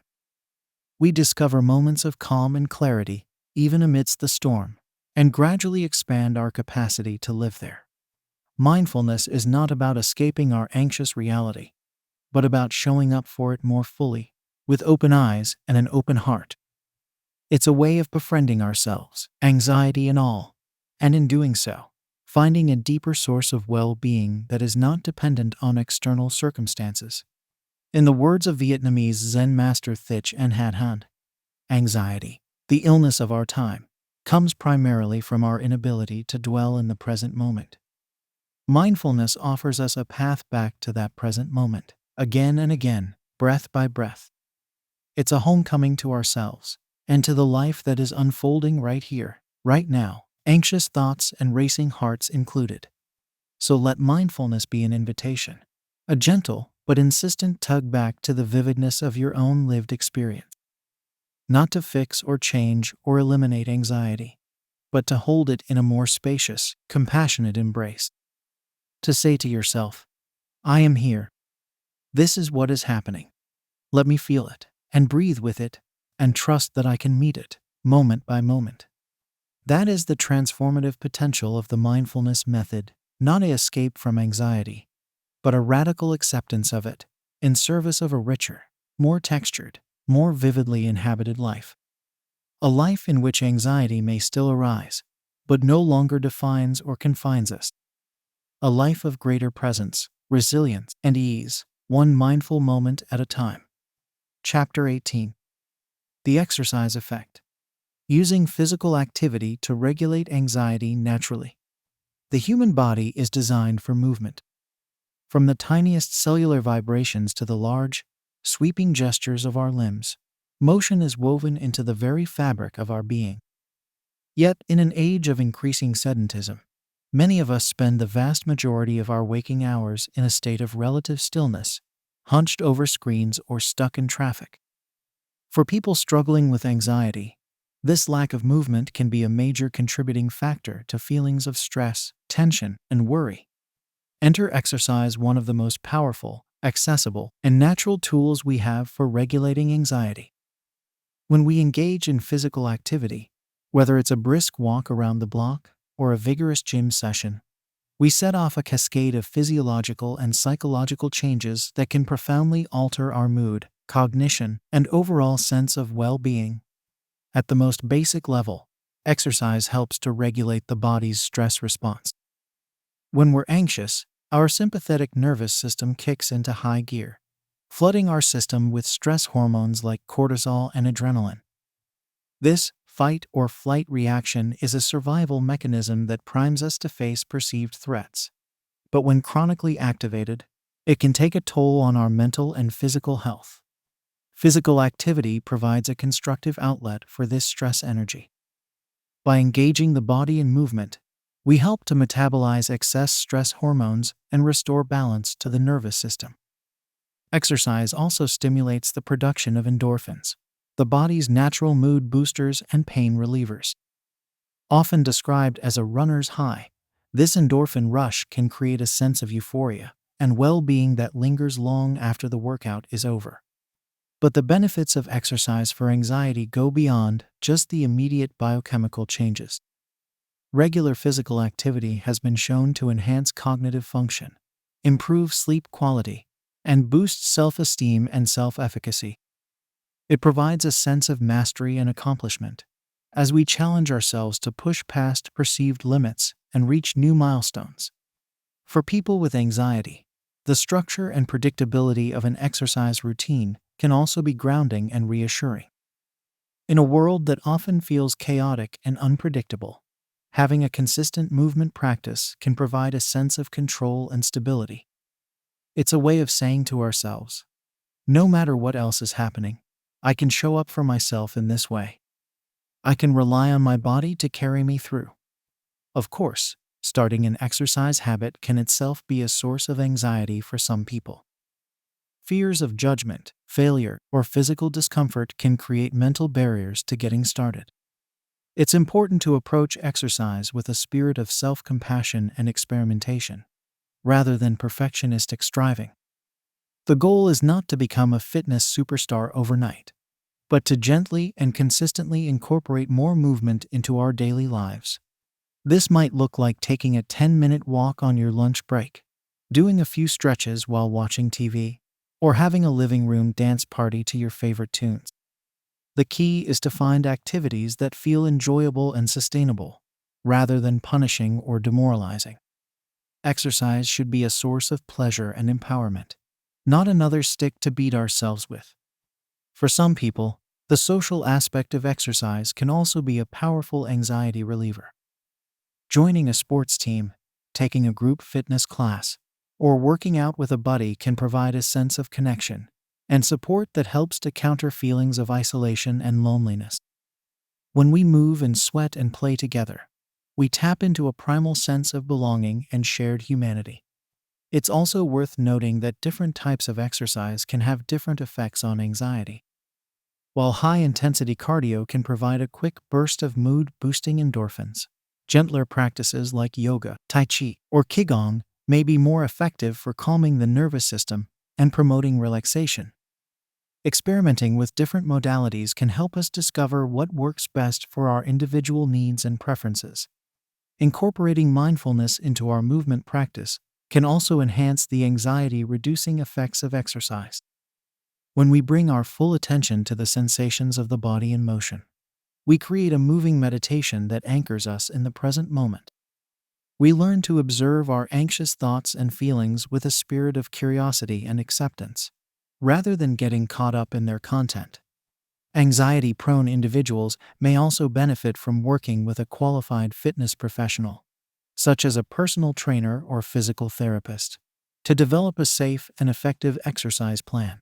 We discover moments of calm and clarity, even amidst the storm, and gradually expand our capacity to live there. Mindfulness is not about escaping our anxious reality, but about showing up for it more fully, with open eyes and an open heart. It's a way of befriending ourselves, anxiety and all, and in doing so, finding a deeper source of well-being that is not dependent on external circumstances. In the words of Vietnamese Zen master Thich Nhat Hanh, anxiety, the illness of our time, comes primarily from our inability to dwell in the present moment. Mindfulness offers us a path back to that present moment, again and again, breath by breath. It's a homecoming to ourselves, and to the life that is unfolding right here, right now, anxious thoughts and racing hearts included. So let mindfulness be an invitation, a gentle but insistent tug back to the vividness of your own lived experience. Not to fix or change or eliminate anxiety, but to hold it in a more spacious, compassionate embrace. To say to yourself, I am here. This is what is happening. Let me feel it, and breathe with it, and trust that I can meet it, moment by moment. That is the transformative potential of the mindfulness method, not an escape from anxiety, but a radical acceptance of it, in service of a richer, more textured, more vividly inhabited life. A life in which anxiety may still arise, but no longer defines or confines us. A life of greater presence, resilience, and ease, one mindful moment at a time. Chapter 18. The exercise effect. Using physical activity to regulate anxiety naturally. The human body is designed for movement. From the tiniest cellular vibrations to the large, sweeping gestures of our limbs, motion is woven into the very fabric of our being. Yet, in an age of increasing sedentism, many of us spend the vast majority of our waking hours in a state of relative stillness, hunched over screens or stuck in traffic. For people struggling with anxiety, this lack of movement can be a major contributing factor to feelings of stress, tension, and worry. Enter exercise, one of the most powerful, accessible, and natural tools we have for regulating anxiety. When we engage in physical activity, whether it's a brisk walk around the block or a vigorous gym session, we set off a cascade of physiological and psychological changes that can profoundly alter our mood, cognition, and overall sense of well-being. At the most basic level, exercise helps to regulate the body's stress response. When we're anxious, our sympathetic nervous system kicks into high gear, flooding our system with stress hormones like cortisol and adrenaline. This fight or flight reaction is a survival mechanism that primes us to face perceived threats. But when chronically activated, it can take a toll on our mental and physical health. Physical activity provides a constructive outlet for this stress energy. By engaging the body in movement, we help to metabolize excess stress hormones and restore balance to the nervous system. Exercise also stimulates the production of endorphins, the body's natural mood boosters and pain relievers. Often described as a runner's high, This endorphin rush can create a sense of euphoria and well-being that lingers long after the workout is over. But the benefits of exercise for anxiety go beyond just the immediate biochemical changes. Regular physical activity has been shown to enhance cognitive function, improve sleep quality, and boost self-esteem and self-efficacy. It provides a sense of mastery and accomplishment as we challenge ourselves to push past perceived limits and reach new milestones. For people with anxiety, the structure and predictability of an exercise routine can also be grounding and reassuring. In a world that often feels chaotic and unpredictable, having a consistent movement practice can provide a sense of control and stability. It's a way of saying to ourselves, no matter what else is happening, I can show up for myself in this way. I can rely on my body to carry me through. Of course, starting an exercise habit can itself be a source of anxiety for some people. Fears of judgment, failure, or physical discomfort can create mental barriers to getting started. It's important to approach exercise with a spirit of self-compassion and experimentation, rather than perfectionistic striving. The goal is not to become a fitness superstar overnight, but to gently and consistently incorporate more movement into our daily lives. This might look like taking a 10-minute walk on your lunch break, doing a few stretches while watching TV, or having a living room dance party to your favorite tunes. The key is to find activities that feel enjoyable and sustainable, rather than punishing or demoralizing. Exercise should be a source of pleasure and empowerment, not another stick to beat ourselves with. For some people, the social aspect of exercise can also be a powerful anxiety reliever. Joining a sports team, taking a group fitness class, or working out with a buddy can provide a sense of connection and support that helps to counter feelings of isolation and loneliness. When we move and sweat and play together, we tap into a primal sense of belonging and shared humanity. It's also worth noting that different types of exercise can have different effects on anxiety. While high-intensity cardio can provide a quick burst of mood-boosting endorphins, gentler practices like yoga, tai chi, or qigong may be more effective for calming the nervous system and promoting relaxation. Experimenting with different modalities can help us discover what works best for our individual needs and preferences. Incorporating mindfulness into our movement practice can also enhance the anxiety-reducing effects of exercise. When we bring our full attention to the sensations of the body in motion, we create a moving meditation that anchors us in the present moment. We learn to observe our anxious thoughts and feelings with a spirit of curiosity and acceptance, rather than getting caught up in their content. Anxiety-prone individuals may also benefit from working with a qualified fitness professional, such as a personal trainer or physical therapist, to develop a safe and effective exercise plan.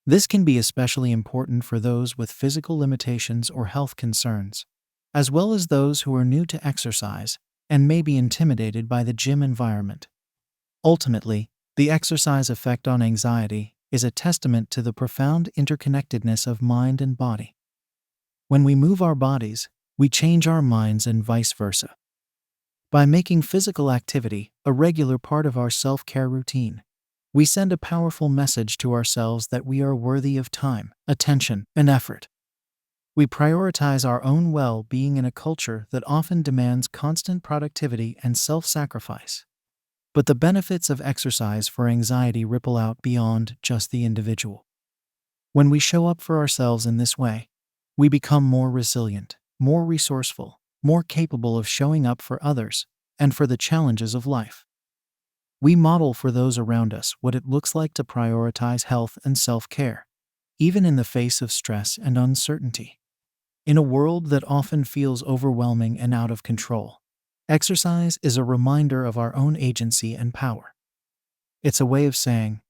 This can be especially important for those with physical limitations or health concerns, as well as those who are new to exercise and may be intimidated by the gym environment. Ultimately, the exercise effect on anxiety is a testament to the profound interconnectedness of mind and body. When we move our bodies, we change our minds and vice versa. By making physical activity a regular part of our self-care routine, we send a powerful message to ourselves that we are worthy of time, attention, and effort. We prioritize our own well-being in a culture that often demands constant productivity and self-sacrifice. But the benefits of exercise for anxiety ripple out beyond just the individual. When we show up for ourselves in this way, we become more resilient, more resourceful, more capable of showing up for others and for the challenges of life. We model for those around us what it looks like to prioritize health and self-care, even in the face of stress and uncertainty. In a world that often feels overwhelming and out of control, exercise is a reminder of our own agency and power. It's a way of saying,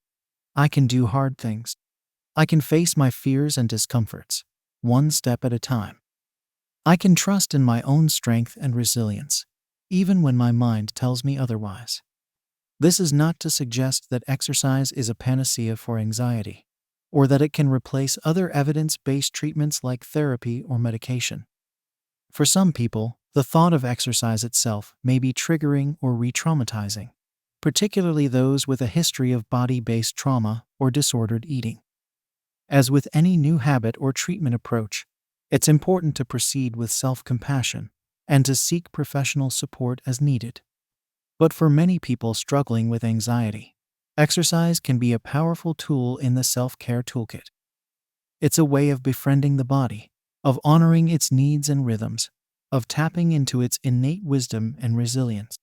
I can do hard things. I can face my fears and discomforts, one step at a time. I can trust in my own strength and resilience, even when my mind tells me otherwise. This is not to suggest that exercise is a panacea for anxiety, or that it can replace other evidence-based treatments like therapy or medication. For some people, The thought of exercise itself may be triggering or re-traumatizing, particularly those with a history of body-based trauma or disordered eating. As with any new habit or treatment approach, it's important to proceed with self-compassion and to seek professional support as needed. But for many people struggling with anxiety, exercise can be a powerful tool in the self-care toolkit. It's a way of befriending the body, of honoring its needs and rhythms, of tapping into its innate wisdom and resilience.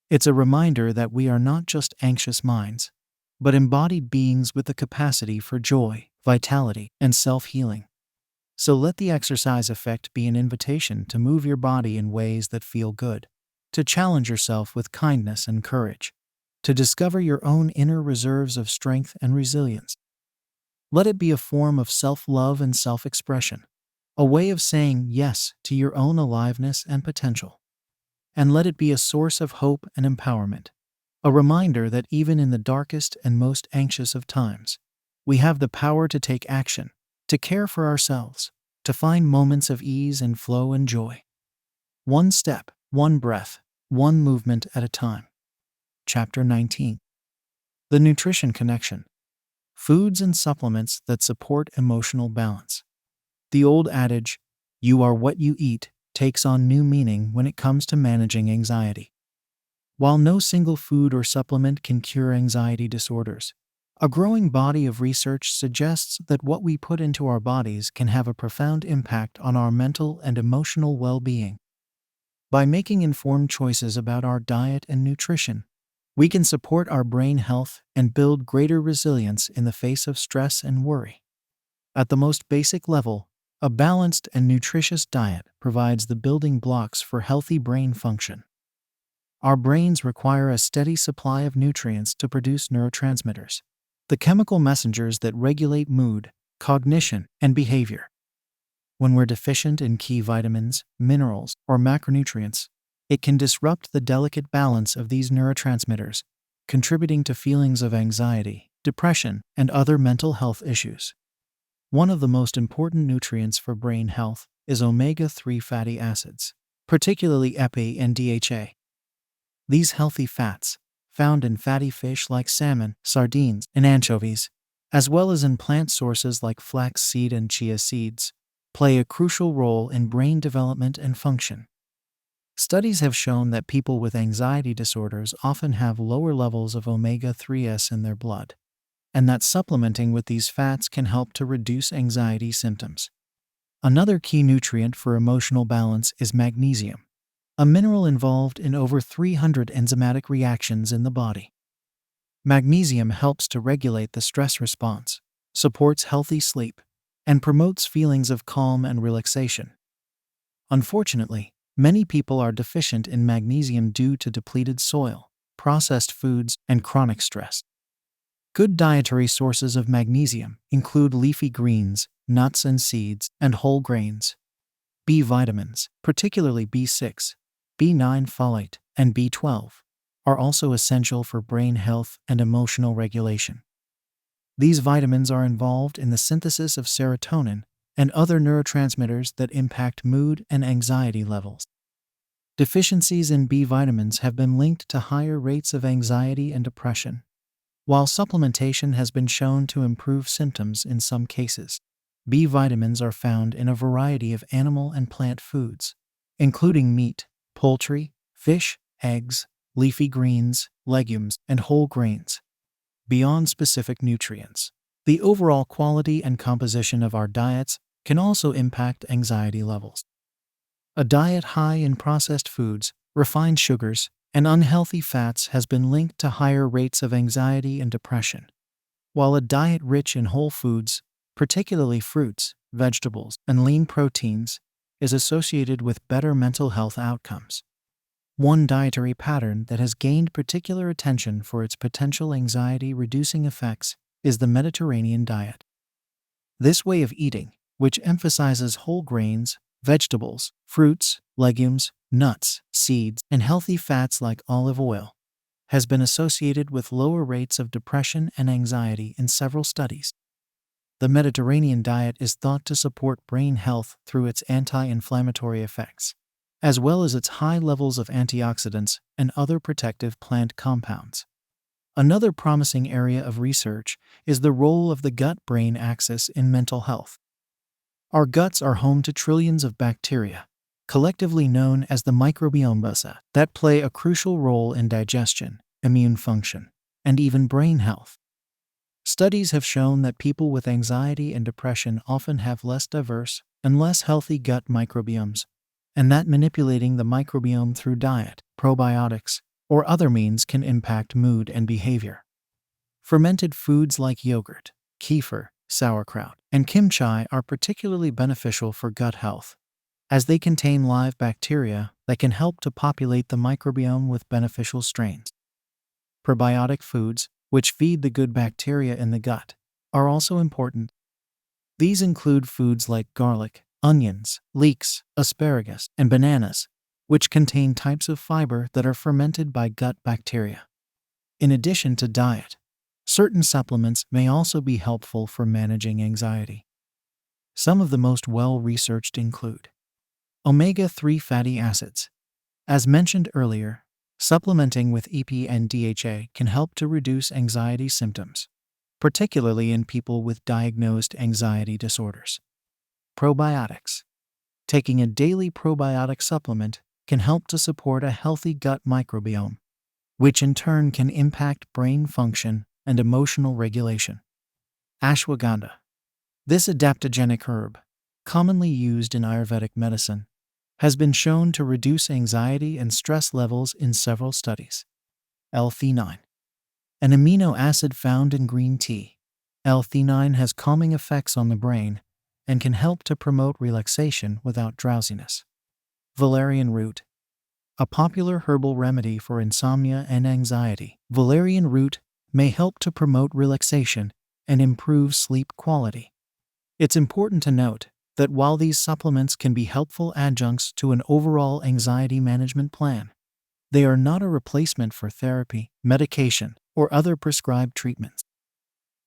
It's a reminder that we are not just anxious minds, but embodied beings with the capacity for joy, vitality, and self-healing. So let the exercise effect be an invitation to move your body in ways that feel good, to challenge yourself with kindness and courage, to discover your own inner reserves of strength and resilience. Let it be a form of self-love and self-expression, a way of saying yes to your own aliveness and potential. And let it be a source of hope and empowerment, a reminder that even in the darkest and most anxious of times, we have the power to take action, to care for ourselves, to find moments of ease and flow and joy. One step, one breath, one movement at a time. Chapter 19. The Nutrition Connection. Foods and supplements that support emotional balance. The old adage, "You are what you eat," takes on new meaning when it comes to managing anxiety. While no single food or supplement can cure anxiety disorders, a growing body of research suggests that what we put into our bodies can have a profound impact on our mental and emotional well-being. By making informed choices about our diet and nutrition, we can support our brain health and build greater resilience in the face of stress and worry. At the most basic level, a balanced and nutritious diet provides the building blocks for healthy brain function. Our brains require a steady supply of nutrients to produce neurotransmitters, the chemical messengers that regulate mood, cognition, and behavior. When we're deficient in key vitamins, minerals, or macronutrients, it can disrupt the delicate balance of these neurotransmitters, contributing to feelings of anxiety, depression, and other mental health issues. One of the most important nutrients for brain health is omega-3 fatty acids, particularly EPA and DHA. These healthy fats, found in fatty fish like salmon, sardines, and anchovies, as well as in plant sources like flaxseed and chia seeds, play a crucial role in brain development and function. Studies have shown that people with anxiety disorders often have lower levels of omega-3s in their blood, and that supplementing with these fats can help to reduce anxiety symptoms. Another key nutrient for emotional balance is magnesium, a mineral involved in over 300 enzymatic reactions in the body. Magnesium helps to regulate the stress response, supports healthy sleep, and promotes feelings of calm and relaxation. Unfortunately, many people are deficient in magnesium due to depleted soil, processed foods, and chronic stress. Good dietary sources of magnesium include leafy greens, nuts and seeds, and whole grains. B vitamins, particularly B6, B9 folate, and B12, are also essential for brain health and emotional regulation. These vitamins are involved in the synthesis of serotonin and other neurotransmitters that impact mood and anxiety levels. Deficiencies in B vitamins have been linked to higher rates of anxiety and depression, while supplementation has been shown to improve symptoms in some cases. B vitamins are found in a variety of animal and plant foods, including meat, poultry, fish, eggs, leafy greens, legumes, and whole grains. Beyond specific nutrients, the overall quality and composition of our diets can also impact anxiety levels. A diet high in processed foods, refined sugars, and unhealthy fats has been linked to higher rates of anxiety and depression, while a diet rich in whole foods, particularly fruits, vegetables, and lean proteins, is associated with better mental health outcomes. One dietary pattern that has gained particular attention for its potential anxiety-reducing effects is the Mediterranean diet. This way of eating, which emphasizes whole grains, vegetables, fruits, legumes, nuts, seeds, and healthy fats like olive oil, has been associated with lower rates of depression and anxiety in several studies. The Mediterranean diet is thought to support brain health through its anti-inflammatory effects, as well as its high levels of antioxidants and other protective plant compounds. Another promising area of research is the role of the gut-brain axis in mental health. Our guts are home to trillions of bacteria, collectively known as the microbiome, that play a crucial role in digestion, immune function, and even brain health. Studies have shown that people with anxiety and depression often have less diverse and less healthy gut microbiomes, and that manipulating the microbiome through diet, probiotics, or other means can impact mood and behavior. Fermented foods like yogurt, kefir, sauerkraut, and kimchi are particularly beneficial for gut health, as they contain live bacteria that can help to populate the microbiome with beneficial strains. Probiotic foods, which feed the good bacteria in the gut, are also important. These include foods like garlic, onions, leeks, asparagus, and bananas, which contain types of fiber that are fermented by gut bacteria. In addition to diet, certain supplements may also be helpful for managing anxiety. Some of the most well-researched include omega-3 fatty acids. As mentioned earlier, supplementing with EP and DHA can help to reduce anxiety symptoms, particularly in people with diagnosed anxiety disorders. Probiotics. Taking a daily probiotic supplement can help to support a healthy gut microbiome, which in turn can impact brain function and emotional regulation. Ashwagandha. This adaptogenic herb, commonly used in Ayurvedic medicine, has been shown to reduce anxiety and stress levels in several studies. L-theanine. An amino acid found in green tea, L-theanine has calming effects on the brain and can help to promote relaxation without drowsiness. Valerian root. A popular herbal remedy for insomnia and anxiety, valerian root may help to promote relaxation and improve sleep quality. It's important to note that while these supplements can be helpful adjuncts to an overall anxiety management plan, they are not a replacement for therapy, medication, or other prescribed treatments.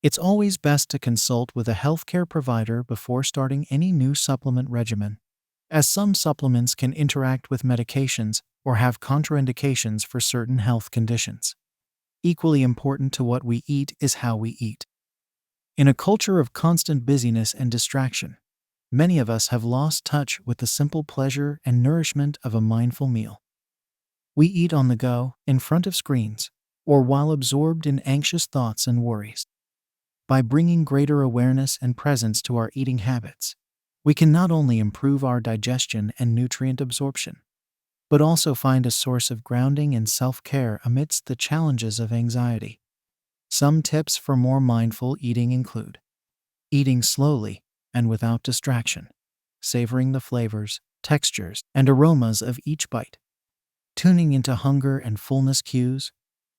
It's always best to consult with a healthcare provider before starting any new supplement regimen, as some supplements can interact with medications or have contraindications for certain health conditions. Equally important to what we eat is how we eat. In a culture of constant busyness and distraction, many of us have lost touch with the simple pleasure and nourishment of a mindful meal. We eat on the go, in front of screens, or while absorbed in anxious thoughts and worries. By bringing greater awareness and presence to our eating habits, we can not only improve our digestion and nutrient absorption, but also find a source of grounding and self-care amidst the challenges of anxiety. Some tips for more mindful eating include eating slowly and without distraction, savoring the flavors, textures, and aromas of each bite, tuning into hunger and fullness cues,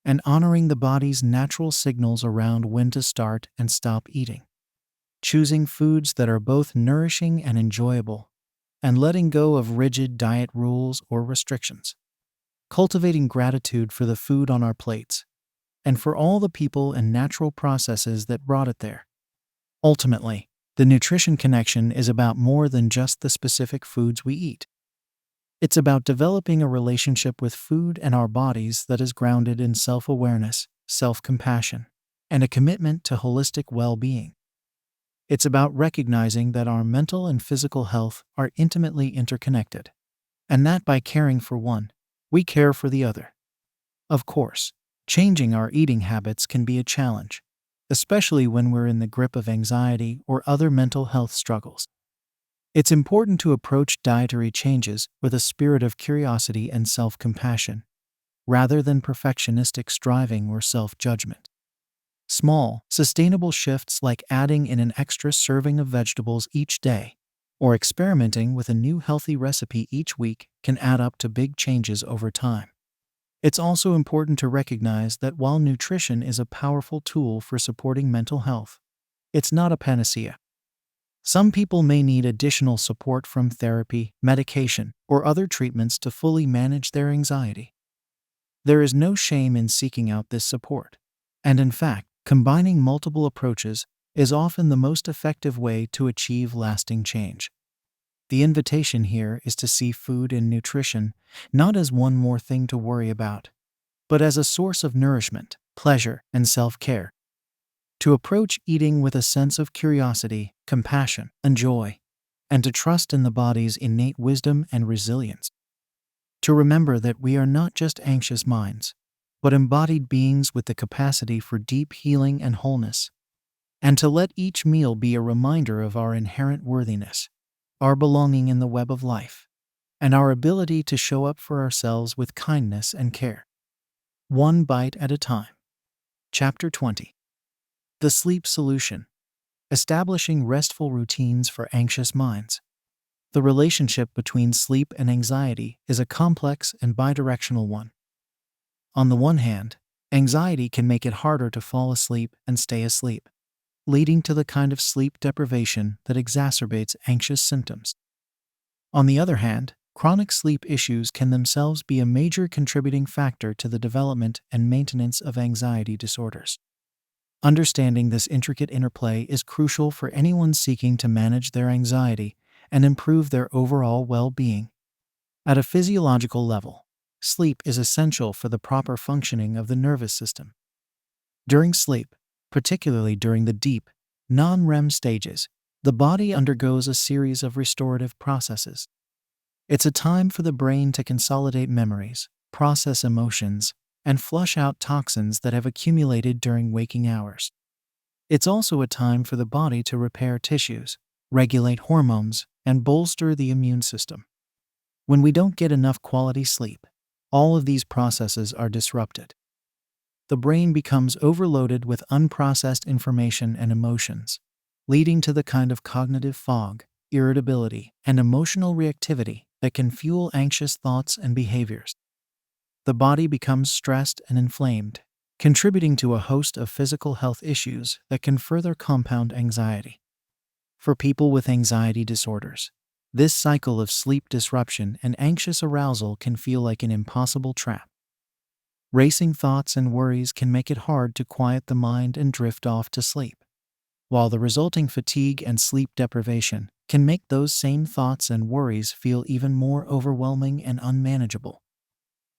and honoring the body's natural signals around when to start and stop eating. Choosing foods that are both nourishing and enjoyable, and letting go of rigid diet rules or restrictions. Cultivating gratitude for the food on our plates, and for all the people and natural processes that brought it there. Ultimately, the nutrition connection is about more than just the specific foods we eat. It's about developing a relationship with food and our bodies that is grounded in self-awareness, self-compassion, and a commitment to holistic well-being. It's about recognizing that our mental and physical health are intimately interconnected, and that by caring for one, we care for the other. Of course, changing our eating habits can be a challenge, especially when we're in the grip of anxiety or other mental health struggles. It's important to approach dietary changes with a spirit of curiosity and self-compassion, rather than perfectionistic striving or self-judgment. Small, sustainable shifts like adding in an extra serving of vegetables each day, or experimenting with a new healthy recipe each week can add up to big changes over time. It's also important to recognize that while nutrition is a powerful tool for supporting mental health, it's not a panacea. Some people may need additional support from therapy, medication, or other treatments to fully manage their anxiety. There is no shame in seeking out this support, and in fact, combining multiple approaches is often the most effective way to achieve lasting change. The invitation here is to see food and nutrition not as one more thing to worry about, but as a source of nourishment, pleasure, and self-care. To approach eating with a sense of curiosity, compassion, and joy, and to trust in the body's innate wisdom and resilience. To remember that we are not just anxious minds, but embodied beings with the capacity for deep healing and wholeness. And to let each meal be a reminder of our inherent worthiness, our belonging in the web of life, and our ability to show up for ourselves with kindness and care. One bite at a time. Chapter 20. The Sleep Solution. Establishing restful routines for anxious minds. The relationship between sleep and anxiety is a complex and bidirectional one. On the one hand, anxiety can make it harder to fall asleep and stay asleep, leading to the kind of sleep deprivation that exacerbates anxious symptoms. On the other hand, chronic sleep issues can themselves be a major contributing factor to the development and maintenance of anxiety disorders. Understanding this intricate interplay is crucial for anyone seeking to manage their anxiety and improve their overall well-being. At a physiological level, sleep is essential for the proper functioning of the nervous system. During sleep, particularly during the deep, non-REM stages, the body undergoes a series of restorative processes. It's a time for the brain to consolidate memories, process emotions, and flush out toxins that have accumulated during waking hours. It's also a time for the body to repair tissues, regulate hormones, and bolster the immune system. When we don't get enough quality sleep, all of these processes are disrupted. The brain becomes overloaded with unprocessed information and emotions, leading to the kind of cognitive fog, irritability, and emotional reactivity that can fuel anxious thoughts and behaviors. The body becomes stressed and inflamed, contributing to a host of physical health issues that can further compound anxiety. For people with anxiety disorders, this cycle of sleep disruption and anxious arousal can feel like an impossible trap. Racing thoughts and worries can make it hard to quiet the mind and drift off to sleep, while the resulting fatigue and sleep deprivation can make those same thoughts and worries feel even more overwhelming and unmanageable.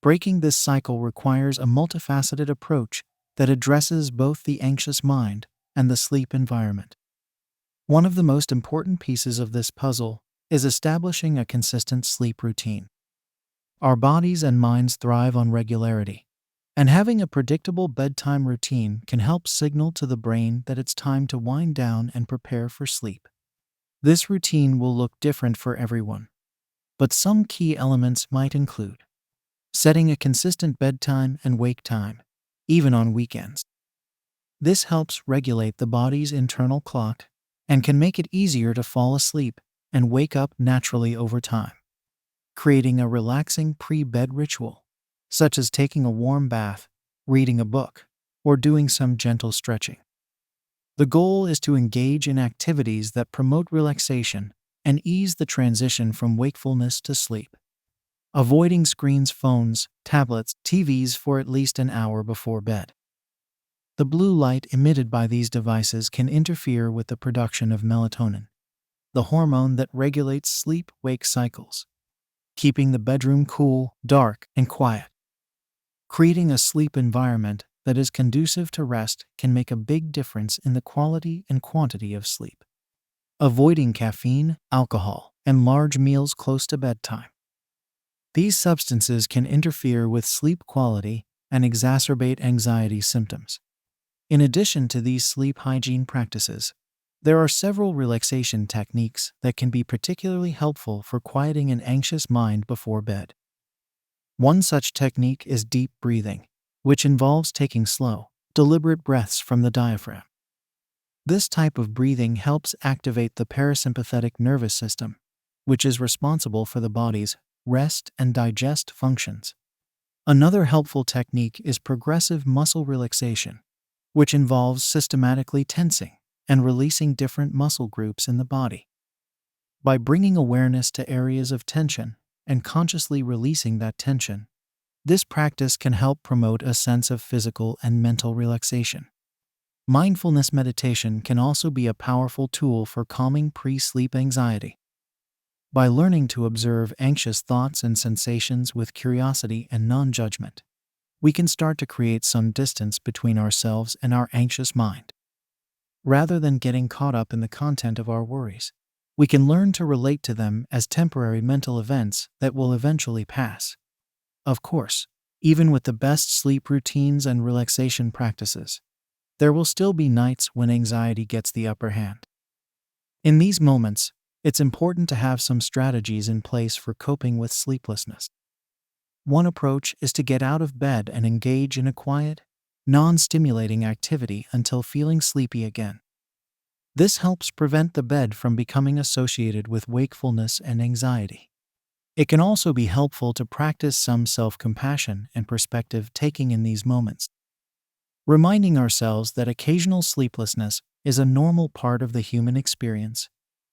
Breaking this cycle requires a multifaceted approach that addresses both the anxious mind and the sleep environment. One of the most important pieces of this puzzle is establishing a consistent sleep routine. Our bodies and minds thrive on regularity, and having a predictable bedtime routine can help signal to the brain that it's time to wind down and prepare for sleep. This routine will look different for everyone, but some key elements might include setting a consistent bedtime and wake time, even on weekends. This helps regulate the body's internal clock and can make it easier to fall asleep and wake up naturally over time. Creating a relaxing pre-bed ritual, such as taking a warm bath, reading a book, or doing some gentle stretching. The goal is to engage in activities that promote relaxation and ease the transition from wakefulness to sleep. Avoiding screens, phones, tablets, TVs for at least an hour before bed. The blue light emitted by these devices can interfere with the production of melatonin, the hormone that regulates sleep-wake cycles. Keeping the bedroom cool, dark, and quiet. Creating a sleep environment that is conducive to rest can make a big difference in the quality and quantity of sleep. Avoiding caffeine, alcohol, and large meals close to bedtime. These substances can interfere with sleep quality and exacerbate anxiety symptoms. In addition to these sleep hygiene practices, there are several relaxation techniques that can be particularly helpful for quieting an anxious mind before bed. One such technique is deep breathing, which involves taking slow, deliberate breaths from the diaphragm. This type of breathing helps activate the parasympathetic nervous system, which is responsible for the body's rest and digest functions. Another helpful technique is progressive muscle relaxation, which involves systematically tensing and releasing different muscle groups in the body. By bringing awareness to areas of tension and consciously releasing that tension, this practice can help promote a sense of physical and mental relaxation. Mindfulness meditation can also be a powerful tool for calming pre-sleep anxiety. By learning to observe anxious thoughts and sensations with curiosity and non-judgment, we can start to create some distance between ourselves and our anxious mind. Rather than getting caught up in the content of our worries, we can learn to relate to them as temporary mental events that will eventually pass. Of course, even with the best sleep routines and relaxation practices, there will still be nights when anxiety gets the upper hand. In these moments, it's important to have some strategies in place for coping with sleeplessness. One approach is to get out of bed and engage in a quiet, non-stimulating activity until feeling sleepy again. This helps prevent the bed from becoming associated with wakefulness and anxiety. It can also be helpful to practice some self-compassion and perspective taking in these moments, reminding ourselves that occasional sleeplessness is a normal part of the human experience,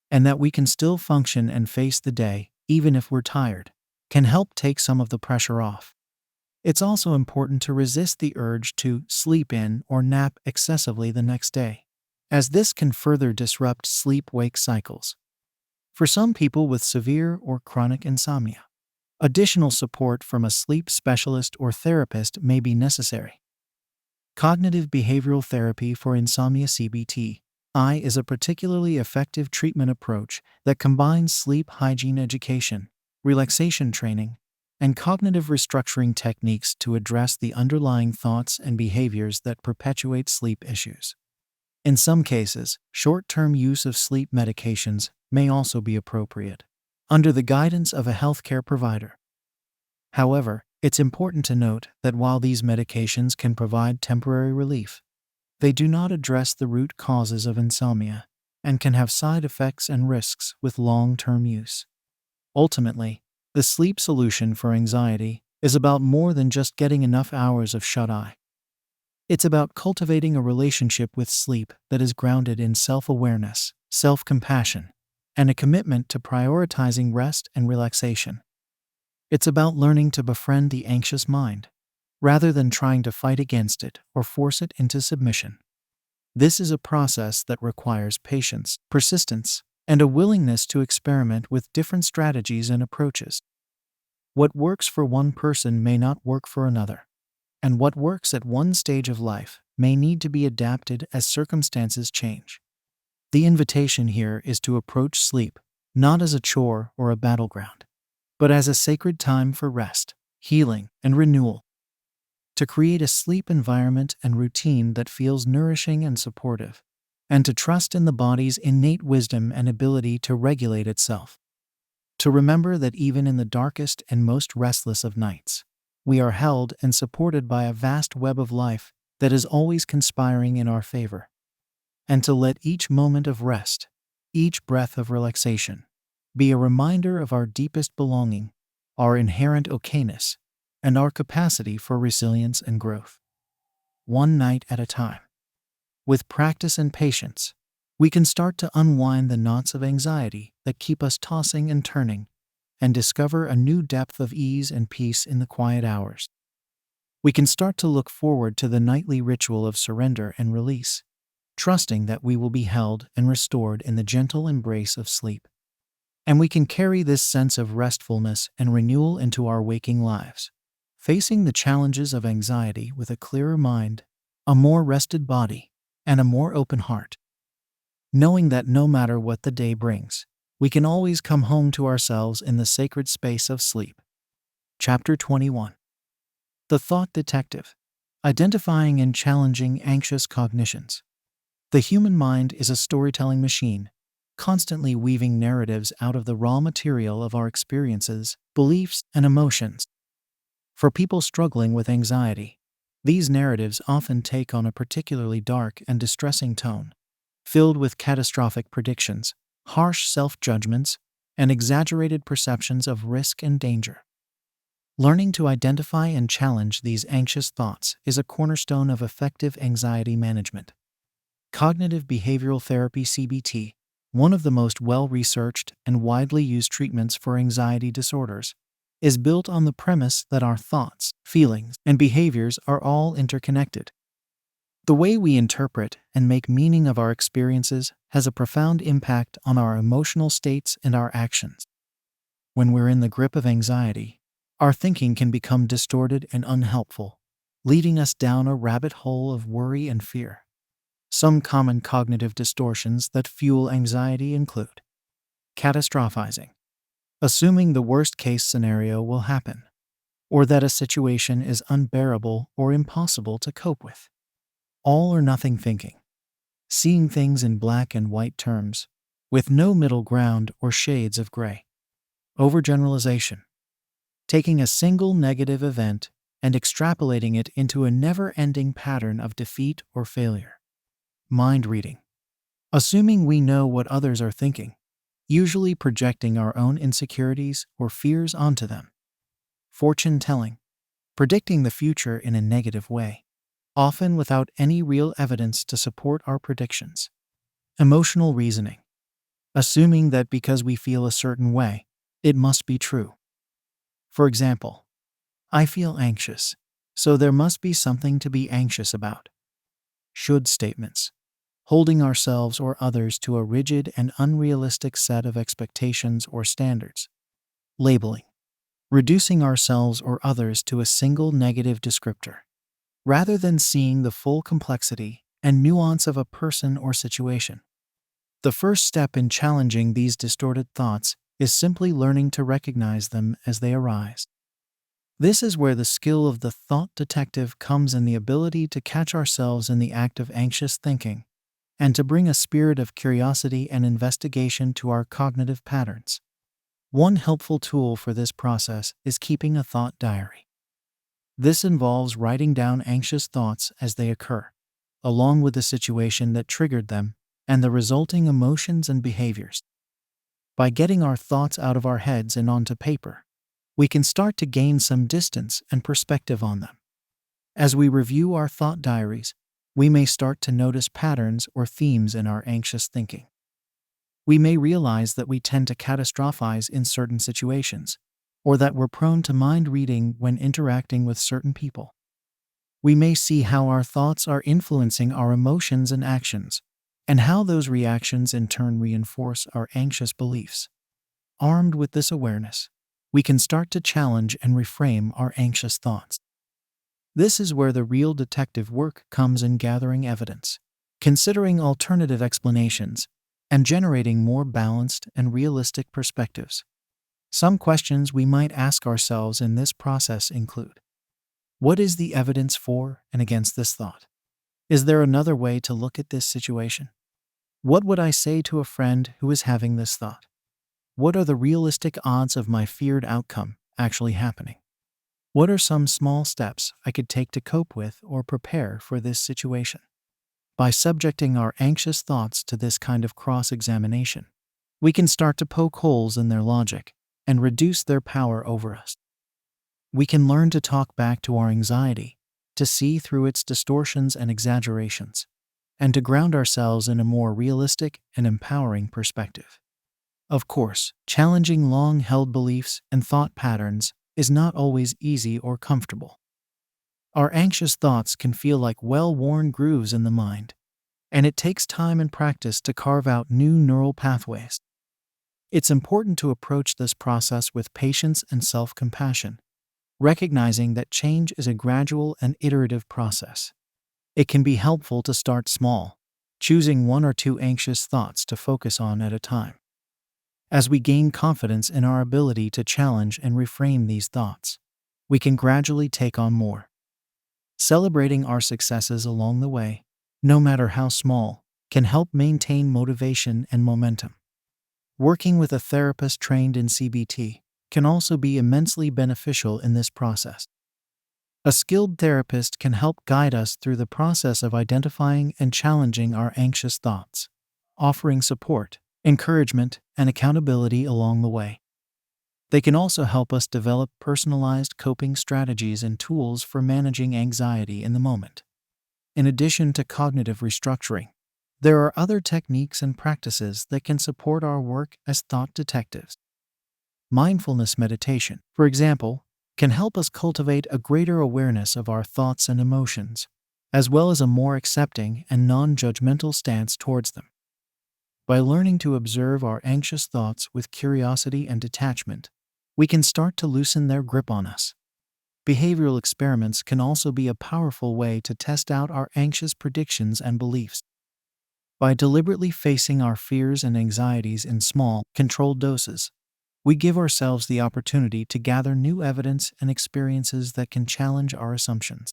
and that we can still function and face the day, even if we're tired, can help take some of the pressure off. It's also important to resist the urge to sleep in or nap excessively the next day, as this can further disrupt sleep-wake cycles. For some people with severe or chronic insomnia, additional support from a sleep specialist or therapist may be necessary. Cognitive behavioral therapy for insomnia (CBT) is a particularly effective treatment approach that combines sleep hygiene education, relaxation training, and cognitive restructuring techniques to address the underlying thoughts and behaviors that perpetuate sleep issues. In some cases, short-term use of sleep medications may also be appropriate, under the guidance of a healthcare provider. However, it's important to note that while these medications can provide temporary relief, they do not address the root causes of insomnia and can have side effects and risks with long-term use. Ultimately, the sleep solution for anxiety is about more than just getting enough hours of shut-eye. It's about cultivating a relationship with sleep that is grounded in self-awareness, self-compassion, and a commitment to prioritizing rest and relaxation. It's about learning to befriend the anxious mind, rather than trying to fight against it or force it into submission. This is a process that requires patience, persistence, and a willingness to experiment with different strategies and approaches. What works for one person may not work for another, and what works at one stage of life may need to be adapted as circumstances change. The invitation here is to approach sleep not as a chore or a battleground, but as a sacred time for rest, healing, and renewal. To create a sleep environment and routine that feels nourishing and supportive, and to trust in the body's innate wisdom and ability to regulate itself. To remember that even in the darkest and most restless of nights, we are held and supported by a vast web of life that is always conspiring in our favor. And to let each moment of rest, each breath of relaxation, be a reminder of our deepest belonging, our inherent okayness, and our capacity for resilience and growth. One night at a time. With practice and patience, we can start to unwind the knots of anxiety that keep us tossing and turning, and discover a new depth of ease and peace in the quiet hours. We can start to look forward to the nightly ritual of surrender and release, trusting that we will be held and restored in the gentle embrace of sleep. And we can carry this sense of restfulness and renewal into our waking lives, facing the challenges of anxiety with a clearer mind, a more rested body, and a more open heart. Knowing that no matter what the day brings, we can always come home to ourselves in the sacred space of sleep. Chapter 21. The Thought Detective. Identifying and challenging anxious cognitions. The human mind is a storytelling machine, constantly weaving narratives out of the raw material of our experiences, beliefs, and emotions. For people struggling with anxiety, these narratives often take on a particularly dark and distressing tone, filled with catastrophic predictions, harsh self-judgments, and exaggerated perceptions of risk and danger. Learning to identify and challenge these anxious thoughts is a cornerstone of effective anxiety management. Cognitive behavioral therapy (CBT), one of the most well-researched and widely used treatments for anxiety disorders, is built on the premise that our thoughts, feelings, and behaviors are all interconnected. The way we interpret and make meaning of our experiences has a profound impact on our emotional states and our actions. When we're in the grip of anxiety, our thinking can become distorted and unhelpful, leading us down a rabbit hole of worry and fear. Some common cognitive distortions that fuel anxiety include catastrophizing, assuming the worst-case scenario will happen, or that a situation is unbearable or impossible to cope with. All-or-nothing thinking, seeing things in black and white terms, with no middle ground or shades of gray. Overgeneralization, taking a single negative event and extrapolating it into a never-ending pattern of defeat or failure. Mind reading, assuming we know what others are thinking, usually projecting our own insecurities or fears onto them. Fortune telling, predicting the future in a negative way, often without any real evidence to support our predictions. Emotional reasoning, assuming that because we feel a certain way, it must be true. For example, I feel anxious, so there must be something to be anxious about. Should statements, holding ourselves or others to a rigid and unrealistic set of expectations or standards. Labeling, reducing ourselves or others to a single negative descriptor, rather than seeing the full complexity and nuance of a person or situation. The first step in challenging these distorted thoughts is simply learning to recognize them as they arise. This is where the skill of the thought detective comes in, the ability to catch ourselves in the act of anxious thinking and to bring a spirit of curiosity and investigation to our cognitive patterns. One helpful tool for this process is keeping a thought diary. This involves writing down anxious thoughts as they occur, along with the situation that triggered them and the resulting emotions and behaviors. By getting our thoughts out of our heads and onto paper, we can start to gain some distance and perspective on them. As we review our thought diaries, we may start to notice patterns or themes in our anxious thinking. We may realize that we tend to catastrophize in certain situations, or that we're prone to mind reading when interacting with certain people. We may see how our thoughts are influencing our emotions and actions, and how those reactions in turn reinforce our anxious beliefs. Armed with this awareness, we can start to challenge and reframe our anxious thoughts. This is where the real detective work comes in, gathering evidence, considering alternative explanations, and generating more balanced and realistic perspectives. Some questions we might ask ourselves in this process include: what is the evidence for and against this thought? Is there another way to look at this situation? What would I say to a friend who is having this thought? What are the realistic odds of my feared outcome actually happening? What are some small steps I could take to cope with or prepare for this situation? By subjecting our anxious thoughts to this kind of cross-examination, we can start to poke holes in their logic and reduce their power over us. We can learn to talk back to our anxiety, to see through its distortions and exaggerations, and to ground ourselves in a more realistic and empowering perspective. Of course, challenging long-held beliefs and thought patterns is not always easy or comfortable. Our anxious thoughts can feel like well-worn grooves in the mind, and it takes time and practice to carve out new neural pathways. It's important to approach this process with patience and self-compassion, recognizing that change is a gradual and iterative process. It can be helpful to start small, choosing one or two anxious thoughts to focus on at a time. As we gain confidence in our ability to challenge and reframe these thoughts, we can gradually take on more. Celebrating our successes along the way, no matter how small, can help maintain motivation and momentum. Working with a therapist trained in CBT can also be immensely beneficial in this process. A skilled therapist can help guide us through the process of identifying and challenging our anxious thoughts, offering support, encouragement, and accountability along the way. They can also help us develop personalized coping strategies and tools for managing anxiety in the moment. In addition to cognitive restructuring, there are other techniques and practices that can support our work as thought detectives. Mindfulness meditation, for example, can help us cultivate a greater awareness of our thoughts and emotions, as well as a more accepting and non-judgmental stance towards them. By learning to observe our anxious thoughts with curiosity and detachment, we can start to loosen their grip on us. Behavioral experiments can also be a powerful way to test out our anxious predictions and beliefs. By deliberately facing our fears and anxieties in small, controlled doses, we give ourselves the opportunity to gather new evidence and experiences that can challenge our assumptions.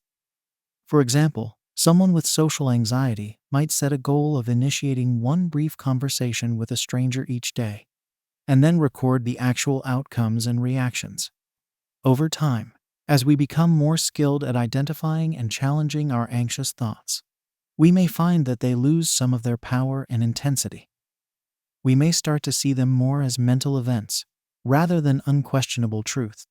For example, someone with social anxiety might set a goal of initiating one brief conversation with a stranger each day, and then record the actual outcomes and reactions. Over time, as we become more skilled at identifying and challenging our anxious thoughts, we may find that they lose some of their power and intensity. We may start to see them more as mental events, rather than unquestionable truth.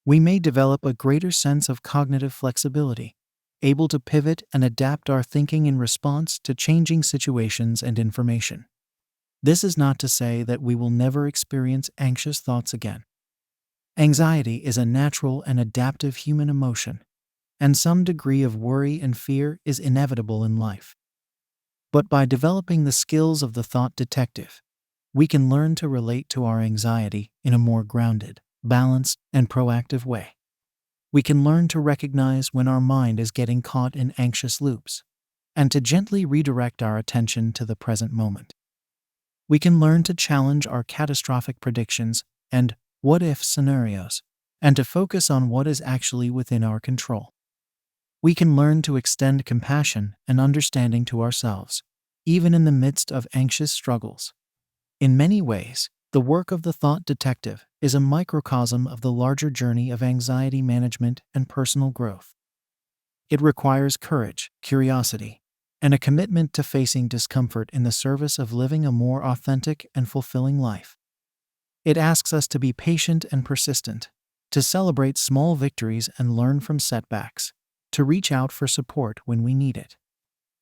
We may develop a greater sense of cognitive flexibility, able to pivot and adapt our thinking in response to changing situations and information. This is not to say that we will never experience anxious thoughts again. Anxiety is a natural and adaptive human emotion, and some degree of worry and fear is inevitable in life. But by developing the skills of the thought detective, we can learn to relate to our anxiety in a more grounded, balanced, and proactive way. We can learn to recognize when our mind is getting caught in anxious loops, and to gently redirect our attention to the present moment. We can learn to challenge our catastrophic predictions and what-if scenarios, and to focus on what is actually within our control. We can learn to extend compassion and understanding to ourselves, even in the midst of anxious struggles. In many ways, the work of the thought detective is a microcosm of the larger journey of anxiety management and personal growth. It requires courage, curiosity, and a commitment to facing discomfort in the service of living a more authentic and fulfilling life. It asks us to be patient and persistent, to celebrate small victories and learn from setbacks, to reach out for support when we need it.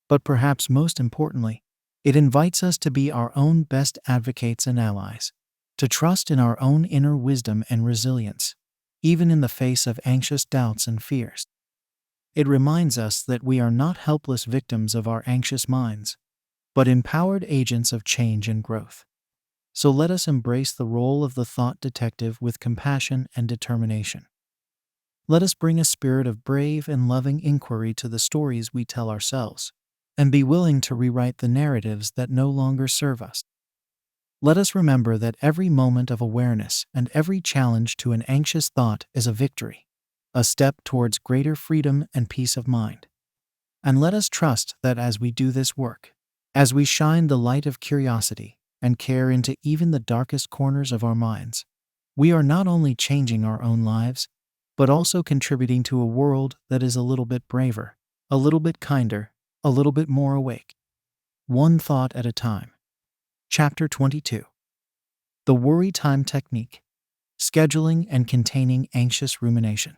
But perhaps most importantly, it invites us to be our own best advocates and allies, to trust in our own inner wisdom and resilience, even in the face of anxious doubts and fears. It reminds us that we are not helpless victims of our anxious minds, but empowered agents of change and growth. So let us embrace the role of the thought detective with compassion and determination. Let us bring a spirit of brave and loving inquiry to the stories we tell ourselves, and be willing to rewrite the narratives that no longer serve us. Let us remember that every moment of awareness and every challenge to an anxious thought is a victory, a step towards greater freedom and peace of mind. And let us trust that as we do this work, as we shine the light of curiosity and care into even the darkest corners of our minds, we are not only changing our own lives, but also contributing to a world that is a little bit braver, a little bit kinder, a little bit more awake. One thought at a time. Chapter 22. The Worry Time Technique. Scheduling and containing anxious rumination.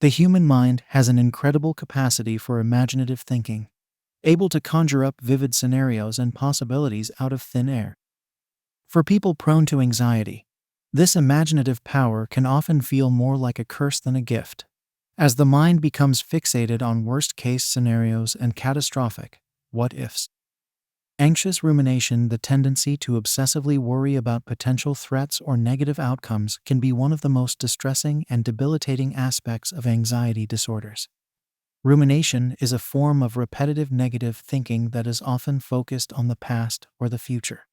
The human mind has an incredible capacity for imaginative thinking, able to conjure up vivid scenarios and possibilities out of thin air. For people prone to anxiety, this imaginative power can often feel more like a curse than a gift, as the mind becomes fixated on worst-case scenarios and catastrophic what-ifs. Anxious rumination, the tendency to obsessively worry about potential threats or negative outcomes, can be one of the most distressing and debilitating aspects of anxiety disorders. Rumination is a form of repetitive negative thinking that is often focused on the past or the future.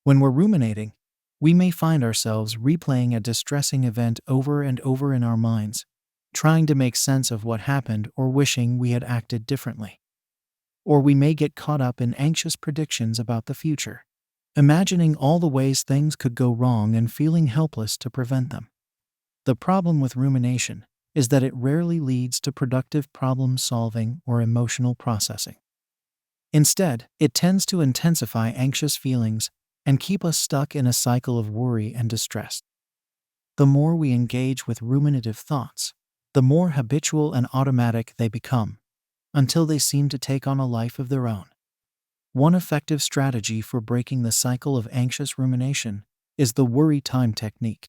When we're ruminating, we may find ourselves replaying a distressing event over and over in our minds, trying to make sense of what happened or wishing we had acted differently. Or we may get caught up in anxious predictions about the future, imagining all the ways things could go wrong and feeling helpless to prevent them. The problem with rumination is that it rarely leads to productive problem solving or emotional processing. Instead, it tends to intensify anxious feelings and keep us stuck in a cycle of worry and distress. The more we engage with ruminative thoughts, the more habitual and automatic they become, until they seem to take on a life of their own. One effective strategy for breaking the cycle of anxious rumination is the worry time technique.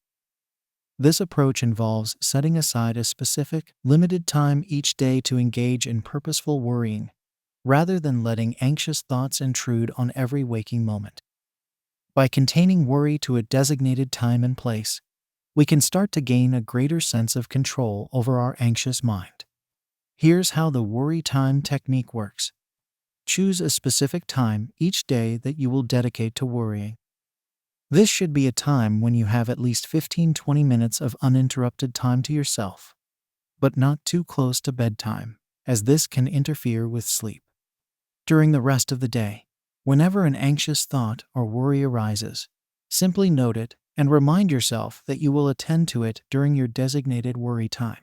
This approach involves setting aside a specific, limited time each day to engage in purposeful worrying, rather than letting anxious thoughts intrude on every waking moment. By containing worry to a designated time and place, we can start to gain a greater sense of control over our anxious mind. Here's how the worry time technique works. Choose a specific time each day that you will dedicate to worrying. This should be a time when you have at least 15-20 minutes of uninterrupted time to yourself, but not too close to bedtime, as this can interfere with sleep. During the rest of the day, whenever an anxious thought or worry arises, simply note it and remind yourself that you will attend to it during your designated worry time.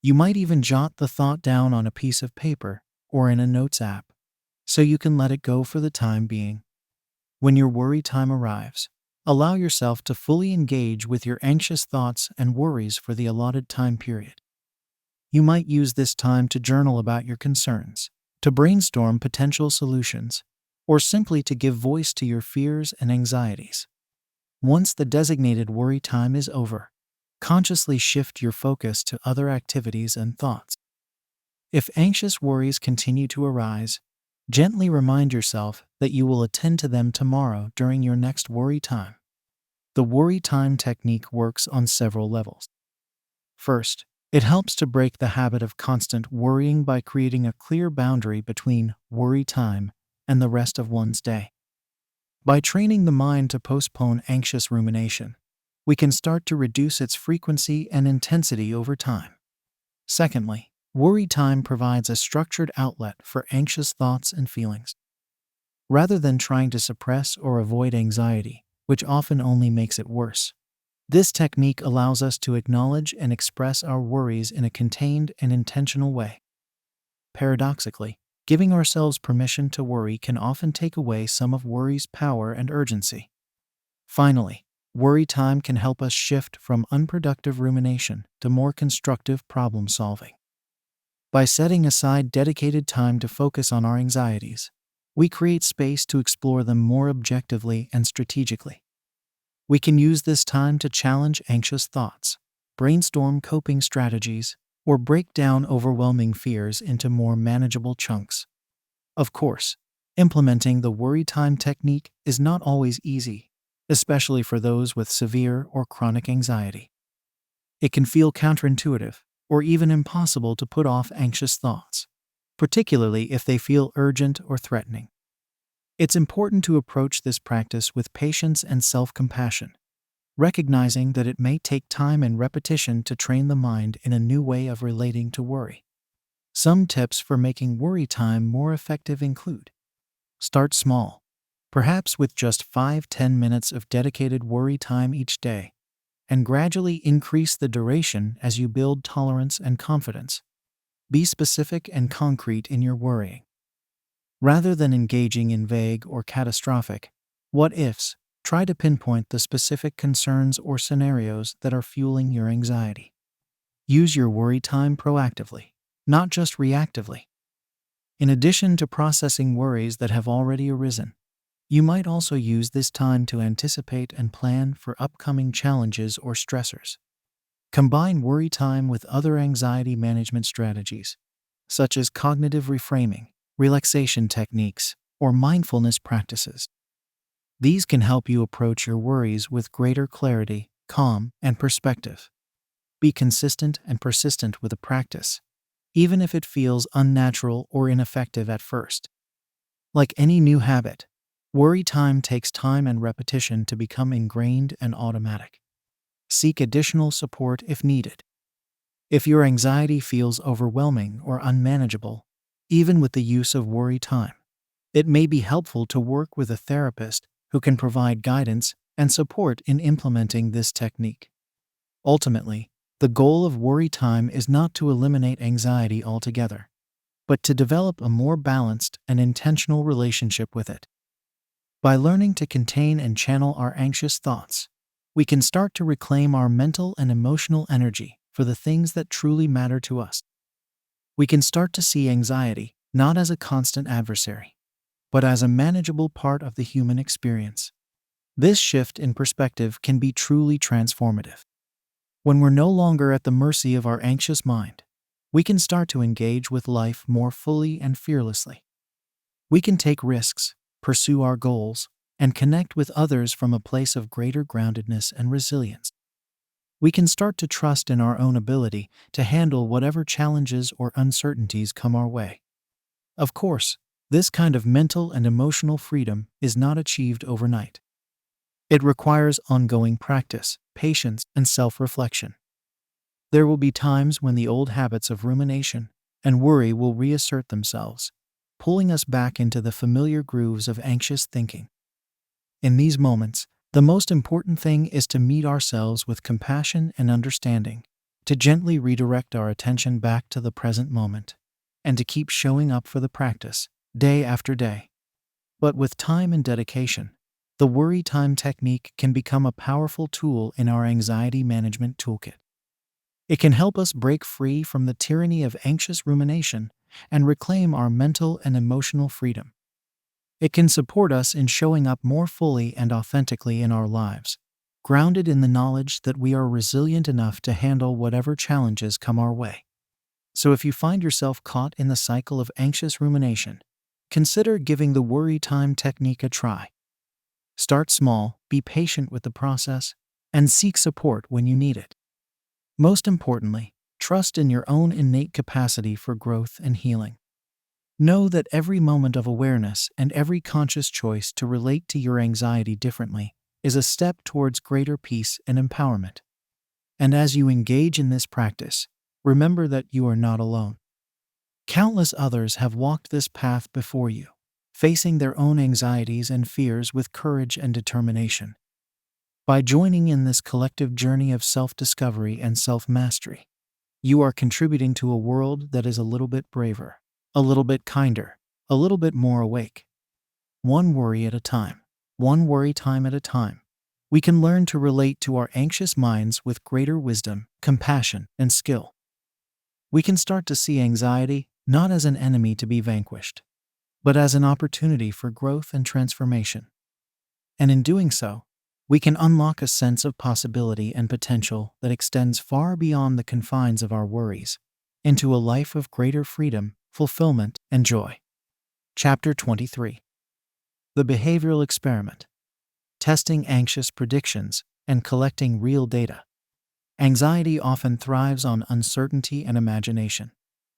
You might even jot the thought down on a piece of paper or in a notes app, so you can let it go for the time being. When your worry time arrives, allow yourself to fully engage with your anxious thoughts and worries for the allotted time period. You might use this time to journal about your concerns, to brainstorm potential solutions, or simply to give voice to your fears and anxieties. Once the designated worry time is over, consciously shift your focus to other activities and thoughts. If anxious worries continue to arise, gently remind yourself that you will attend to them tomorrow during your next worry time. The worry time technique works on several levels. First, it helps to break the habit of constant worrying by creating a clear boundary between worry time and the rest of one's day. By training the mind to postpone anxious rumination, we can start to reduce its frequency and intensity over time. Secondly, worry time provides a structured outlet for anxious thoughts and feelings. Rather than trying to suppress or avoid anxiety, which often only makes it worse, this technique allows us to acknowledge and express our worries in a contained and intentional way. Paradoxically, giving ourselves permission to worry can often take away some of worry's power and urgency. Finally, worry time can help us shift from unproductive rumination to more constructive problem solving. By setting aside dedicated time to focus on our anxieties, we create space to explore them more objectively and strategically. We can use this time to challenge anxious thoughts, brainstorm coping strategies, or break down overwhelming fears into more manageable chunks. Of course, implementing the worry time technique is not always easy, especially for those with severe or chronic anxiety. It can feel counterintuitive or even impossible to put off anxious thoughts, particularly if they feel urgent or threatening. It's important to approach this practice with patience and self-compassion, recognizing that it may take time and repetition to train the mind in a new way of relating to worry. Some tips for making worry time more effective include: start small, perhaps with just 5-10 minutes of dedicated worry time each day, and gradually increase the duration as you build tolerance and confidence. Be specific and concrete in your worrying. Rather than engaging in vague or catastrophic what-ifs, try to pinpoint the specific concerns or scenarios that are fueling your anxiety. Use your worry time proactively, not just reactively. In addition to processing worries that have already arisen, you might also use this time to anticipate and plan for upcoming challenges or stressors. Combine worry time with other anxiety management strategies, such as cognitive reframing, relaxation techniques, or mindfulness practices. These can help you approach your worries with greater clarity, calm, and perspective. Be consistent and persistent with the practice, even if it feels unnatural or ineffective at first. Like any new habit, worry time takes time and repetition to become ingrained and automatic. Seek additional support if needed. If your anxiety feels overwhelming or unmanageable, even with the use of worry time, it may be helpful to work with a therapist who can provide guidance and support in implementing this technique. Ultimately, the goal of worry time is not to eliminate anxiety altogether, but to develop a more balanced and intentional relationship with it. By learning to contain and channel our anxious thoughts, we can start to reclaim our mental and emotional energy for the things that truly matter to us. We can start to see anxiety not as a constant adversary, but as a manageable part of the human experience. This shift in perspective can be truly transformative. When we're no longer at the mercy of our anxious mind, we can start to engage with life more fully and fearlessly. We can take risks, pursue our goals, and connect with others from a place of greater groundedness and resilience. we can start to trust in our own ability to handle whatever challenges or uncertainties come our way. Of course, this kind of mental and emotional freedom is not achieved overnight. It requires ongoing practice, patience, and self-reflection. There will be times when the old habits of rumination and worry will reassert themselves, pulling us back into the familiar grooves of anxious thinking. In these moments, the most important thing is to meet ourselves with compassion and understanding, to gently redirect our attention back to the present moment, and to keep showing up for the practice, day after day. But with time and dedication, the worry time technique can become a powerful tool in our anxiety management toolkit. It can help us break free from the tyranny of anxious rumination and reclaim our mental and emotional freedom. It can support us in showing up more fully and authentically in our lives, grounded in the knowledge that we are resilient enough to handle whatever challenges come our way. So if you find yourself caught in the cycle of anxious rumination, consider giving the worry time technique a try. Start small, be patient with the process, and seek support when you need it. Most importantly, trust in your own innate capacity for growth and healing. Know that every moment of awareness and every conscious choice to relate to your anxiety differently is a step towards greater peace and empowerment. And as you engage in this practice, remember that you are not alone. Countless others have walked this path before you, facing their own anxieties and fears with courage and determination. By joining in this collective journey of self-discovery and self-mastery, you are contributing to a world that is a little bit braver, a little bit kinder, a little bit more awake. One worry at a time, one worry time at a time, we can learn to relate to our anxious minds with greater wisdom, compassion, and skill. We can start to see anxiety not as an enemy to be vanquished, but as an opportunity for growth and transformation. And in doing so, we can unlock a sense of possibility and potential that extends far beyond the confines of our worries, into a life of greater freedom, fulfillment, and joy. Chapter 23. The Behavioral Experiment. Testing anxious predictions and collecting real data. Anxiety often thrives on uncertainty and imagination,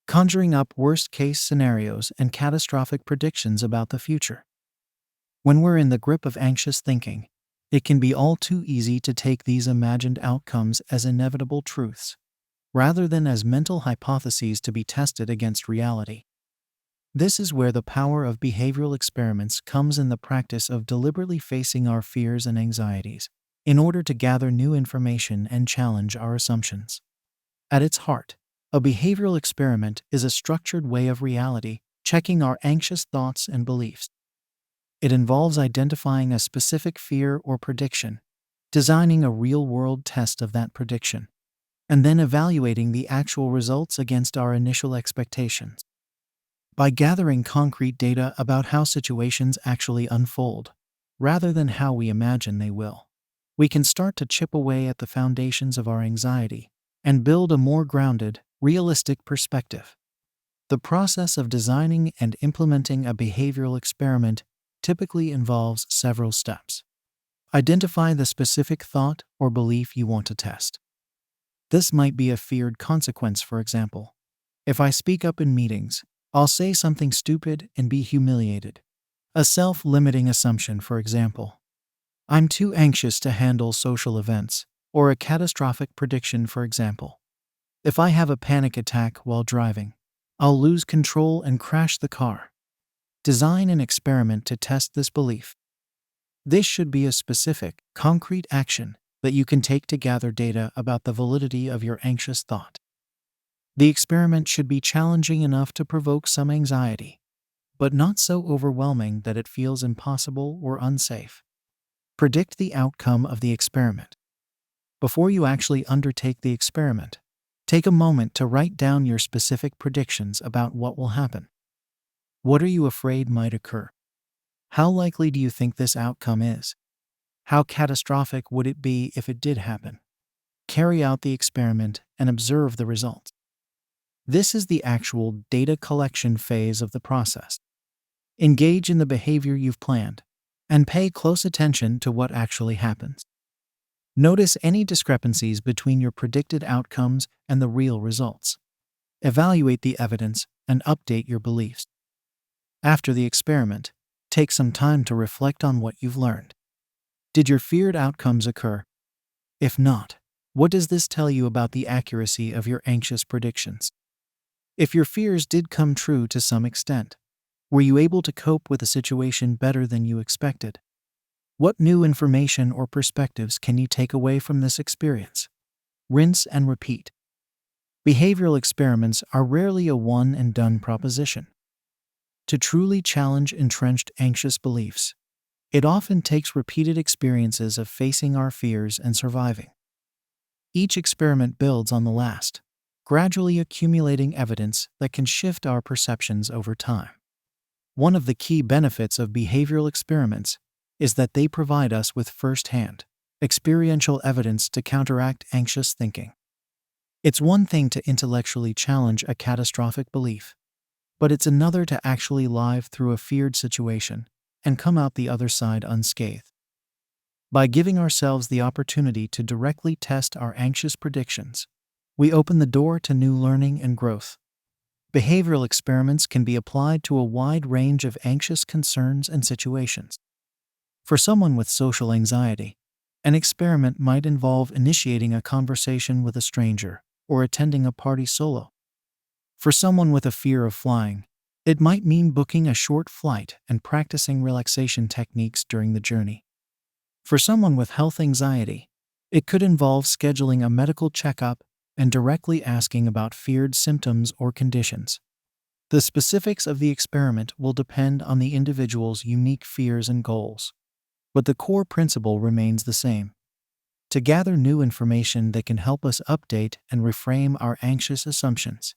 conjuring up worst-case scenarios and catastrophic predictions about the future. When we're in the grip of anxious thinking, it can be all too easy to take these imagined outcomes as inevitable truths, rather than as mental hypotheses to be tested against reality. This is where the power of behavioral experiments comes in the practice of deliberately facing our fears and anxieties, in order to gather new information and challenge our assumptions. At its heart, a behavioral experiment is a structured way of reality checking our anxious thoughts and beliefs. It involves identifying a specific fear or prediction, designing a real-world test of that prediction, and then evaluating the actual results against our initial expectations. By gathering concrete data about how situations actually unfold, rather than how we imagine they will, we can start to chip away at the foundations of our anxiety and build a more grounded, realistic perspective. The process of designing and implementing a behavioral experiment typically involves several steps. Identify the specific thought or belief you want to test. This might be a feared consequence, for example. If I speak up in meetings, I'll say something stupid and be humiliated. A self-limiting assumption, for example. I'm too anxious to handle social events, or a catastrophic prediction, for example. If I have a panic attack while driving, I'll lose control and crash the car. Design an experiment to test this belief. This should be a specific, concrete action that you can take to gather data about the validity of your anxious thought. The experiment should be challenging enough to provoke some anxiety, but not so overwhelming that it feels impossible or unsafe. Predict the outcome of the experiment. Before you actually undertake the experiment, take a moment to write down your specific predictions about what will happen. What are you afraid might occur? How likely do you think this outcome is? How catastrophic would it be if it did happen? Carry out the experiment and observe the results. This is the actual data collection phase of the process. Engage in the behavior you've planned, and pay close attention to what actually happens. Notice any discrepancies between your predicted outcomes and the real results. Evaluate the evidence and update your beliefs. After the experiment, take some time to reflect on what you've learned. Did your feared outcomes occur? If not, what does this tell you about the accuracy of your anxious predictions? If your fears did come true to some extent, were you able to cope with the situation better than you expected? What new information or perspectives can you take away from this experience? Rinse and repeat. Behavioral experiments are rarely a one-and-done proposition. To truly challenge entrenched anxious beliefs, it often takes repeated experiences of facing our fears and surviving. Each experiment builds on the last, gradually accumulating evidence that can shift our perceptions over time. One of the key benefits of behavioral experiments is that they provide us with first-hand, experiential evidence to counteract anxious thinking. It's one thing to intellectually challenge a catastrophic belief, but it's another to actually live through a feared situation and come out the other side unscathed. By giving ourselves the opportunity to directly test our anxious predictions, we open the door to new learning and growth. Behavioral experiments can be applied to a wide range of anxious concerns and situations. For someone with social anxiety, an experiment might involve initiating a conversation with a stranger or attending a party solo. For someone with a fear of flying, it might mean booking a short flight and practicing relaxation techniques during the journey. For someone with health anxiety, it could involve scheduling a medical checkup and directly asking about feared symptoms or conditions. The specifics of the experiment will depend on the individual's unique fears and goals, but the core principle remains the same: to gather new information that can help us update and reframe our anxious assumptions.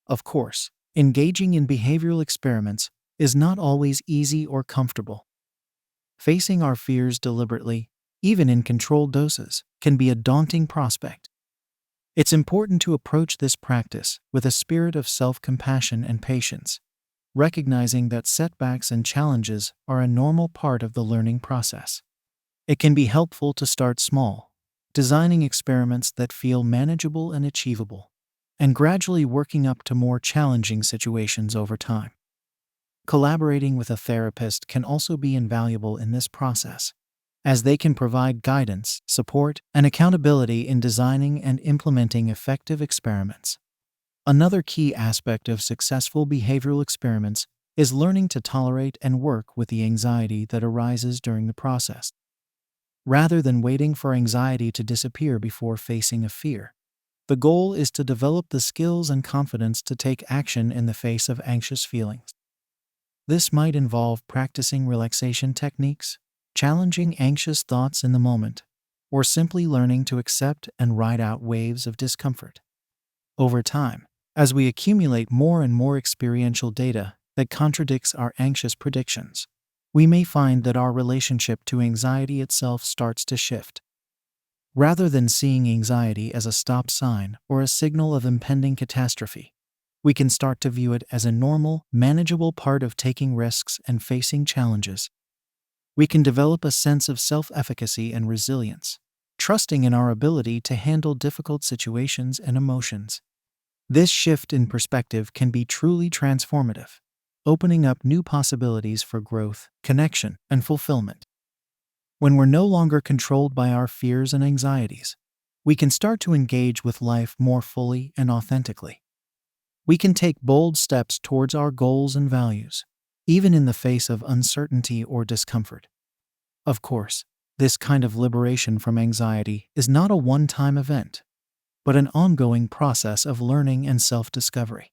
Of course, engaging in behavioral experiments is not always easy or comfortable. Facing our fears deliberately, even in controlled doses, can be a daunting prospect. It's important to approach this practice with a spirit of self-compassion and patience, recognizing that setbacks and challenges are a normal part of the learning process. It can be helpful to start small, designing experiments that feel manageable and achievable, and gradually working up to more challenging situations over time. Collaborating with a therapist can also be invaluable in this process, as they can provide guidance, support, and accountability in designing and implementing effective experiments. Another key aspect of successful behavioral experiments is learning to tolerate and work with the anxiety that arises during the process. Rather than waiting for anxiety to disappear before facing a fear, the goal is to develop the skills and confidence to take action in the face of anxious feelings. This might involve practicing relaxation techniques, challenging anxious thoughts in the moment, or simply learning to accept and ride out waves of discomfort. Over time, as we accumulate more and more experiential data that contradicts our anxious predictions, we may find that our relationship to anxiety itself starts to shift. Rather than seeing anxiety as a stop sign or a signal of impending catastrophe, we can start to view it as a normal, manageable part of taking risks and facing challenges. We can develop a sense of self-efficacy and resilience, trusting in our ability to handle difficult situations and emotions. This shift in perspective can be truly transformative, opening up new possibilities for growth, connection, and fulfillment. When we're no longer controlled by our fears and anxieties, we can start to engage with life more fully and authentically. We can take bold steps towards our goals and values, even in the face of uncertainty or discomfort. Of course, this kind of liberation from anxiety is not a one-time event, but an ongoing process of learning and self-discovery.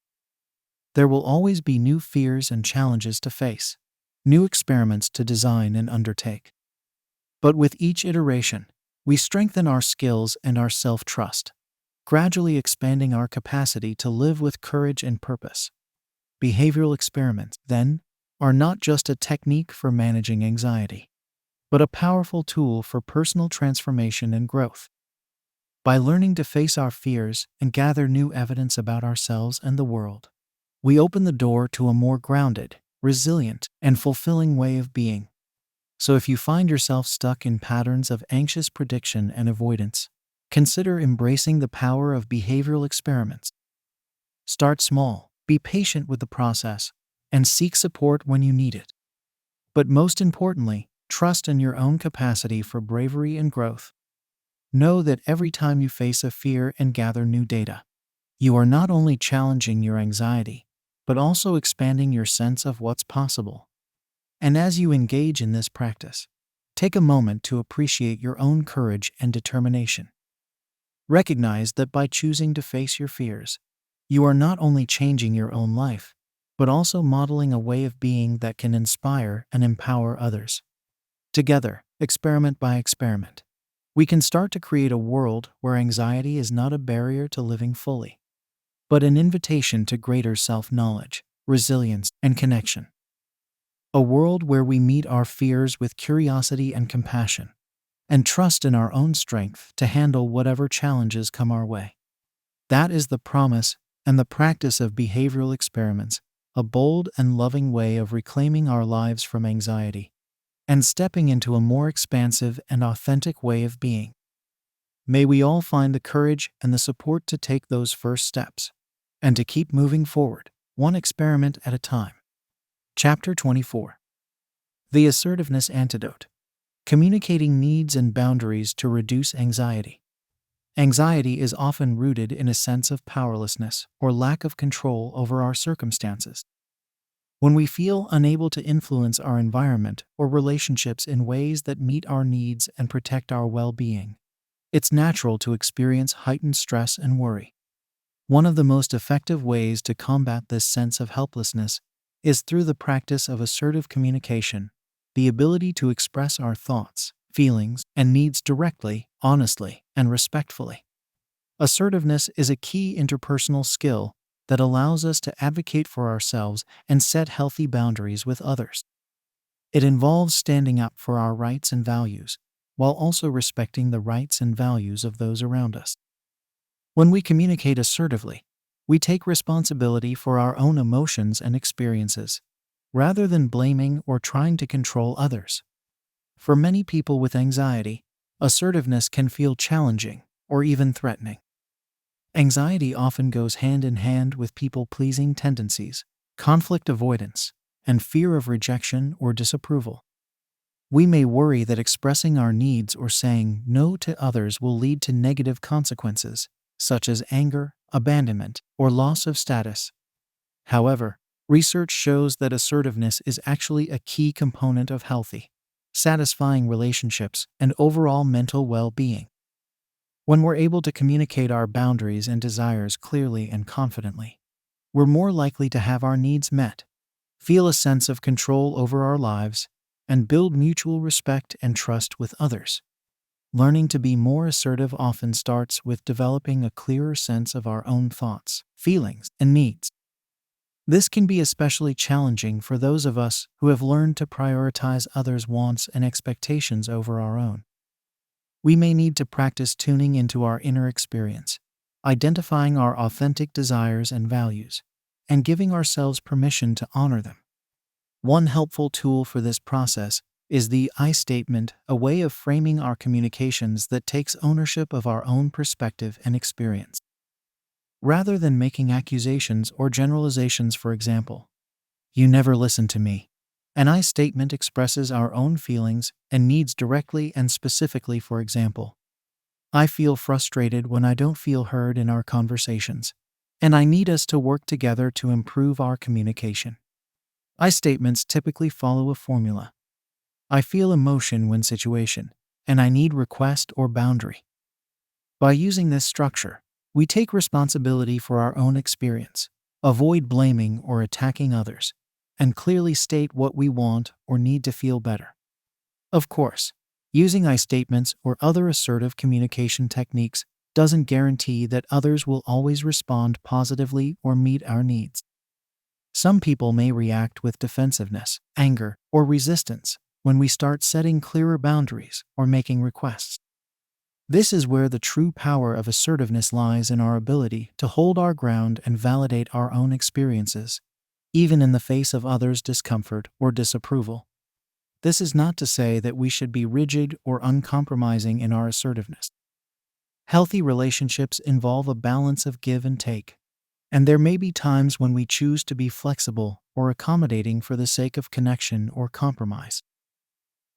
There will always be new fears and challenges to face, new experiments to design and undertake. But with each iteration, we strengthen our skills and our self-trust, gradually expanding our capacity to live with courage and purpose. Behavioral experiments, then, are not just a technique for managing anxiety, but a powerful tool for personal transformation and growth. By learning to face our fears and gather new evidence about ourselves and the world, we open the door to a more grounded, resilient, and fulfilling way of being. So if you find yourself stuck in patterns of anxious prediction and avoidance, consider embracing the power of behavioral experiments. Start small, be patient with the process, and seek support when you need it. But most importantly, trust in your own capacity for bravery and growth. Know that every time you face a fear and gather new data, you are not only challenging your anxiety, but also expanding your sense of what's possible. And as you engage in this practice, take a moment to appreciate your own courage and determination. Recognize that by choosing to face your fears, you are not only changing your own life, but also modeling a way of being that can inspire and empower others. Together, experiment by experiment, we can start to create a world where anxiety is not a barrier to living fully, but an invitation to greater self-knowledge, resilience, and connection. A world where we meet our fears with curiosity and compassion, and trust in our own strength to handle whatever challenges come our way. That is the promise and the practice of behavioral experiments, a bold and loving way of reclaiming our lives from anxiety and stepping into a more expansive and authentic way of being. May we all find the courage and the support to take those first steps and to keep moving forward, one experiment at a time. Chapter 24. The Assertiveness Antidote. Communicating needs and boundaries to reduce anxiety. Anxiety is often rooted in a sense of powerlessness or lack of control over our circumstances. When we feel unable to influence our environment or relationships in ways that meet our needs and protect our well-being, it's natural to experience heightened stress and worry. One of the most effective ways to combat this sense of helplessness is through the practice of assertive communication, the ability to express our thoughts, feelings, and needs directly, honestly, and respectfully. Assertiveness is a key interpersonal skill that allows us to advocate for ourselves and set healthy boundaries with others. It involves standing up for our rights and values, while also respecting the rights and values of those around us. When we communicate assertively, we take responsibility for our own emotions and experiences, rather than blaming or trying to control others. For many people with anxiety, assertiveness can feel challenging or even threatening. Anxiety often goes hand in hand with people-pleasing tendencies, conflict avoidance, and fear of rejection or disapproval. We may worry that expressing our needs or saying no to others will lead to negative consequences, such as anger, abandonment, or loss of status. However, research shows that assertiveness is actually a key component of healthy, satisfying relationships and overall mental well-being. When we're able to communicate our boundaries and desires clearly and confidently, we're more likely to have our needs met, feel a sense of control over our lives, and build mutual respect and trust with others. Learning to be more assertive often starts with developing a clearer sense of our own thoughts, feelings, and needs. This can be especially challenging for those of us who have learned to prioritize others' wants and expectations over our own. We may need to practice tuning into our inner experience, identifying our authentic desires and values, and giving ourselves permission to honor them. One helpful tool for this process is the I statement, a way of framing our communications that takes ownership of our own perspective and experience. Rather than making accusations or generalizations, for example, "You never listen to me," an I statement expresses our own feelings and needs directly and specifically. For example, "I feel frustrated when I don't feel heard in our conversations, and I need us to work together to improve our communication." I statements typically follow a formula. I feel emotion when situation, and I need request or boundary. By using this structure, we take responsibility for our own experience, avoid blaming or attacking others, and clearly state what we want or need to feel better. Of course, using I statements or other assertive communication techniques doesn't guarantee that others will always respond positively or meet our needs. Some people may react with defensiveness, anger, or resistance when we start setting clearer boundaries or making requests. This is where the true power of assertiveness lies, in our ability to hold our ground and validate our own experiences, even in the face of others' discomfort or disapproval. This is not to say that we should be rigid or uncompromising in our assertiveness. Healthy relationships involve a balance of give and take, and there may be times when we choose to be flexible or accommodating for the sake of connection or compromise.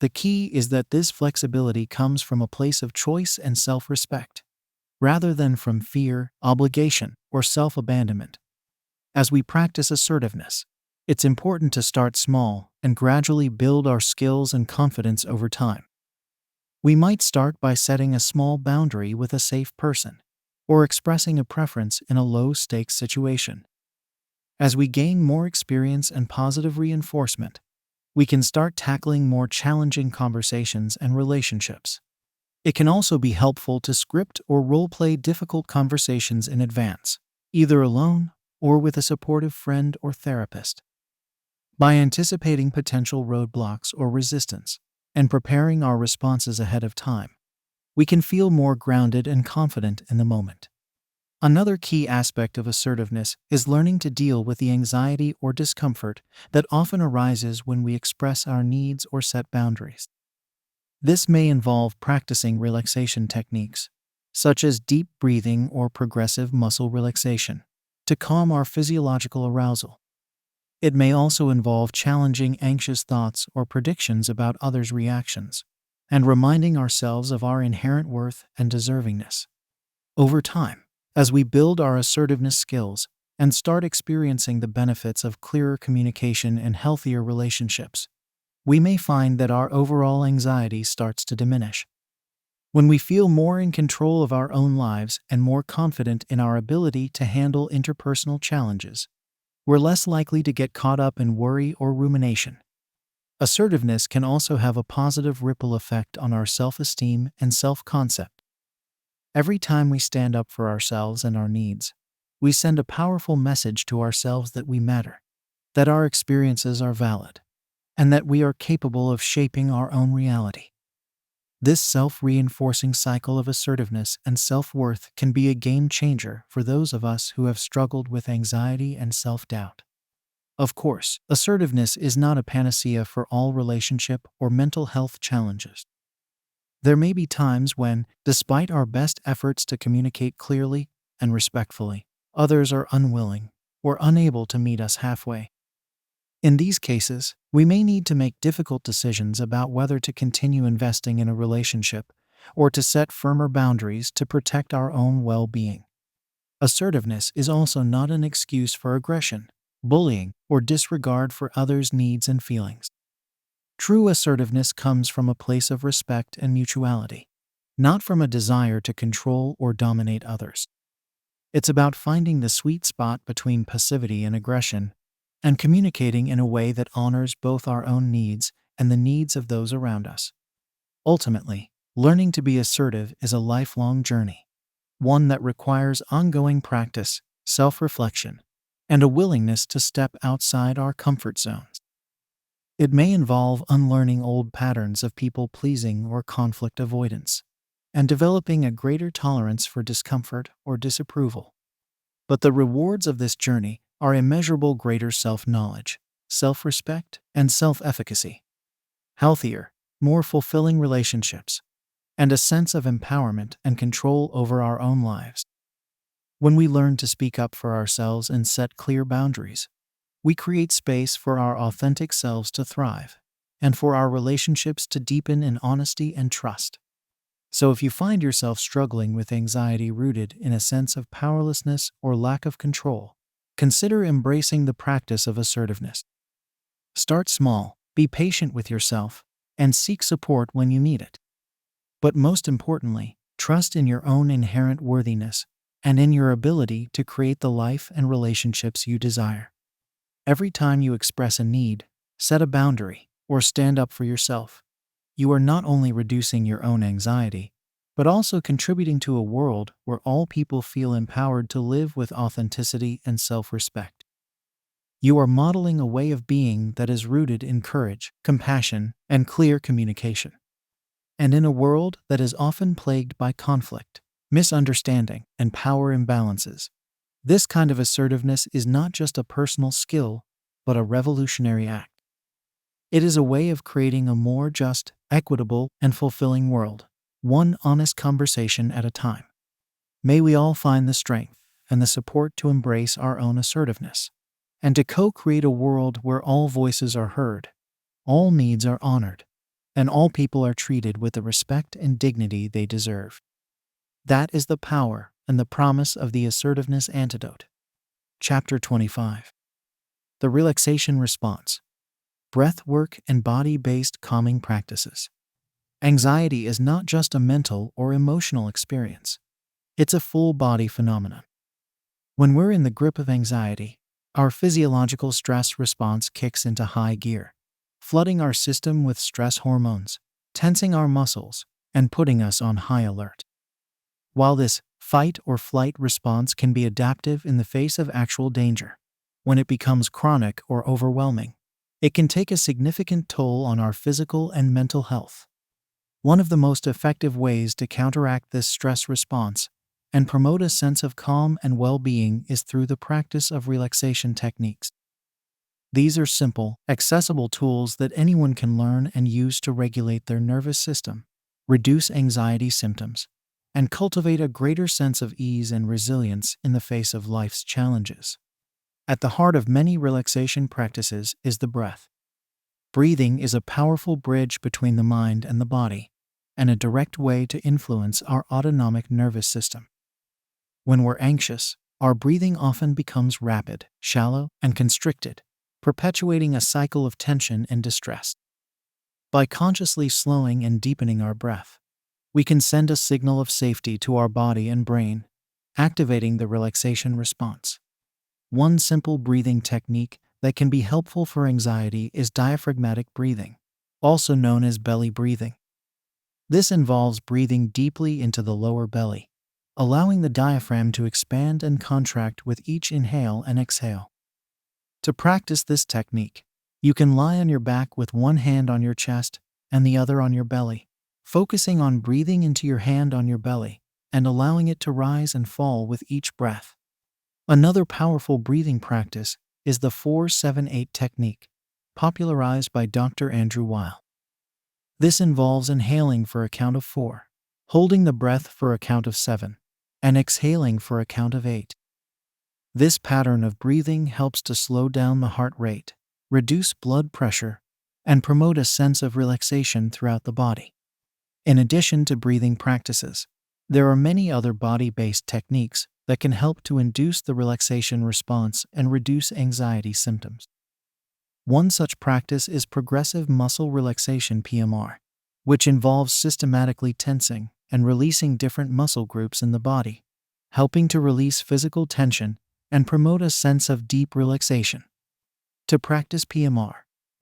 The key is that this flexibility comes from a place of choice and self-respect, rather than from fear, obligation, or self-abandonment. As we practice assertiveness, it's important to start small and gradually build our skills and confidence over time. We might start by setting a small boundary with a safe person, or expressing a preference in a low-stakes situation. As we gain more experience and positive reinforcement, we can start tackling more challenging conversations and relationships. It can also be helpful to script or role-play difficult conversations in advance, either alone or with a supportive friend or therapist. By anticipating potential roadblocks or resistance and preparing our responses ahead of time, we can feel more grounded and confident in the moment. Another key aspect of assertiveness is learning to deal with the anxiety or discomfort that often arises when we express our needs or set boundaries. This may involve practicing relaxation techniques, such as deep breathing or progressive muscle relaxation, to calm our physiological arousal. It may also involve challenging anxious thoughts or predictions about others' reactions, and reminding ourselves of our inherent worth and deservingness. Over time, as we build our assertiveness skills and start experiencing the benefits of clearer communication and healthier relationships, we may find that our overall anxiety starts to diminish. When we feel more in control of our own lives and more confident in our ability to handle interpersonal challenges, we're less likely to get caught up in worry or rumination. Assertiveness can also have a positive ripple effect on our self-esteem and self-concept. Every time we stand up for ourselves and our needs, we send a powerful message to ourselves that we matter, that our experiences are valid, and that we are capable of shaping our own reality. This self-reinforcing cycle of assertiveness and self-worth can be a game changer for those of us who have struggled with anxiety and self-doubt. Of course, assertiveness is not a panacea for all relationship or mental health challenges. There may be times when, despite our best efforts to communicate clearly and respectfully, others are unwilling or unable to meet us halfway. In these cases, we may need to make difficult decisions about whether to continue investing in a relationship or to set firmer boundaries to protect our own well-being. Assertiveness is also not an excuse for aggression, bullying, or disregard for others' needs and feelings. True assertiveness comes from a place of respect and mutuality, not from a desire to control or dominate others. It's about finding the sweet spot between passivity and aggression, and communicating in a way that honors both our own needs and the needs of those around us. Ultimately, learning to be assertive is a lifelong journey, one that requires ongoing practice, self-reflection, and a willingness to step outside our comfort zones. It may involve unlearning old patterns of people-pleasing or conflict avoidance, and developing a greater tolerance for discomfort or disapproval. But the rewards of this journey are immeasurable: greater self-knowledge, self-respect, and self-efficacy, healthier, more fulfilling relationships, and a sense of empowerment and control over our own lives. When we learn to speak up for ourselves and set clear boundaries, we create space for our authentic selves to thrive, and for our relationships to deepen in honesty and trust. So if you find yourself struggling with anxiety rooted in a sense of powerlessness or lack of control, consider embracing the practice of assertiveness. Start small, be patient with yourself, and seek support when you need it. But most importantly, trust in your own inherent worthiness and in your ability to create the life and relationships you desire. Every time you express a need, set a boundary, or stand up for yourself, you are not only reducing your own anxiety, but also contributing to a world where all people feel empowered to live with authenticity and self-respect. You are modeling a way of being that is rooted in courage, compassion, and clear communication. And in a world that is often plagued by conflict, misunderstanding, and power imbalances, this kind of assertiveness is not just a personal skill, but a revolutionary act. It is a way of creating a more just, equitable, and fulfilling world, one honest conversation at a time. May we all find the strength and the support to embrace our own assertiveness, and to co-create a world where all voices are heard, all needs are honored, and all people are treated with the respect and dignity they deserve. That is the power and the promise of the Assertiveness Antidote. Chapter 25. The Relaxation Response. Breath work and body-based calming practices. Anxiety is not just a mental or emotional experience. It's a full-body phenomenon. When we're in the grip of anxiety, our physiological stress response kicks into high gear, flooding our system with stress hormones, tensing our muscles, and putting us on high alert. While this fight or flight response can be adaptive in the face of actual danger, when it becomes chronic or overwhelming, it can take a significant toll on our physical and mental health. One of the most effective ways to counteract this stress response and promote a sense of calm and well-being is through the practice of relaxation techniques. These are simple, accessible tools that anyone can learn and use to regulate their nervous system, reduce anxiety symptoms, and cultivate a greater sense of ease and resilience in the face of life's challenges. At the heart of many relaxation practices is the breath. Breathing is a powerful bridge between the mind and the body, and a direct way to influence our autonomic nervous system. When we're anxious, our breathing often becomes rapid, shallow, and constricted, perpetuating a cycle of tension and distress. By consciously slowing and deepening our breath, we can send a signal of safety to our body and brain, activating the relaxation response. One simple breathing technique that can be helpful for anxiety is diaphragmatic breathing, also known as belly breathing. This involves breathing deeply into the lower belly, allowing the diaphragm to expand and contract with each inhale and exhale. To practice this technique, you can lie on your back with one hand on your chest and the other on your belly, focusing on breathing into your hand on your belly and allowing it to rise and fall with each breath. Another powerful breathing practice is the 4-7-8 technique, popularized by Dr. Andrew Weil. This involves inhaling for a count of 4, holding the breath for a count of 7, and exhaling for a count of 8. This pattern of breathing helps to slow down the heart rate, reduce blood pressure, and promote a sense of relaxation throughout the body. In addition to breathing practices, there are many other body-based techniques that can help to induce the relaxation response and reduce anxiety symptoms. One such practice is progressive muscle relaxation (PMR), which involves systematically tensing and releasing different muscle groups in the body, helping to release physical tension and promote a sense of deep relaxation. To practice PMR,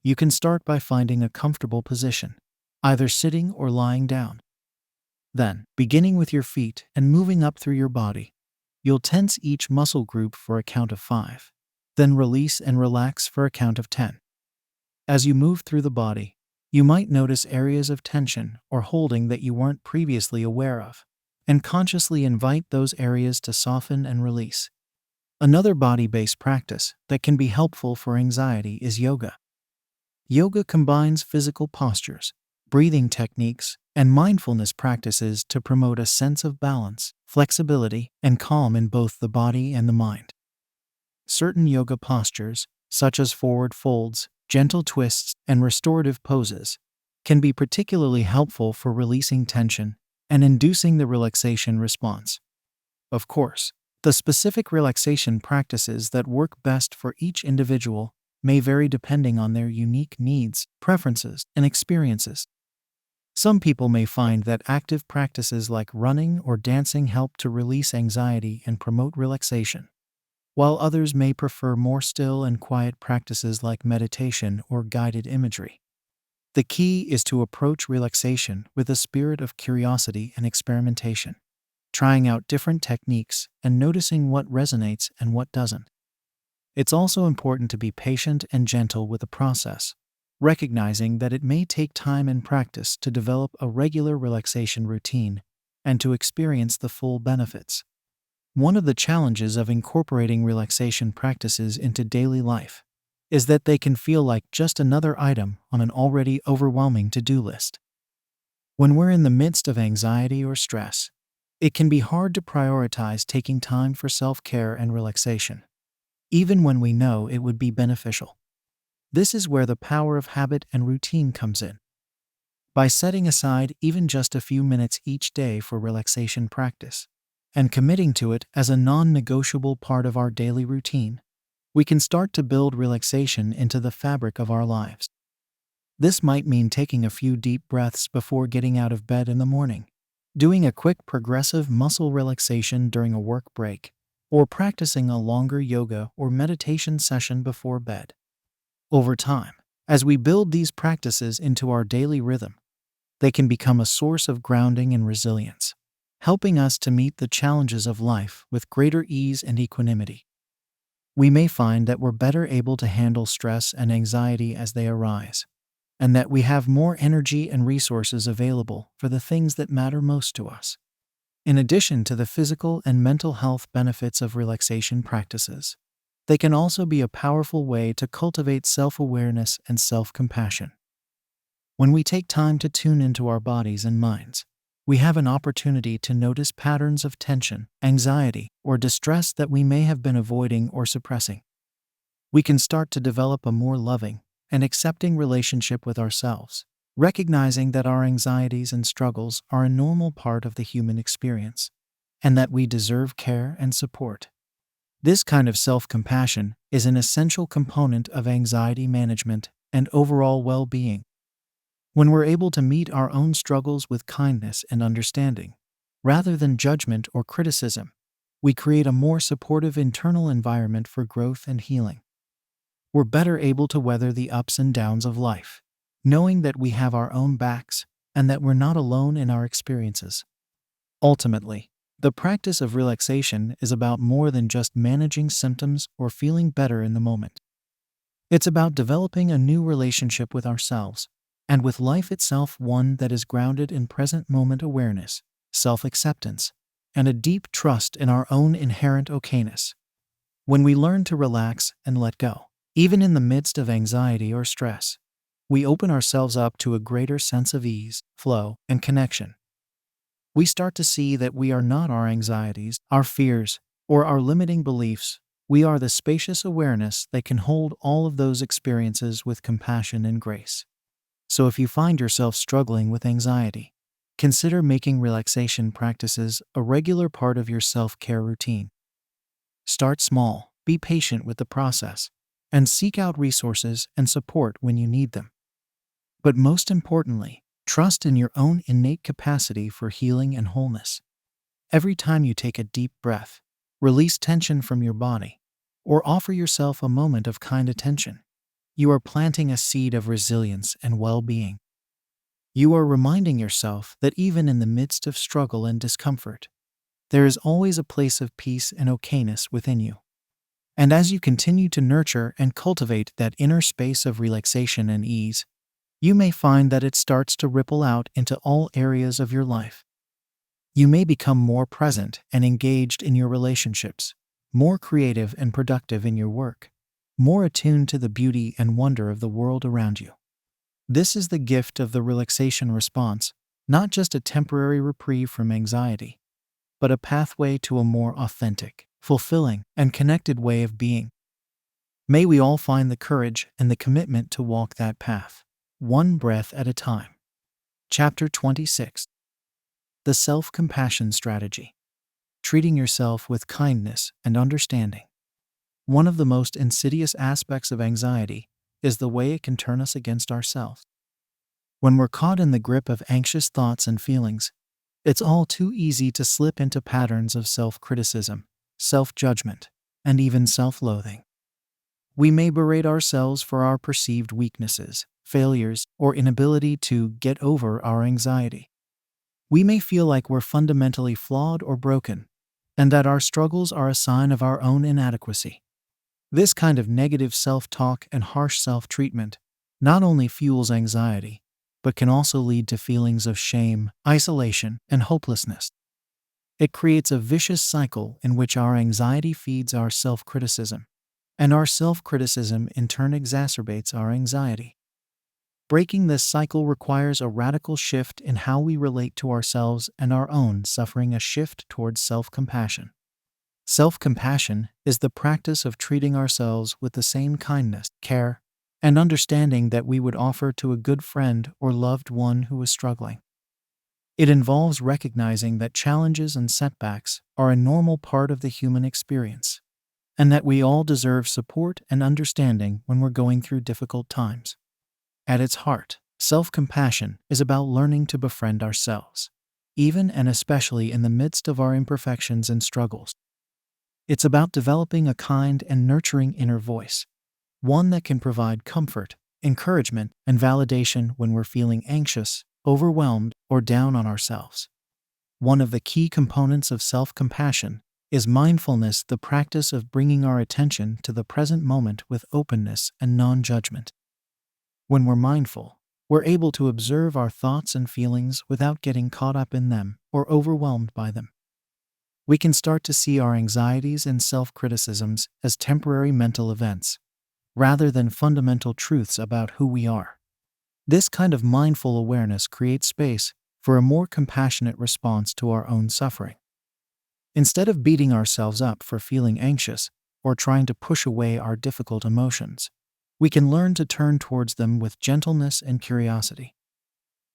you can start by finding a comfortable position, either sitting or lying down. Then, beginning with your feet and moving up through your body, you'll tense each muscle group for a count of 5, then release and relax for a count of 10. As you move through the body, you might notice areas of tension or holding that you weren't previously aware of, and consciously invite those areas to soften and release. Another body-based practice that can be helpful for anxiety is yoga. Yoga combines physical postures, breathing techniques, and mindfulness practices to promote a sense of balance, flexibility, and calm in both the body and the mind. Certain yoga postures, such as forward folds, gentle twists, and restorative poses, can be particularly helpful for releasing tension and inducing the relaxation response. Of course, the specific relaxation practices that work best for each individual may vary depending on their unique needs, preferences, and experiences. Some people may find that active practices like running or dancing help to release anxiety and promote relaxation, while others may prefer more still and quiet practices like meditation or guided imagery. The key is to approach relaxation with a spirit of curiosity and experimentation, trying out different techniques and noticing what resonates and what doesn't. It's also important to be patient and gentle with the process, recognizing that it may take time and practice to develop a regular relaxation routine and to experience the full benefits. One of the challenges of incorporating relaxation practices into daily life is that they can feel like just another item on an already overwhelming to-do list. When we're in the midst of anxiety or stress, it can be hard to prioritize taking time for self-care and relaxation, even when we know it would be beneficial. This is where the power of habit and routine comes in. By setting aside even just a few minutes each day for relaxation practice, and committing to it as a non-negotiable part of our daily routine, we can start to build relaxation into the fabric of our lives. This might mean taking a few deep breaths before getting out of bed in the morning, doing a quick progressive muscle relaxation during a work break, or practicing a longer yoga or meditation session before bed. Over time, as we build these practices into our daily rhythm, they can become a source of grounding and resilience, helping us to meet the challenges of life with greater ease and equanimity. We may find that we're better able to handle stress and anxiety as they arise, and that we have more energy and resources available for the things that matter most to us. In addition to the physical and mental health benefits of relaxation practices, they can also be a powerful way to cultivate self-awareness and self-compassion. When we take time to tune into our bodies and minds, we have an opportunity to notice patterns of tension, anxiety, or distress that we may have been avoiding or suppressing. We can start to develop a more loving and accepting relationship with ourselves, recognizing that our anxieties and struggles are a normal part of the human experience, and that we deserve care and support. This kind of self-compassion is an essential component of anxiety management and overall well-being. When we're able to meet our own struggles with kindness and understanding, rather than judgment or criticism, we create a more supportive internal environment for growth and healing. We're better able to weather the ups and downs of life, knowing that we have our own backs and that we're not alone in our experiences. Ultimately, the practice of relaxation is about more than just managing symptoms or feeling better in the moment. It's about developing a new relationship with ourselves and with life itself, one that is grounded in present moment awareness, self-acceptance, and a deep trust in our own inherent okayness. When we learn to relax and let go, even in the midst of anxiety or stress, we open ourselves up to a greater sense of ease, flow, and connection. We start to see that we are not our anxieties, our fears, or our limiting beliefs. We are the spacious awareness that can hold all of those experiences with compassion and grace. So if you find yourself struggling with anxiety, consider making relaxation practices a regular part of your self-care routine. Start small, be patient with the process, and seek out resources and support when you need them. But most importantly, trust in your own innate capacity for healing and wholeness. Every time you take a deep breath, release tension from your body, or offer yourself a moment of kind attention, you are planting a seed of resilience and well-being. You are reminding yourself that even in the midst of struggle and discomfort, there is always a place of peace and okayness within you. And as you continue to nurture and cultivate that inner space of relaxation and ease, you may find that it starts to ripple out into all areas of your life. You may become more present and engaged in your relationships, more creative and productive in your work, more attuned to the beauty and wonder of the world around you. This is the gift of the relaxation response, not just a temporary reprieve from anxiety, but a pathway to a more authentic, fulfilling, and connected way of being. May we all find the courage and the commitment to walk that path, one breath at a time. Chapter 26. The Self-Compassion Strategy. Treating yourself with kindness and understanding. One of the most insidious aspects of anxiety is the way it can turn us against ourselves. When we're caught in the grip of anxious thoughts and feelings, it's all too easy to slip into patterns of self-criticism, self-judgment, and even self-loathing. We may berate ourselves for our perceived weaknesses, failures, or inability to get over our anxiety. We may feel like we're fundamentally flawed or broken, and that our struggles are a sign of our own inadequacy. This kind of negative self-talk and harsh self-treatment not only fuels anxiety, but can also lead to feelings of shame, isolation, and hopelessness. It creates a vicious cycle in which our anxiety feeds our self-criticism, and our self-criticism in turn exacerbates our anxiety. Breaking this cycle requires a radical shift in how we relate to ourselves and our own suffering, a shift towards self-compassion. Self-compassion is the practice of treating ourselves with the same kindness, care, and understanding that we would offer to a good friend or loved one who is struggling. It involves recognizing that challenges and setbacks are a normal part of the human experience, and that we all deserve support and understanding when we're going through difficult times. At its heart, self-compassion is about learning to befriend ourselves, even and especially in the midst of our imperfections and struggles. It's about developing a kind and nurturing inner voice, one that can provide comfort, encouragement, and validation when we're feeling anxious, overwhelmed, or down on ourselves. One of the key components of self-compassion is mindfulness, the practice of bringing our attention to the present moment with openness and non-judgment. When we're mindful, we're able to observe our thoughts and feelings without getting caught up in them or overwhelmed by them. We can start to see our anxieties and self-criticisms as temporary mental events, rather than fundamental truths about who we are. This kind of mindful awareness creates space for a more compassionate response to our own suffering. Instead of beating ourselves up for feeling anxious or trying to push away our difficult emotions, we can learn to turn towards them with gentleness and curiosity.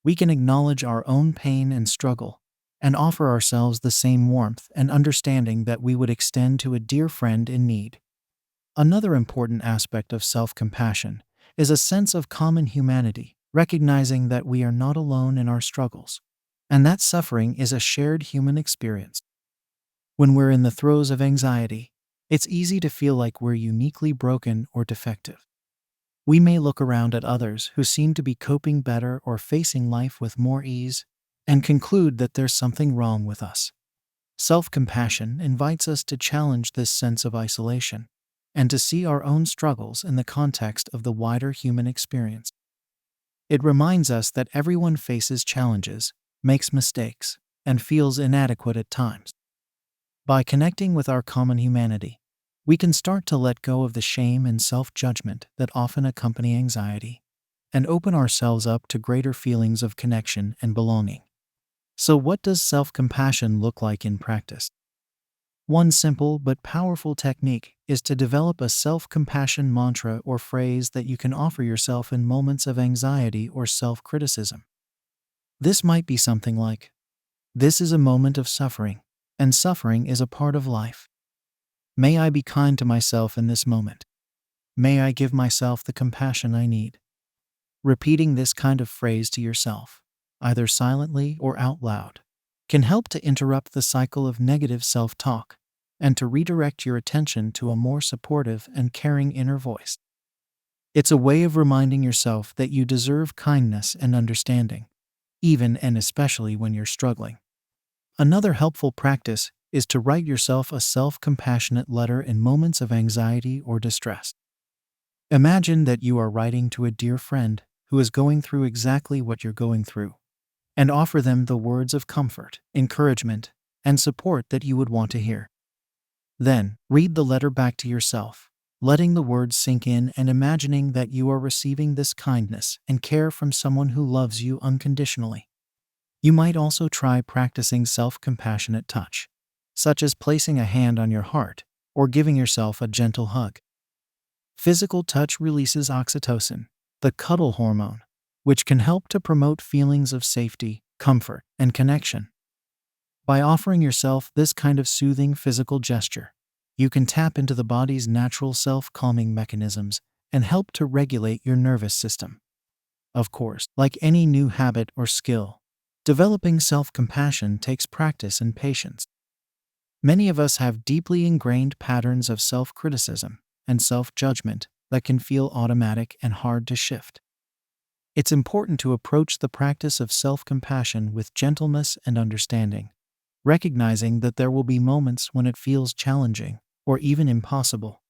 We can acknowledge our own pain and struggle and offer ourselves the same warmth and understanding that we would extend to a dear friend in need. Another important aspect of self-compassion is a sense of common humanity, recognizing that we are not alone in our struggles, and that suffering is a shared human experience. When we're in the throes of anxiety, it's easy to feel like we're uniquely broken or defective. We may look around at others who seem to be coping better or facing life with more ease and conclude that there's something wrong with us. Self-compassion invites us to challenge this sense of isolation and to see our own struggles in the context of the wider human experience. It reminds us that everyone faces challenges, makes mistakes, and feels inadequate at times. By connecting with our common humanity, we can start to let go of the shame and self-judgment that often accompany anxiety and open ourselves up to greater feelings of connection and belonging. So what does self-compassion look like in practice? One simple but powerful technique is to develop a self-compassion mantra or phrase that you can offer yourself in moments of anxiety or self-criticism. This might be something like, "This is a moment of suffering, and suffering is a part of life. May I be kind to myself in this moment. May I give myself the compassion I need." Repeating this kind of phrase to yourself, either silently or out loud, can help to interrupt the cycle of negative self-talk and to redirect your attention to a more supportive and caring inner voice. It's a way of reminding yourself that you deserve kindness and understanding, even and especially when you're struggling. Another helpful practice is to write yourself a self-compassionate letter in moments of anxiety or distress. Imagine that you are writing to a dear friend who is going through exactly what you're going through, and offer them the words of comfort, encouragement, and support that you would want to hear. Then, read the letter back to yourself, letting the words sink in and imagining that you are receiving this kindness and care from someone who loves you unconditionally. You might also try practicing self-compassionate touch, such as placing a hand on your heart or giving yourself a gentle hug. Physical touch releases oxytocin, the cuddle hormone, which can help to promote feelings of safety, comfort, and connection. By offering yourself this kind of soothing physical gesture, you can tap into the body's natural self-calming mechanisms and help to regulate your nervous system. Of course, like any new habit or skill, developing self-compassion takes practice and patience. Many of us have deeply ingrained patterns of self-criticism and self-judgment that can feel automatic and hard to shift. It's important to approach the practice of self-compassion with gentleness and understanding, recognizing that there will be moments when it feels challenging or even impossible.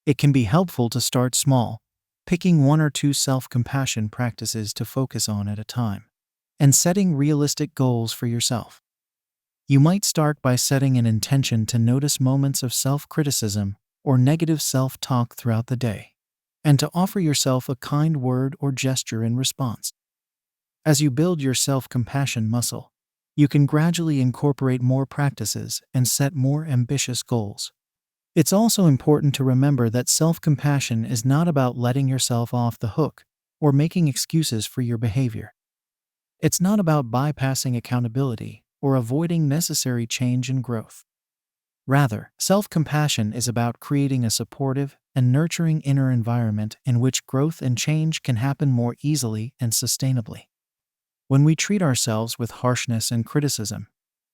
It can be helpful to start small, picking one or two self-compassion practices to focus on at a time, and setting realistic goals for yourself. You might start by setting an intention to notice moments of self-criticism or negative self-talk throughout the day, and to offer yourself a kind word or gesture in response. As you build your self-compassion muscle, you can gradually incorporate more practices and set more ambitious goals. It's also important to remember that self-compassion is not about letting yourself off the hook or making excuses for your behavior. It's not about bypassing accountability or avoiding necessary change and growth. Rather, self-compassion is about creating a supportive and nurturing inner environment in which growth and change can happen more easily and sustainably. When we treat ourselves with harshness and criticism,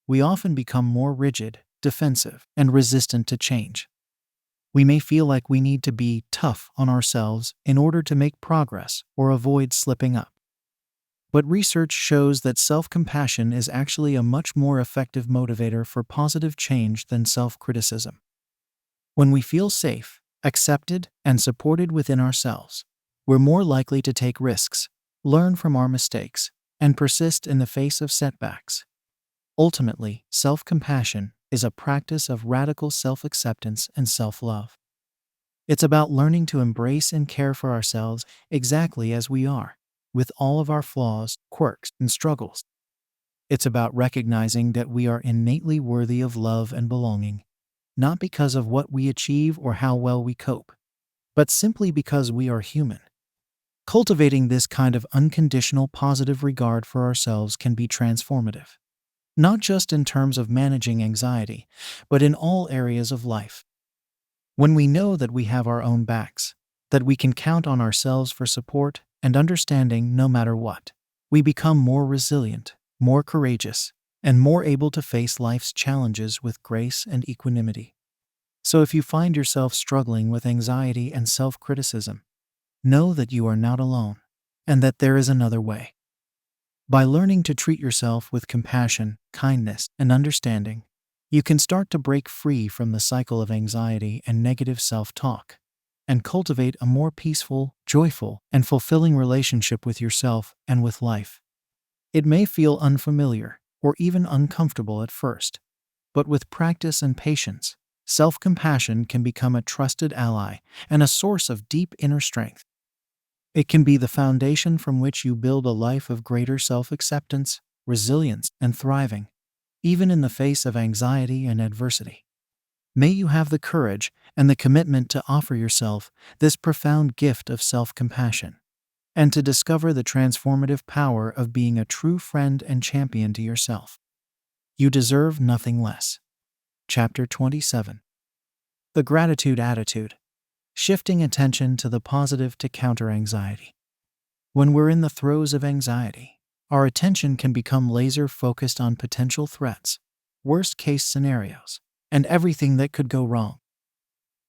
we often become more rigid, defensive, and resistant to change. We may feel like we need to be tough on ourselves in order to make progress or avoid slipping up. But research shows that self-compassion is actually a much more effective motivator for positive change than self-criticism. When we feel safe, accepted, and supported within ourselves, we're more likely to take risks, learn from our mistakes, and persist in the face of setbacks. Ultimately, self-compassion is a practice of radical self-acceptance and self-love. It's about learning to embrace and care for ourselves exactly as we are, with all of our flaws, quirks, and struggles. It's about recognizing that we are innately worthy of love and belonging, not because of what we achieve or how well we cope, but simply because we are human. Cultivating this kind of unconditional positive regard for ourselves can be transformative, not just in terms of managing anxiety, but in all areas of life. When we know that we have our own backs, that we can count on ourselves for support and understanding no matter what, we become more resilient, more courageous, and more able to face life's challenges with grace and equanimity. So if you find yourself struggling with anxiety and self-criticism, know that you are not alone, and that there is another way. By learning to treat yourself with compassion, kindness, and understanding, you can start to break free from the cycle of anxiety and negative self-talk, and cultivate a more peaceful, joyful, and fulfilling relationship with yourself and with life. It may feel unfamiliar or even uncomfortable at first, but with practice and patience, self-compassion can become a trusted ally and a source of deep inner strength. It can be the foundation from which you build a life of greater self-acceptance, resilience, and thriving, even in the face of anxiety and adversity. May you have the courage and the commitment to offer yourself this profound gift of self-compassion, and to discover the transformative power of being a true friend and champion to yourself. You deserve nothing less. Chapter 27. The Gratitude Attitude. Shifting attention to the positive to counter anxiety. When we're in the throes of anxiety, our attention can become laser-focused on potential threats, worst-case scenarios, and everything that could go wrong.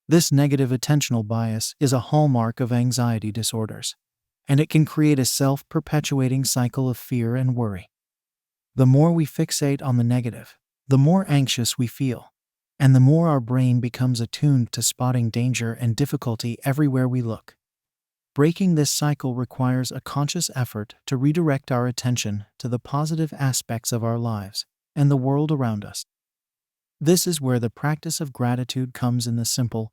This negative attentional bias is a hallmark of anxiety disorders, and it can create a self-perpetuating cycle of fear and worry. The more we fixate on the negative, the more anxious we feel, and the more our brain becomes attuned to spotting danger and difficulty everywhere we look. Breaking this cycle requires a conscious effort to redirect our attention to the positive aspects of our lives and the world around us. This is where the practice of gratitude comes in the simple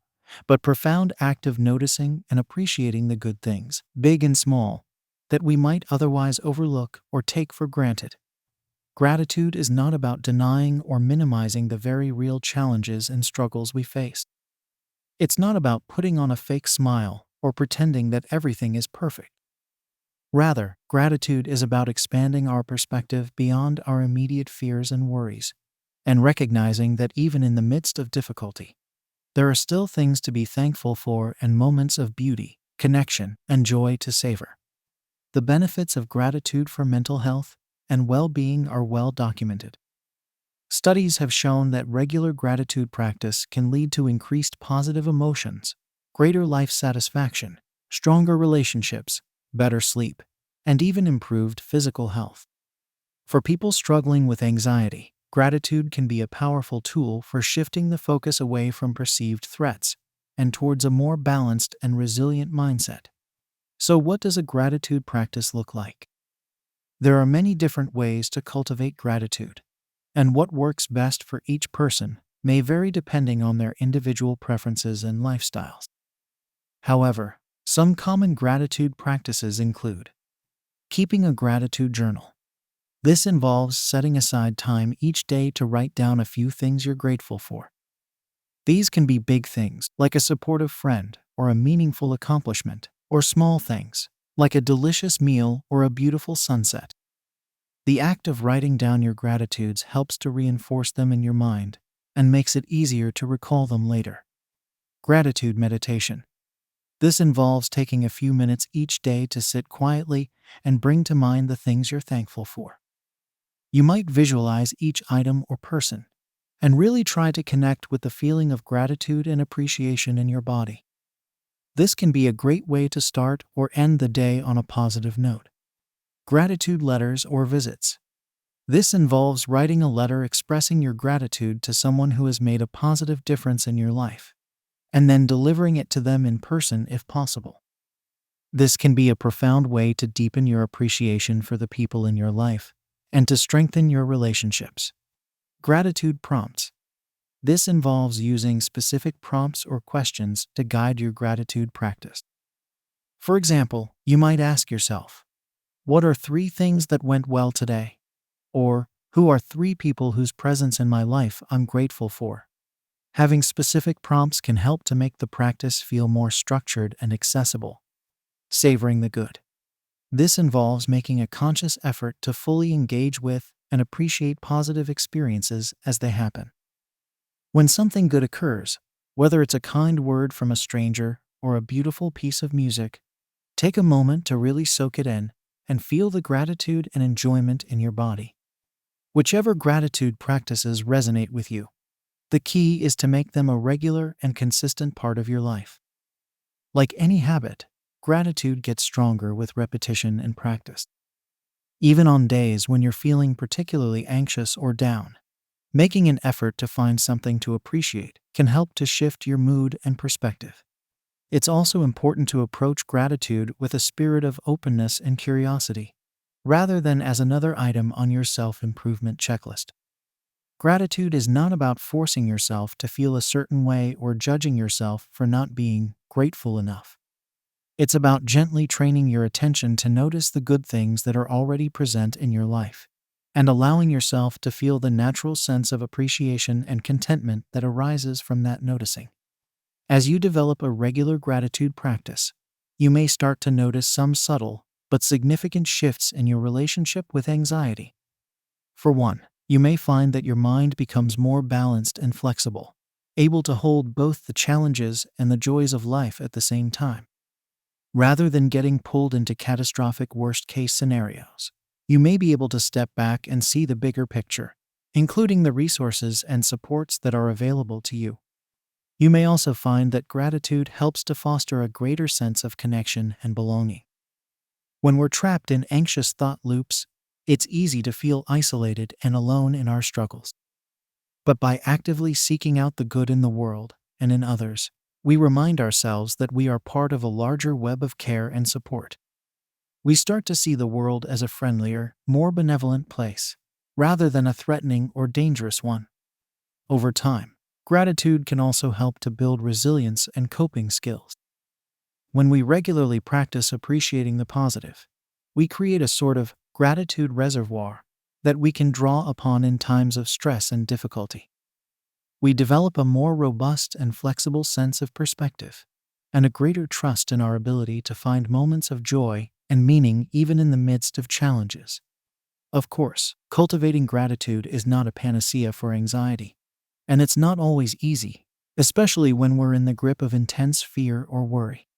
but profound act of noticing and appreciating the good things, big and small, that we might otherwise overlook or take for granted. Gratitude is not about denying or minimizing the very real challenges and struggles we face. It's not about putting on a fake smile or pretending that everything is perfect. Rather, gratitude is about expanding our perspective beyond our immediate fears and worries, and recognizing that even in the midst of difficulty, there are still things to be thankful for and moments of beauty, connection, and joy to savor. The benefits of gratitude for mental health and well-being are well documented. Studies have shown that regular gratitude practice can lead to increased positive emotions, greater life satisfaction, stronger relationships, better sleep, and even improved physical health. For people struggling with anxiety, gratitude can be a powerful tool for shifting the focus away from perceived threats and towards a more balanced and resilient mindset. So, what does a gratitude practice look like? There are many different ways to cultivate gratitude, and what works best for each person may vary depending on their individual preferences and lifestyles. However, some common gratitude practices include keeping a gratitude journal. This involves setting aside time each day to write down a few things you're grateful for. These can be big things, like a supportive friend or a meaningful accomplishment, or small things, like a delicious meal or a beautiful sunset. The act of writing down your gratitudes helps to reinforce them in your mind and makes it easier to recall them later. Gratitude meditation. This involves taking a few minutes each day to sit quietly and bring to mind the things you're thankful for. You might visualize each item or person and really try to connect with the feeling of gratitude and appreciation in your body. This can be a great way to start or end the day on a positive note. Gratitude letters or visits. This involves writing a letter expressing your gratitude to someone who has made a positive difference in your life, and then delivering it to them in person if possible. This can be a profound way to deepen your appreciation for the people in your life and to strengthen your relationships. Gratitude prompts. This involves using specific prompts or questions to guide your gratitude practice. For example, you might ask yourself, "What are 3 things that went well today?" Or, "Who are 3 people whose presence in my life I'm grateful for?" Having specific prompts can help to make the practice feel more structured and accessible. Savoring the good. This involves making a conscious effort to fully engage with and appreciate positive experiences as they happen. When something good occurs, whether it's a kind word from a stranger or a beautiful piece of music, take a moment to really soak it in and feel the gratitude and enjoyment in your body. Whichever gratitude practices resonate with you, the key is to make them a regular and consistent part of your life. Like any habit, gratitude gets stronger with repetition and practice. Even on days when you're feeling particularly anxious or down, making an effort to find something to appreciate can help to shift your mood and perspective. It's also important to approach gratitude with a spirit of openness and curiosity, rather than as another item on your self-improvement checklist. Gratitude is not about forcing yourself to feel a certain way or judging yourself for not being grateful enough. It's about gently training your attention to notice the good things that are already present in your life, and allowing yourself to feel the natural sense of appreciation and contentment that arises from that noticing. As you develop a regular gratitude practice, you may start to notice some subtle but significant shifts in your relationship with anxiety. For one, you may find that your mind becomes more balanced and flexible, able to hold both the challenges and the joys of life at the same time. Rather than getting pulled into catastrophic worst-case scenarios, you may be able to step back and see the bigger picture, including the resources and supports that are available to you. You may also find that gratitude helps to foster a greater sense of connection and belonging. When we're trapped in anxious thought loops, it's easy to feel isolated and alone in our struggles. But by actively seeking out the good in the world and in others, we remind ourselves that we are part of a larger web of care and support. We start to see the world as a friendlier, more benevolent place, rather than a threatening or dangerous one. Over time, gratitude can also help to build resilience and coping skills. When we regularly practice appreciating the positive, we create a sort of gratitude reservoir that we can draw upon in times of stress and difficulty. We develop a more robust and flexible sense of perspective, and a greater trust in our ability to find moments of joy and meaning even in the midst of challenges. Of course, cultivating gratitude is not a panacea for anxiety, and it's not always easy, especially when we're in the grip of intense fear or worry.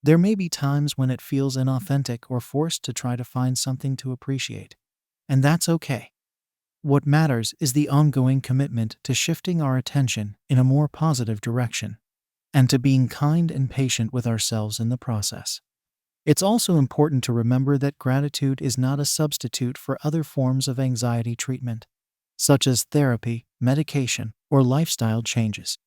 There may be times when it feels inauthentic or forced to try to find something to appreciate, and that's okay. What matters is the ongoing commitment to shifting our attention in a more positive direction, and to being kind and patient with ourselves in the process. It's also important to remember that gratitude is not a substitute for other forms of anxiety treatment, such as therapy, medication, or lifestyle changes.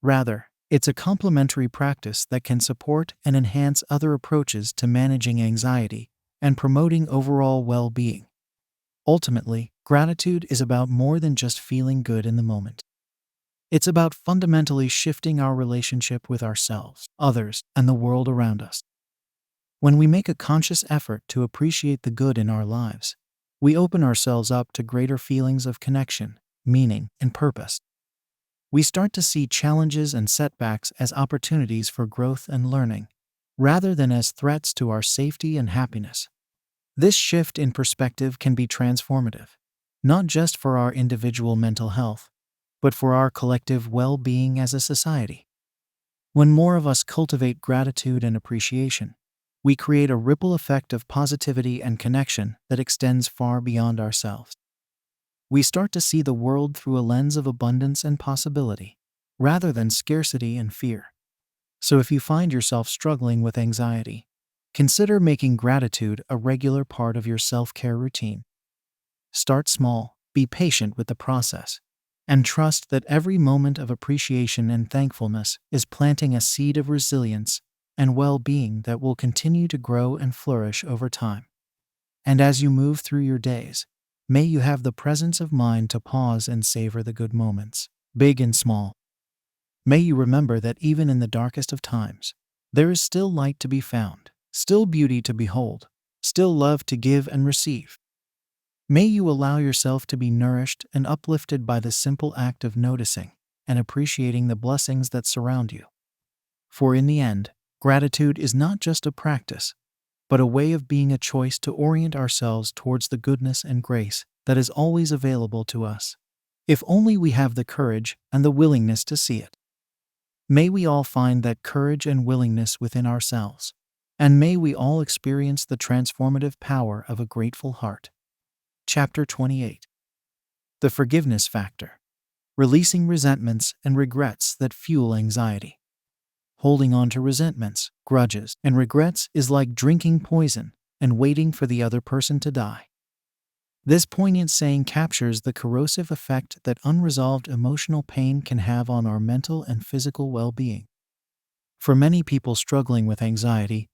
Rather, it's a complementary practice that can support and enhance other approaches to managing anxiety and promoting overall well-being. Ultimately, gratitude is about more than just feeling good in the moment. It's about fundamentally shifting our relationship with ourselves, others, and the world around us. When we make a conscious effort to appreciate the good in our lives, we open ourselves up to greater feelings of connection, meaning, and purpose. We start to see challenges and setbacks as opportunities for growth and learning, rather than as threats to our safety and happiness. This shift in perspective can be transformative, not just for our individual mental health, but for our collective well-being as a society. When more of us cultivate gratitude and appreciation, we create a ripple effect of positivity and connection that extends far beyond ourselves. We start to see the world through a lens of abundance and possibility, rather than scarcity and fear. So if you find yourself struggling with anxiety, consider making gratitude a regular part of your self-care routine. Start small, be patient with the process, and trust that every moment of appreciation and thankfulness is planting a seed of resilience and well-being that will continue to grow and flourish over time. And as you move through your days, may you have the presence of mind to pause and savor the good moments, big and small. May you remember that even in the darkest of times, there is still light to be found, still beauty to behold, still love to give and receive. May you allow yourself to be nourished and uplifted by the simple act of noticing and appreciating the blessings that surround you. For in the end, gratitude is not just a practice, but a way of being, a choice to orient ourselves towards the goodness and grace that is always available to us, if only we have the courage and the willingness to see it. May we all find that courage and willingness within ourselves, and may we all experience the transformative power of a grateful heart. Chapter 28. The Forgiveness Factor. Releasing resentments and regrets that fuel anxiety. Holding on to resentments, grudges, and regrets is like drinking poison and waiting for the other person to die. This poignant saying captures the corrosive effect that unresolved emotional pain can have on our mental and physical well-being. For many people struggling with anxiety,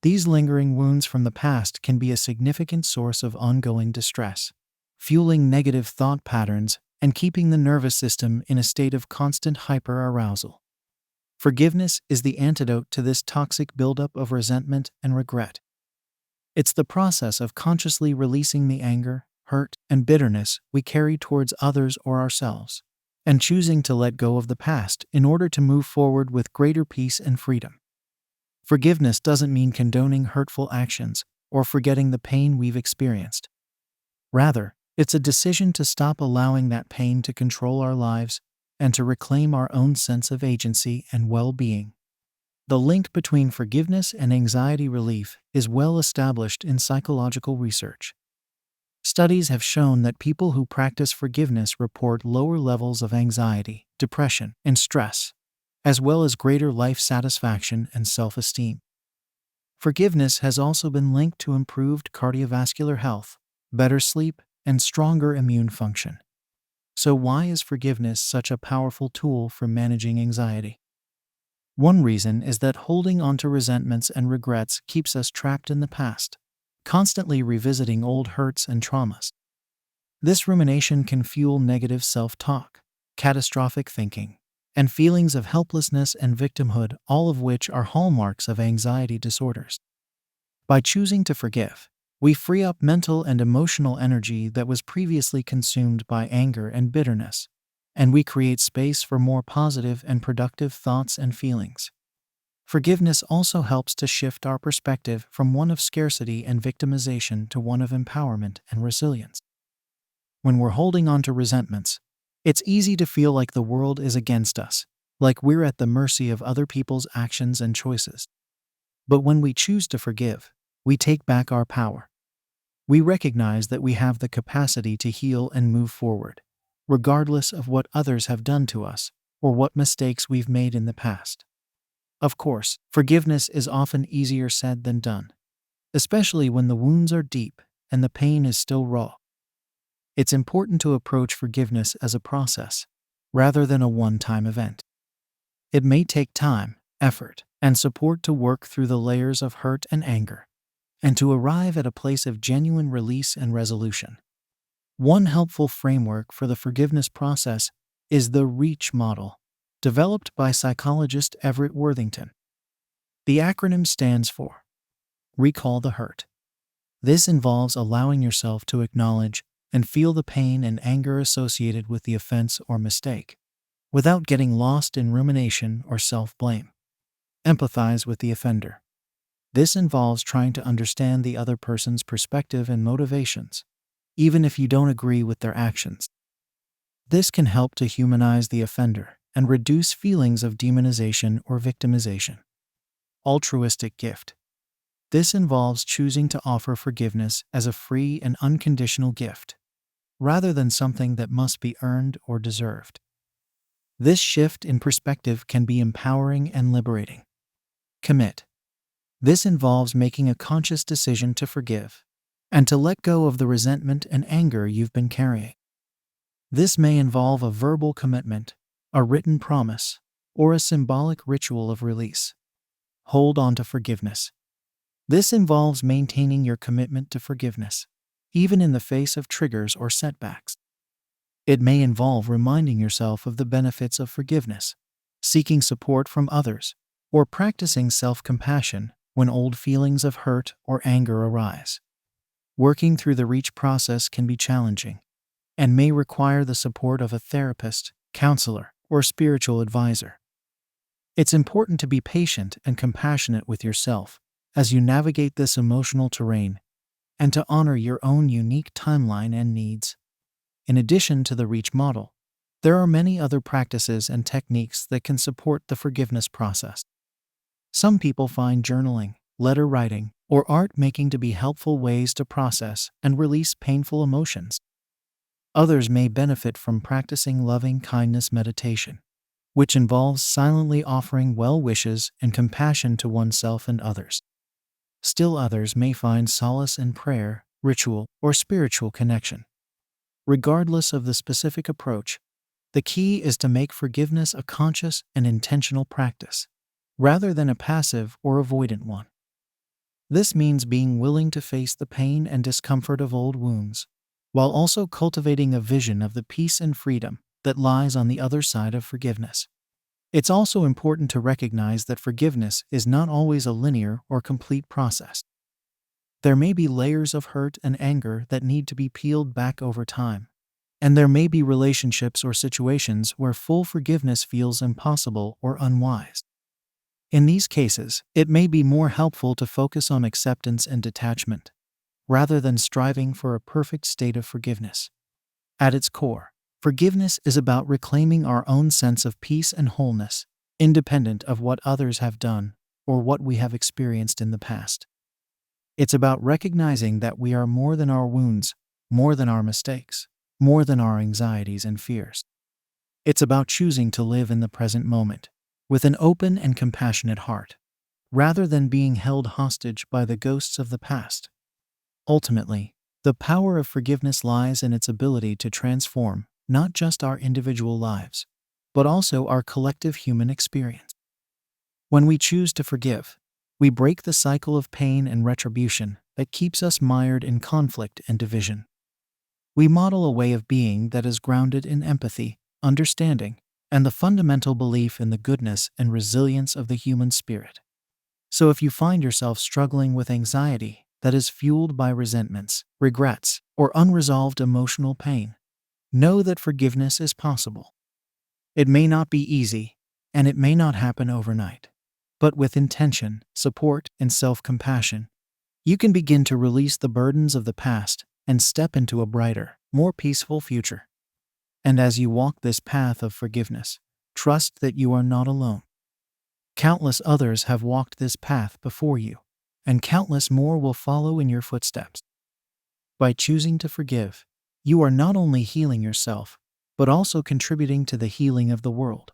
these lingering wounds from the past can be a significant source of ongoing distress, fueling negative thought patterns and keeping the nervous system in a state of constant hyperarousal. Forgiveness is the antidote to this toxic buildup of resentment and regret. It's the process of consciously releasing the anger, hurt, and bitterness we carry towards others or ourselves, and choosing to let go of the past in order to move forward with greater peace and freedom. Forgiveness doesn't mean condoning hurtful actions or forgetting the pain we've experienced. Rather, it's a decision to stop allowing that pain to control our lives and to reclaim our own sense of agency and well-being. The link between forgiveness and anxiety relief is well established in psychological research. Studies have shown that people who practice forgiveness report lower levels of anxiety, depression, and stress, as well as greater life satisfaction and self-esteem. Forgiveness has also been linked to improved cardiovascular health, better sleep, and stronger immune function. So why is forgiveness such a powerful tool for managing anxiety? One reason is that holding onto resentments and regrets keeps us trapped in the past, constantly revisiting old hurts and traumas. This rumination can fuel negative self-talk, catastrophic thinking, and feelings of helplessness and victimhood, all of which are hallmarks of anxiety disorders. By choosing to forgive, we free up mental and emotional energy that was previously consumed by anger and bitterness, and we create space for more positive and productive thoughts and feelings. Forgiveness also helps to shift our perspective from one of scarcity and victimization to one of empowerment and resilience. When we're holding on to resentments, it's easy to feel like the world is against us, like we're at the mercy of other people's actions and choices. But when we choose to forgive, we take back our power. We recognize that we have the capacity to heal and move forward, regardless of what others have done to us or what mistakes we've made in the past. Of course, forgiveness is often easier said than done, especially when the wounds are deep and the pain is still raw. It's important to approach forgiveness as a process, rather than a one-time event. It may take time, effort, and support to work through the layers of hurt and anger, and to arrive at a place of genuine release and resolution. One helpful framework for the forgiveness process is the REACH model, developed by psychologist Everett Worthington. The acronym stands for Recall the Hurt. This involves allowing yourself to acknowledge and feel the pain and anger associated with the offense or mistake, without getting lost in rumination or self-blame. Empathize with the offender. This involves trying to understand the other person's perspective and motivations, even if you don't agree with their actions. This can help to humanize the offender and reduce feelings of demonization or victimization. Altruistic gift. This involves choosing to offer forgiveness as a free and unconditional gift, rather than something that must be earned or deserved. This shift in perspective can be empowering and liberating. Commit. This involves making a conscious decision to forgive and to let go of the resentment and anger you've been carrying. This may involve a verbal commitment, a written promise, or a symbolic ritual of release. Hold on to forgiveness. This involves maintaining your commitment to forgiveness, even in the face of triggers or setbacks. It may involve reminding yourself of the benefits of forgiveness, seeking support from others, or practicing self-compassion when old feelings of hurt or anger arise. Working through the REACH process can be challenging and may require the support of a therapist, counselor, or spiritual advisor. It's important to be patient and compassionate with yourself as you navigate this emotional terrain and to honor your own unique timeline and needs. In addition to the REACH model, there are many other practices and techniques that can support the forgiveness process. Some people find journaling, letter writing, or art making to be helpful ways to process and release painful emotions. Others may benefit from practicing loving kindness meditation, which involves silently offering well wishes and compassion to oneself and others. Still others may find solace in prayer, ritual, or spiritual connection. Regardless of the specific approach, the key is to make forgiveness a conscious and intentional practice, rather than a passive or avoidant one. This means being willing to face the pain and discomfort of old wounds, while also cultivating a vision of the peace and freedom that lies on the other side of forgiveness. It's also important to recognize that forgiveness is not always a linear or complete process. There may be layers of hurt and anger that need to be peeled back over time, and there may be relationships or situations where full forgiveness feels impossible or unwise. In these cases, it may be more helpful to focus on acceptance and detachment, rather than striving for a perfect state of forgiveness. At its core, forgiveness is about reclaiming our own sense of peace and wholeness, independent of what others have done or what we have experienced in the past. It's about recognizing that we are more than our wounds, more than our mistakes, more than our anxieties and fears. It's about choosing to live in the present moment, with an open and compassionate heart, rather than being held hostage by the ghosts of the past. Ultimately, the power of forgiveness lies in its ability to transform not just our individual lives, but also our collective human experience. When we choose to forgive, we break the cycle of pain and retribution that keeps us mired in conflict and division. We model a way of being that is grounded in empathy, understanding, and the fundamental belief in the goodness and resilience of the human spirit. So if you find yourself struggling with anxiety that is fueled by resentments, regrets, or unresolved emotional pain, know that forgiveness is possible. It may not be easy, and it may not happen overnight, but with intention, support, and self-compassion, you can begin to release the burdens of the past and step into a brighter, more peaceful future. And as you walk this path of forgiveness, trust that you are not alone. Countless others have walked this path before you, and countless more will follow in your footsteps. By choosing to forgive, you are not only healing yourself, but also contributing to the healing of the world.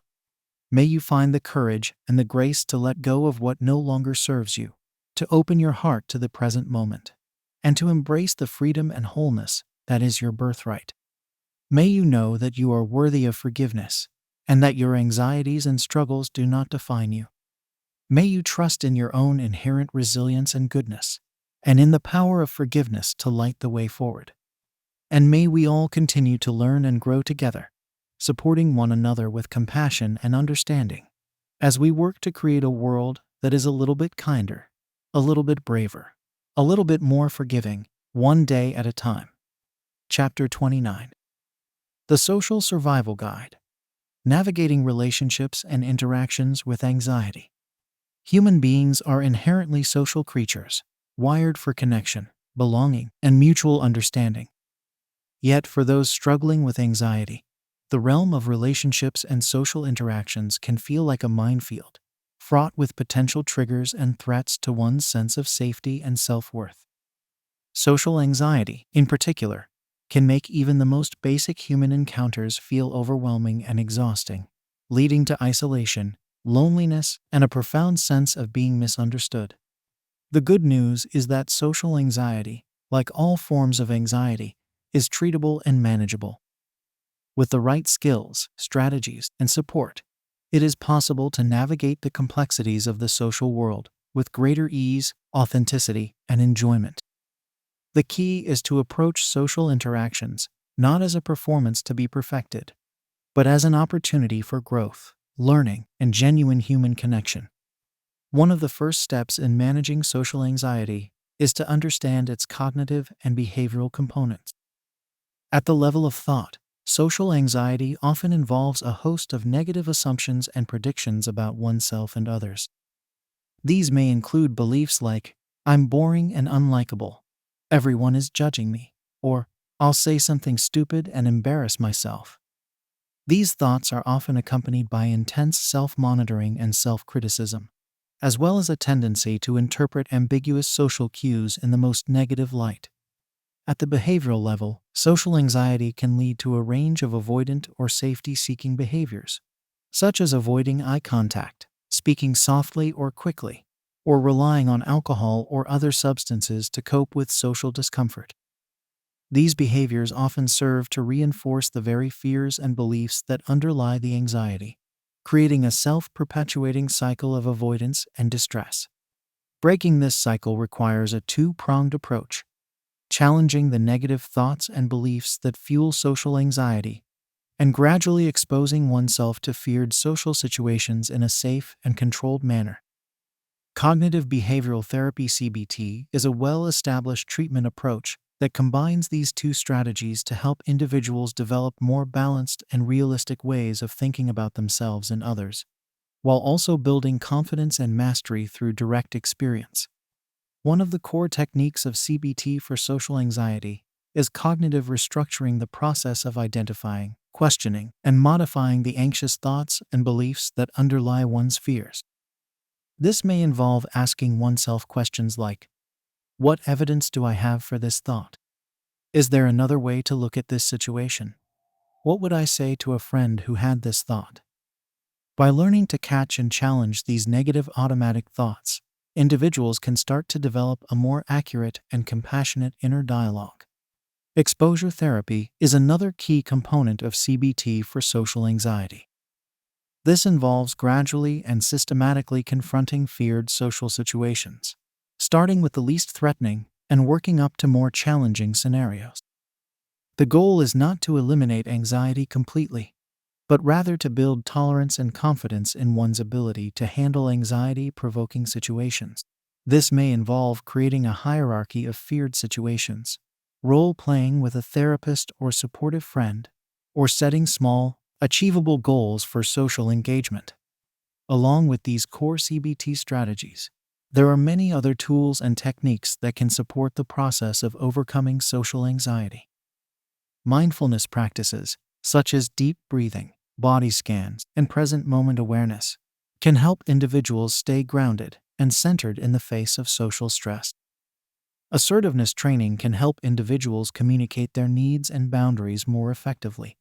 May you find the courage and the grace to let go of what no longer serves you, to open your heart to the present moment, and to embrace the freedom and wholeness that is your birthright. May you know that you are worthy of forgiveness, and that your anxieties and struggles do not define you. May you trust in your own inherent resilience and goodness, and in the power of forgiveness to light the way forward. And may we all continue to learn and grow together, supporting one another with compassion and understanding, as we work to create a world that is a little bit kinder, a little bit braver, a little bit more forgiving, one day at a time. Chapter 29. The Social Survival Guide. Navigating Relationships and Interactions with Anxiety. Human beings are inherently social creatures, wired for connection, belonging, and mutual understanding. Yet for those struggling with anxiety, the realm of relationships and social interactions can feel like a minefield, fraught with potential triggers and threats to one's sense of safety and self-worth. Social anxiety, in particular, can make even the most basic human encounters feel overwhelming and exhausting, leading to isolation, loneliness, and a profound sense of being misunderstood. The good news is that social anxiety, like all forms of anxiety, is treatable and manageable. With the right skills, strategies, and support, it is possible to navigate the complexities of the social world with greater ease, authenticity, and enjoyment. The key is to approach social interactions not as a performance to be perfected, but as an opportunity for growth, learning, and genuine human connection. One of the first steps in managing social anxiety is to understand its cognitive and behavioral components. At the level of thought, social anxiety often involves a host of negative assumptions and predictions about oneself and others. These may include beliefs like, "I'm boring and unlikable," "everyone is judging me," or "I'll say something stupid and embarrass myself." These thoughts are often accompanied by intense self-monitoring and self-criticism, as well as a tendency to interpret ambiguous social cues in the most negative light. At the behavioral level, social anxiety can lead to a range of avoidant or safety-seeking behaviors, such as avoiding eye contact, speaking softly or quickly, or relying on alcohol or other substances to cope with social discomfort. These behaviors often serve to reinforce the very fears and beliefs that underlie the anxiety, creating a self-perpetuating cycle of avoidance and distress. Breaking this cycle requires a two-pronged approach, challenging the negative thoughts and beliefs that fuel social anxiety, and gradually exposing oneself to feared social situations in a safe and controlled manner. Cognitive behavioral therapy (CBT) is a well-established treatment approach that combines these two strategies to help individuals develop more balanced and realistic ways of thinking about themselves and others, while also building confidence and mastery through direct experience. One of the core techniques of CBT for social anxiety is cognitive restructuring, the process of identifying, questioning, and modifying the anxious thoughts and beliefs that underlie one's fears. This may involve asking oneself questions like, "What evidence do I have for this thought? Is there another way to look at this situation? What would I say to a friend who had this thought?" By learning to catch and challenge these negative automatic thoughts, individuals can start to develop a more accurate and compassionate inner dialogue. Exposure therapy is another key component of CBT for social anxiety. This involves gradually and systematically confronting feared social situations, starting with the least threatening and working up to more challenging scenarios. The goal is not to eliminate anxiety completely, but rather to build tolerance and confidence in one's ability to handle anxiety-provoking situations. This may involve creating a hierarchy of feared situations, role-playing with a therapist or supportive friend, or setting small, achievable goals for social engagement. Along with these core CBT strategies, there are many other tools and techniques that can support the process of overcoming social anxiety. Mindfulness practices, such as deep breathing, body scans, and present moment awareness, can help individuals stay grounded and centered in the face of social stress. Assertiveness training can help individuals communicate their needs and boundaries more effectively,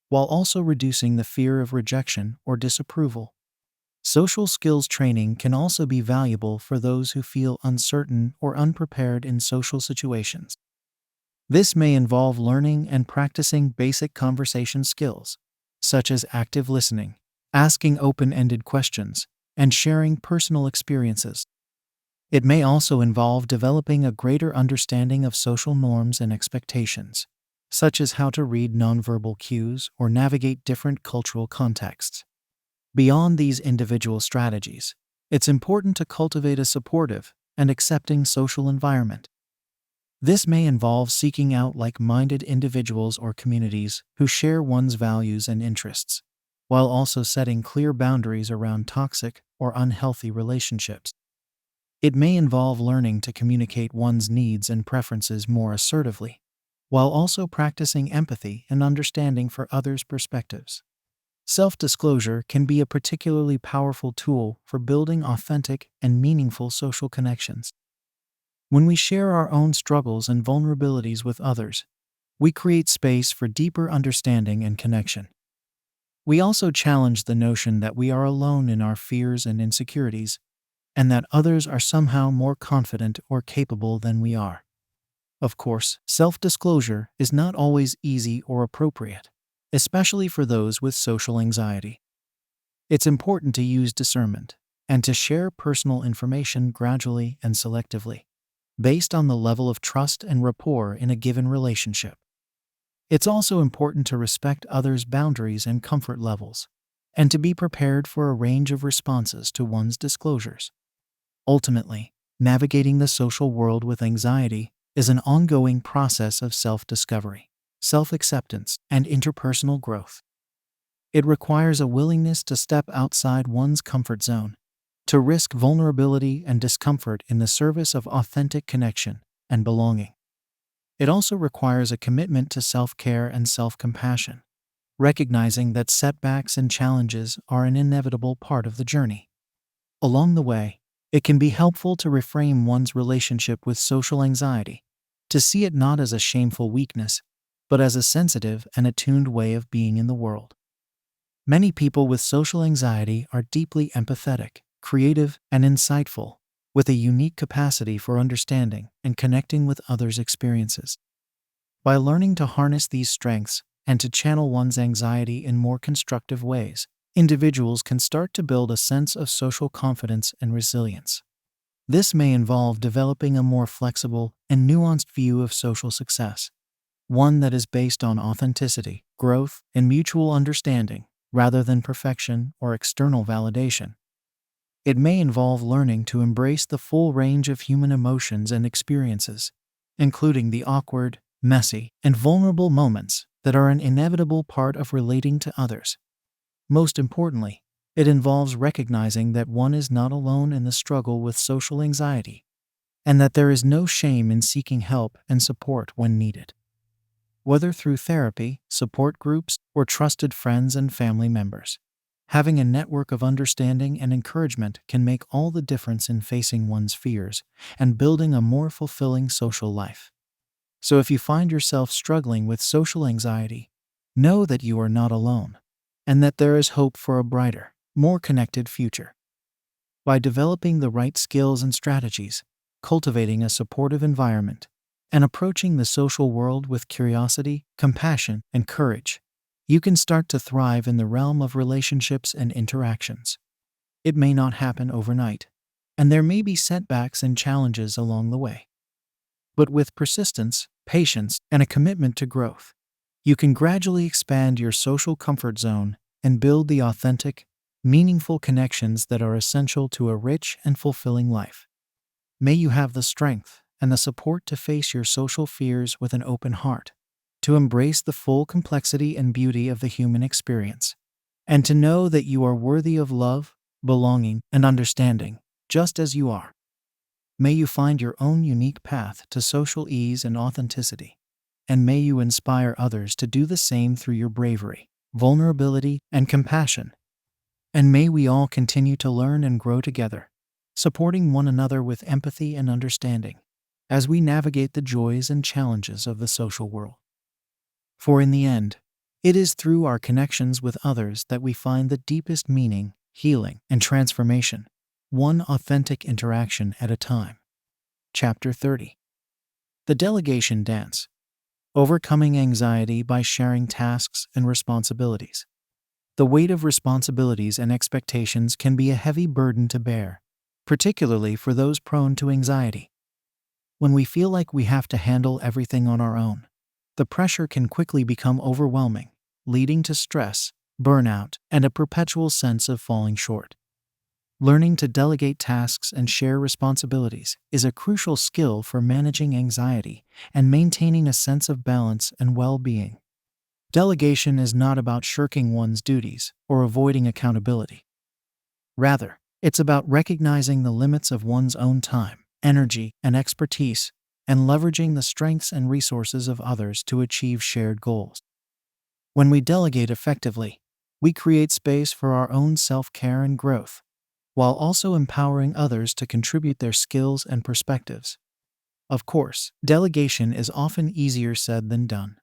while also reducing the fear of rejection or disapproval. Social skills training can also be valuable for those who feel uncertain or unprepared in social situations. This may involve learning and practicing basic conversation skills, such as active listening, asking open-ended questions, and sharing personal experiences. It may also involve developing a greater understanding of social norms and expectations, such as how to read nonverbal cues or navigate different cultural contexts. Beyond these individual strategies, it's important to cultivate a supportive and accepting social environment. This may involve seeking out like-minded individuals or communities who share one's values and interests, while also setting clear boundaries around toxic or unhealthy relationships. It may involve learning to communicate one's needs and preferences more assertively, while also practicing empathy and understanding for others' perspectives. Self-disclosure can be a particularly powerful tool for building authentic and meaningful social connections. When we share our own struggles and vulnerabilities with others, we create space for deeper understanding and connection. We also challenge the notion that we are alone in our fears and insecurities, and that others are somehow more confident or capable than we are. Of course, self-disclosure is not always easy or appropriate, especially for those with social anxiety. It's important to use discernment and to share personal information gradually and selectively, based on the level of trust and rapport in a given relationship. It's also important to respect others' boundaries and comfort levels, and to be prepared for a range of responses to one's disclosures. Ultimately, navigating the social world with anxiety is an ongoing process of self-discovery, self-acceptance, and interpersonal growth. It requires a willingness to step outside one's comfort zone, to risk vulnerability and discomfort in the service of authentic connection and belonging. It also requires a commitment to self-care and self-compassion, recognizing that setbacks and challenges are an inevitable part of the journey. Along the way, it can be helpful to reframe one's relationship with social anxiety, to see it not as a shameful weakness, but as a sensitive and attuned way of being in the world. Many people with social anxiety are deeply empathetic, creative, and insightful, with a unique capacity for understanding and connecting with others' experiences. By learning to harness these strengths and to channel one's anxiety in more constructive ways, individuals can start to build a sense of social confidence and resilience. This may involve developing a more flexible and nuanced view of social success, one that is based on authenticity, growth, and mutual understanding, rather than perfection or external validation. It may involve learning to embrace the full range of human emotions and experiences, including the awkward, messy, and vulnerable moments that are an inevitable part of relating to others. Most importantly, it involves recognizing that one is not alone in the struggle with social anxiety, and that there is no shame in seeking help and support when needed. Whether through therapy, support groups, or trusted friends and family members, having a network of understanding and encouragement can make all the difference in facing one's fears and building a more fulfilling social life. So if you find yourself struggling with social anxiety, know that you are not alone, and that there is hope for a brighter, more connected future. By developing the right skills and strategies, cultivating a supportive environment, and approaching the social world with curiosity, compassion, and courage, you can start to thrive in the realm of relationships and interactions. It may not happen overnight, and there may be setbacks and challenges along the way. But with persistence, patience, and a commitment to growth, you can gradually expand your social comfort zone and build the authentic, meaningful connections that are essential to a rich and fulfilling life. May you have the strength and the support to face your social fears with an open heart, to embrace the full complexity and beauty of the human experience, and to know that you are worthy of love, belonging, and understanding, just as you are. May you find your own unique path to social ease and authenticity, and may you inspire others to do the same through your bravery, vulnerability, and compassion. And may we all continue to learn and grow together, supporting one another with empathy and understanding, as we navigate the joys and challenges of the social world. For in the end, it is through our connections with others that we find the deepest meaning, healing, and transformation, one authentic interaction at a time. Chapter 30. The Delegation Dance. Overcoming anxiety by sharing tasks and responsibilities. The weight of responsibilities and expectations can be a heavy burden to bear, particularly for those prone to anxiety. When we feel like we have to handle everything on our own, the pressure can quickly become overwhelming, leading to stress, burnout, and a perpetual sense of falling short. Learning to delegate tasks and share responsibilities is a crucial skill for managing anxiety and maintaining a sense of balance and well-being. Delegation is not about shirking one's duties or avoiding accountability. Rather, it's about recognizing the limits of one's own time, energy, and expertise, and leveraging the strengths and resources of others to achieve shared goals. When we delegate effectively, we create space for our own self-care and growth, while also empowering others to contribute their skills and perspectives. Of course, delegation is often easier said than done,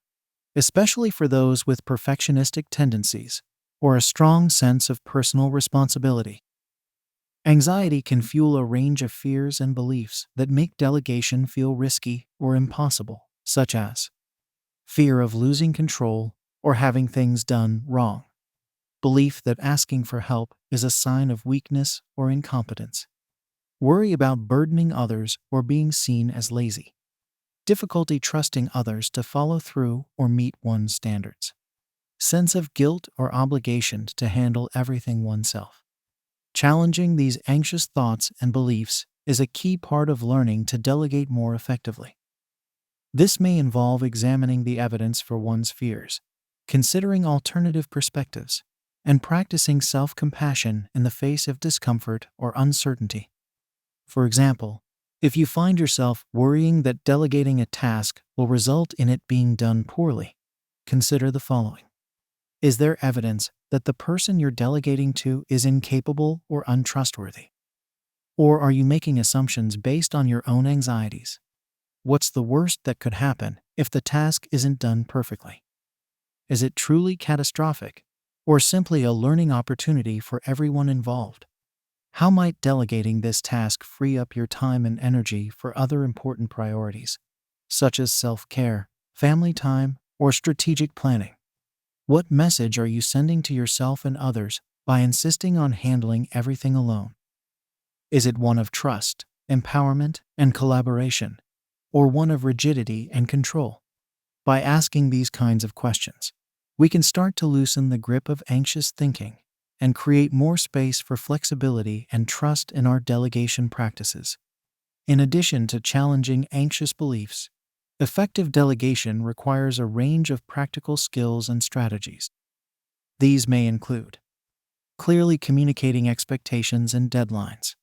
especially for those with perfectionistic tendencies or a strong sense of personal responsibility. Anxiety can fuel a range of fears and beliefs that make delegation feel risky or impossible, such as fear of losing control or having things done wrong, belief that asking for help is a sign of weakness or incompetence, worry about burdening others or being seen as lazy, difficulty trusting others to follow through or meet one's standards, sense of guilt or obligation to handle everything oneself. Challenging these anxious thoughts and beliefs is a key part of learning to delegate more effectively. This may involve examining the evidence for one's fears, considering alternative perspectives, and practicing self-compassion in the face of discomfort or uncertainty. For example, if you find yourself worrying that delegating a task will result in it being done poorly, consider the following. Is there evidence that the person you're delegating to is incapable or untrustworthy? Or are you making assumptions based on your own anxieties? What's the worst that could happen if the task isn't done perfectly? Is it truly catastrophic, or simply a learning opportunity for everyone involved? How might delegating this task free up your time and energy for other important priorities, such as self-care, family time, or strategic planning? What message are you sending to yourself and others by insisting on handling everything alone? Is it one of trust, empowerment, and collaboration, or one of rigidity and control? By asking these kinds of questions, we can start to loosen the grip of anxious thinking and create more space for flexibility and trust in our delegation practices. In addition to challenging anxious beliefs, effective delegation requires a range of practical skills and strategies. These may include clearly communicating expectations and deadlines.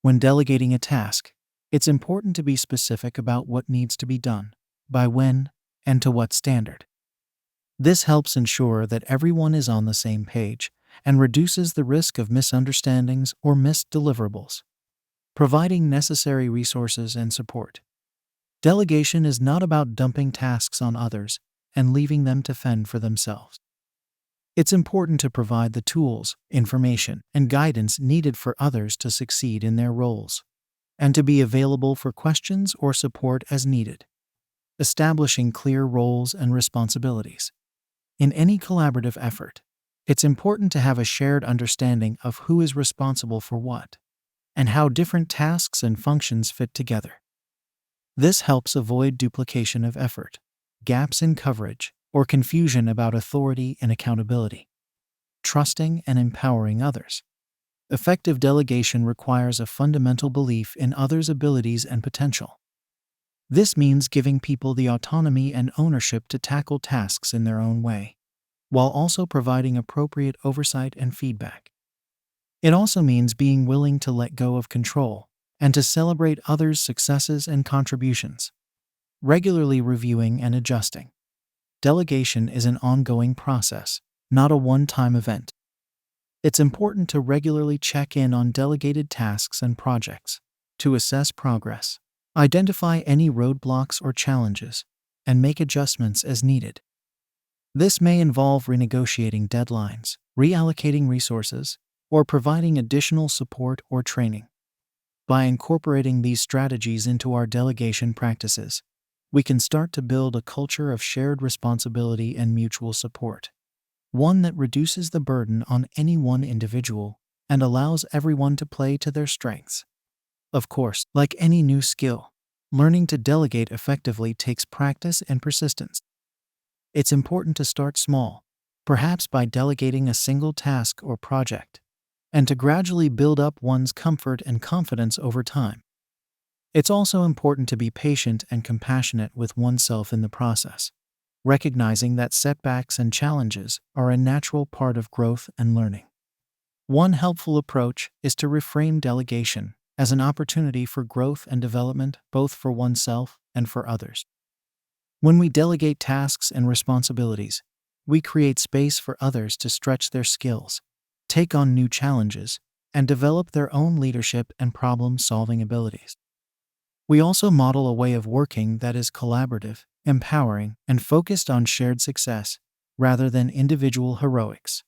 When delegating a task, it's important to be specific about what needs to be done, by when, and to what standard. This helps ensure that everyone is on the same page and reduces the risk of misunderstandings or missed deliverables. Providing necessary resources and support. Delegation is not about dumping tasks on others and leaving them to fend for themselves. It's important to provide the tools, information, and guidance needed for others to succeed in their roles, and to be available for questions or support as needed. Establishing clear roles and responsibilities. In any collaborative effort, it's important to have a shared understanding of who is responsible for what, and how different tasks and functions fit together. This helps avoid duplication of effort, gaps in coverage, or confusion about authority and accountability. Trusting and empowering others. Effective delegation requires a fundamental belief in others' abilities and potential. This means giving people the autonomy and ownership to tackle tasks in their own way, while also providing appropriate oversight and feedback. It also means being willing to let go of control and to celebrate others' successes and contributions. Regularly reviewing and adjusting. Delegation is an ongoing process, not a one-time event. It's important to regularly check in on delegated tasks and projects, to assess progress, identify any roadblocks or challenges, and make adjustments as needed. This may involve renegotiating deadlines, reallocating resources, or providing additional support or training. By incorporating these strategies into our delegation practices, we can start to build a culture of shared responsibility and mutual support, one that reduces the burden on any one individual and allows everyone to play to their strengths. Of course, like any new skill, learning to delegate effectively takes practice and persistence. It's important to start small, perhaps by delegating a single task or project, and to gradually build up one's comfort and confidence over time. It's also important to be patient and compassionate with oneself in the process, recognizing that setbacks and challenges are a natural part of growth and learning. One helpful approach is to reframe delegation as an opportunity for growth and development, both for oneself and for others. When we delegate tasks and responsibilities, we create space for others to stretch their skills, take on new challenges, and develop their own leadership and problem-solving abilities. We also model a way of working that is collaborative, empowering, and focused on shared success rather than individual heroics.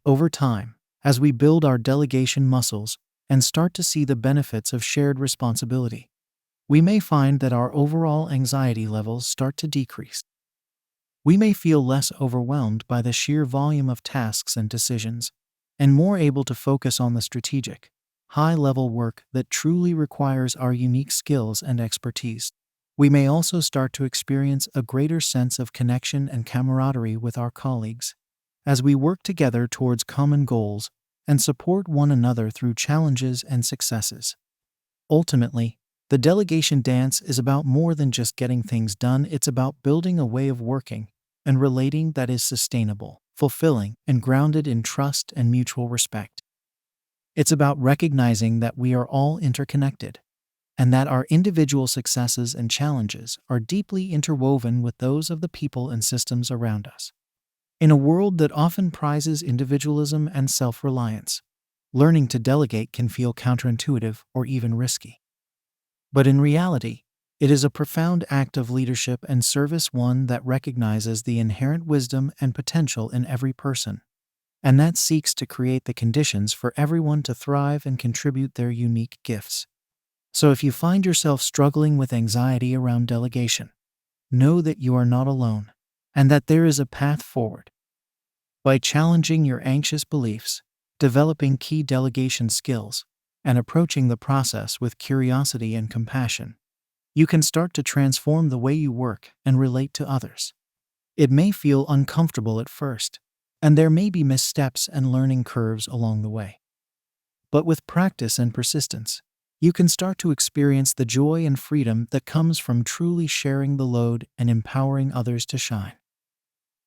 Over time, as we build our delegation muscles and start to see the benefits of shared responsibility, we may find that our overall anxiety levels start to decrease. We may feel less overwhelmed by the sheer volume of tasks and decisions, and more able to focus on the strategic, high-level work that truly requires our unique skills and expertise. We may also start to experience a greater sense of connection and camaraderie with our colleagues, as we work together towards common goals and support one another through challenges and successes. Ultimately, the delegation dance is about more than just getting things done. It's about building a way of working and relating that is sustainable, fulfilling, and grounded in trust and mutual respect. It's about recognizing that we are all interconnected, and that our individual successes and challenges are deeply interwoven with those of the people and systems around us. In a world that often prizes individualism and self-reliance, learning to delegate can feel counterintuitive or even risky. But in reality, it is a profound act of leadership and service, one that recognizes the inherent wisdom and potential in every person, and that seeks to create the conditions for everyone to thrive and contribute their unique gifts. So if you find yourself struggling with anxiety around delegation, know that you are not alone, and that there is a path forward. By challenging your anxious beliefs, developing key delegation skills, and approaching the process with curiosity and compassion, you can start to transform the way you work and relate to others. It may feel uncomfortable at first, and there may be missteps and learning curves along the way. But with practice and persistence, you can start to experience the joy and freedom that comes from truly sharing the load and empowering others to shine.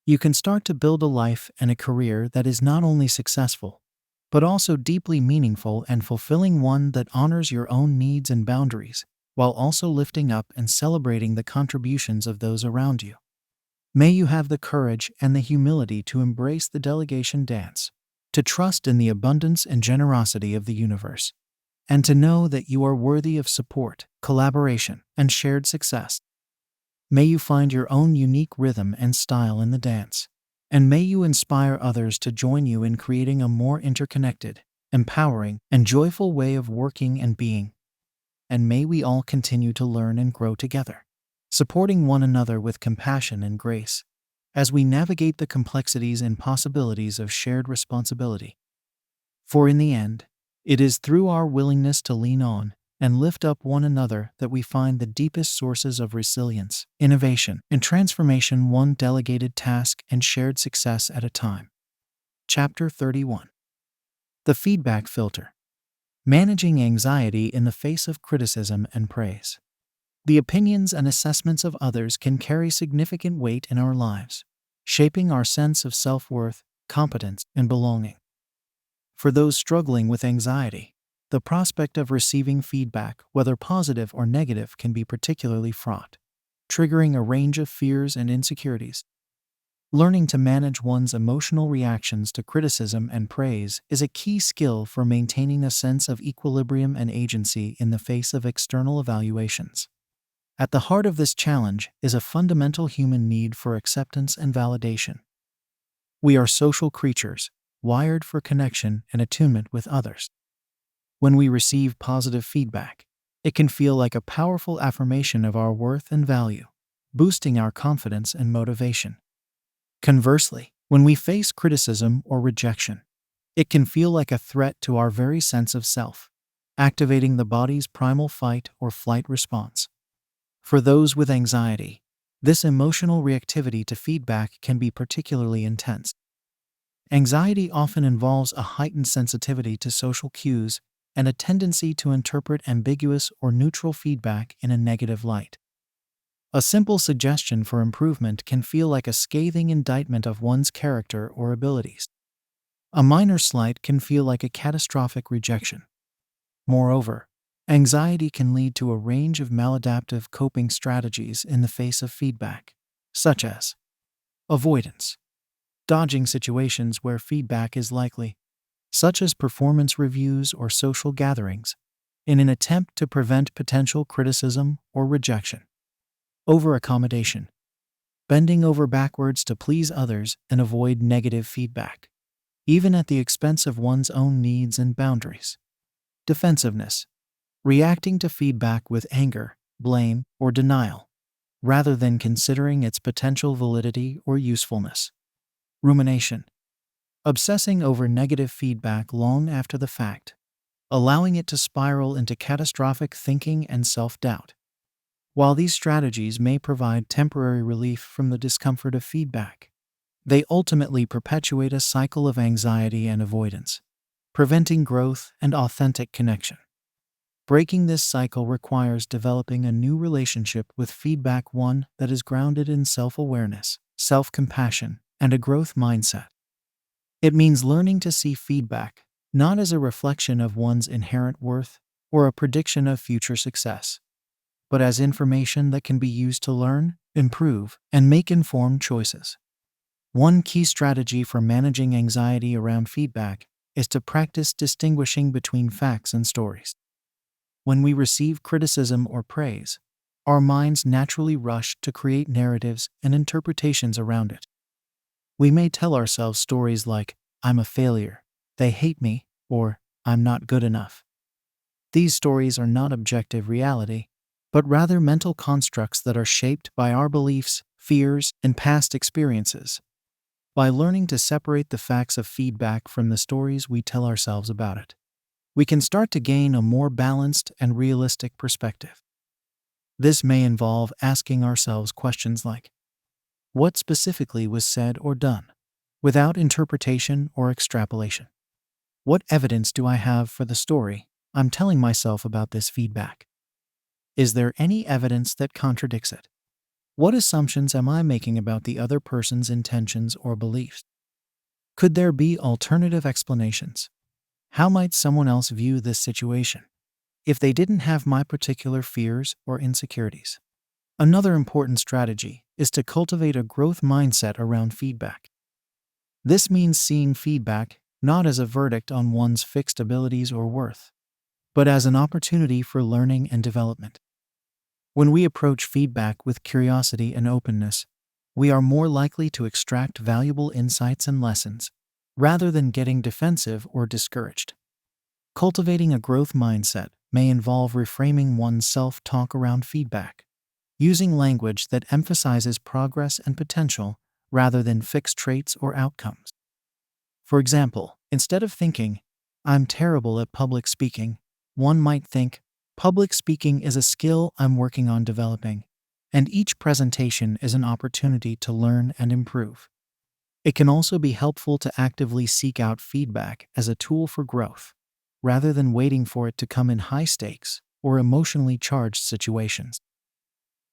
You can start to build a life and a career that is not only successful, but also deeply meaningful and fulfilling, one that honors your own needs and boundaries, while also lifting up and celebrating the contributions of those around you. May you have the courage and the humility to embrace the delegation dance, to trust in the abundance and generosity of the universe, and to know that you are worthy of support, collaboration, and shared success. May you find your own unique rhythm and style in the dance, and may you inspire others to join you in creating a more interconnected, empowering, and joyful way of working and being. And may we all continue to learn and grow together, supporting one another with compassion and grace, as we navigate the complexities and possibilities of shared responsibility. For in the end, it is through our willingness to lean on and lift up one another that we find the deepest sources of resilience, innovation, and transformation, one delegated task and shared success at a time. Chapter 31. The Feedback Filter. Managing Anxiety in the Face of Criticism and Praise. The opinions and assessments of others can carry significant weight in our lives, shaping our sense of self-worth, competence, and belonging. For those struggling with anxiety, the prospect of receiving feedback, whether positive or negative, can be particularly fraught, triggering a range of fears and insecurities. Learning to manage one's emotional reactions to criticism and praise is a key skill for maintaining a sense of equilibrium and agency in the face of external evaluations. At the heart of this challenge is a fundamental human need for acceptance and validation. We are social creatures, wired for connection and attunement with others. When we receive positive feedback, it can feel like a powerful affirmation of our worth and value, boosting our confidence and motivation. Conversely, when we face criticism or rejection, it can feel like a threat to our very sense of self, activating the body's primal fight or flight response. For those with anxiety, This emotional reactivity to feedback can be particularly intense. Anxiety often involves a heightened sensitivity to social cues and a tendency to interpret ambiguous or neutral feedback in a negative light. A simple suggestion for improvement can feel like a scathing indictment of one's character or abilities. A minor slight can feel like a catastrophic rejection. Moreover, anxiety can lead to a range of maladaptive coping strategies in the face of feedback, such as avoidance, dodging situations where feedback is likely, such as performance reviews or social gatherings, in an attempt to prevent potential criticism or rejection. Over-accommodation, bending over backwards to please others and avoid negative feedback, even at the expense of one's own needs and boundaries. Defensiveness, reacting to feedback with anger, blame, or denial, rather than considering its potential validity or usefulness. Rumination, obsessing over negative feedback long after the fact, allowing it to spiral into catastrophic thinking and self-doubt. While these strategies may provide temporary relief from the discomfort of feedback, they ultimately perpetuate a cycle of anxiety and avoidance, preventing growth and authentic connection. Breaking this cycle requires developing a new relationship with feedback, one that is grounded in self-awareness, self-compassion, and a growth mindset. It means learning to see feedback not as a reflection of one's inherent worth or a prediction of future success, but as information that can be used to learn, improve, and make informed choices. One key strategy for managing anxiety around feedback is to practice distinguishing between facts and stories. When we receive criticism or praise, our minds naturally rush to create narratives and interpretations around it. We may tell ourselves stories like, "I'm a failure," "they hate me," or "I'm not good enough." These stories are not objective reality, but rather mental constructs that are shaped by our beliefs, fears, and past experiences. By learning to separate the facts of feedback from the stories we tell ourselves about it, we can start to gain a more balanced and realistic perspective. This may involve asking ourselves questions like, what specifically was said or done, without interpretation or extrapolation? What evidence do I have for the story I'm telling myself about this feedback? Is there any evidence that contradicts it? What assumptions am I making about the other person's intentions or beliefs? Could there be alternative explanations? How might someone else view this situation if they didn't have my particular fears or insecurities? Another important strategy is to cultivate a growth mindset around feedback. This means seeing feedback not as a verdict on one's fixed abilities or worth, but as an opportunity for learning and development. When we approach feedback with curiosity and openness, we are more likely to extract valuable insights and lessons, rather than getting defensive or discouraged. Cultivating a growth mindset may involve reframing one's self-talk around feedback, using language that emphasizes progress and potential rather than fixed traits or outcomes. For example, instead of thinking, "I'm terrible at public speaking," one might think, "Public speaking is a skill I'm working on developing, and each presentation is an opportunity to learn and improve." It can also be helpful to actively seek out feedback as a tool for growth, rather than waiting for it to come in high-stakes or emotionally charged situations.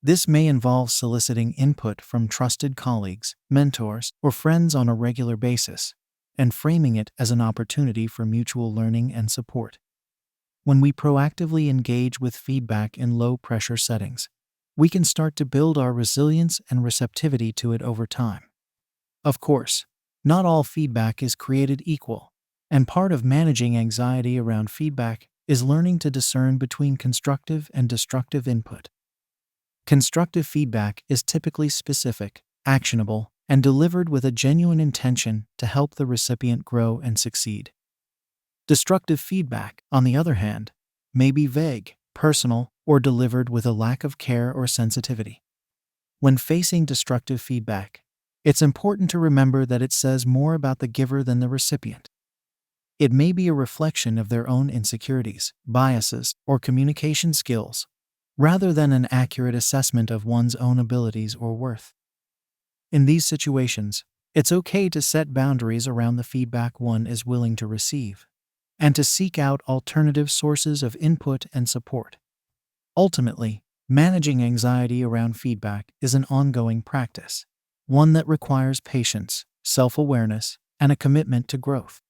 This may involve soliciting input from trusted colleagues, mentors, or friends on a regular basis, and framing it as an opportunity for mutual learning and support. When we proactively engage with feedback in low-pressure settings, we can start to build our resilience and receptivity to it over time. Of course, not all feedback is created equal, and part of managing anxiety around feedback is learning to discern between constructive and destructive input. Constructive feedback is typically specific, actionable, and delivered with a genuine intention to help the recipient grow and succeed. Destructive feedback, on the other hand, may be vague, personal, or delivered with a lack of care or sensitivity. When facing destructive feedback, it's important to remember that it says more about the giver than the recipient. It may be a reflection of their own insecurities, biases, or communication skills, rather than an accurate assessment of one's own abilities or worth. In these situations, it's okay to set boundaries around the feedback one is willing to receive, and to seek out alternative sources of input and support. Ultimately, managing anxiety around feedback is an ongoing practice, one that requires patience, self-awareness, and a commitment to growth.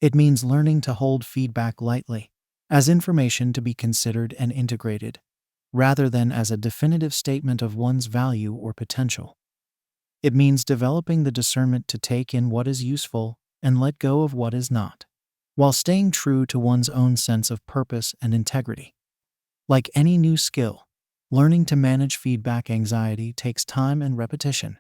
It means learning to hold feedback lightly, as information to be considered and integrated, rather than as a definitive statement of one's value or potential. It means developing the discernment to take in what is useful and let go of what is not, while staying true to one's own sense of purpose and integrity. Like any new skill, learning to manage feedback anxiety takes time and repetition.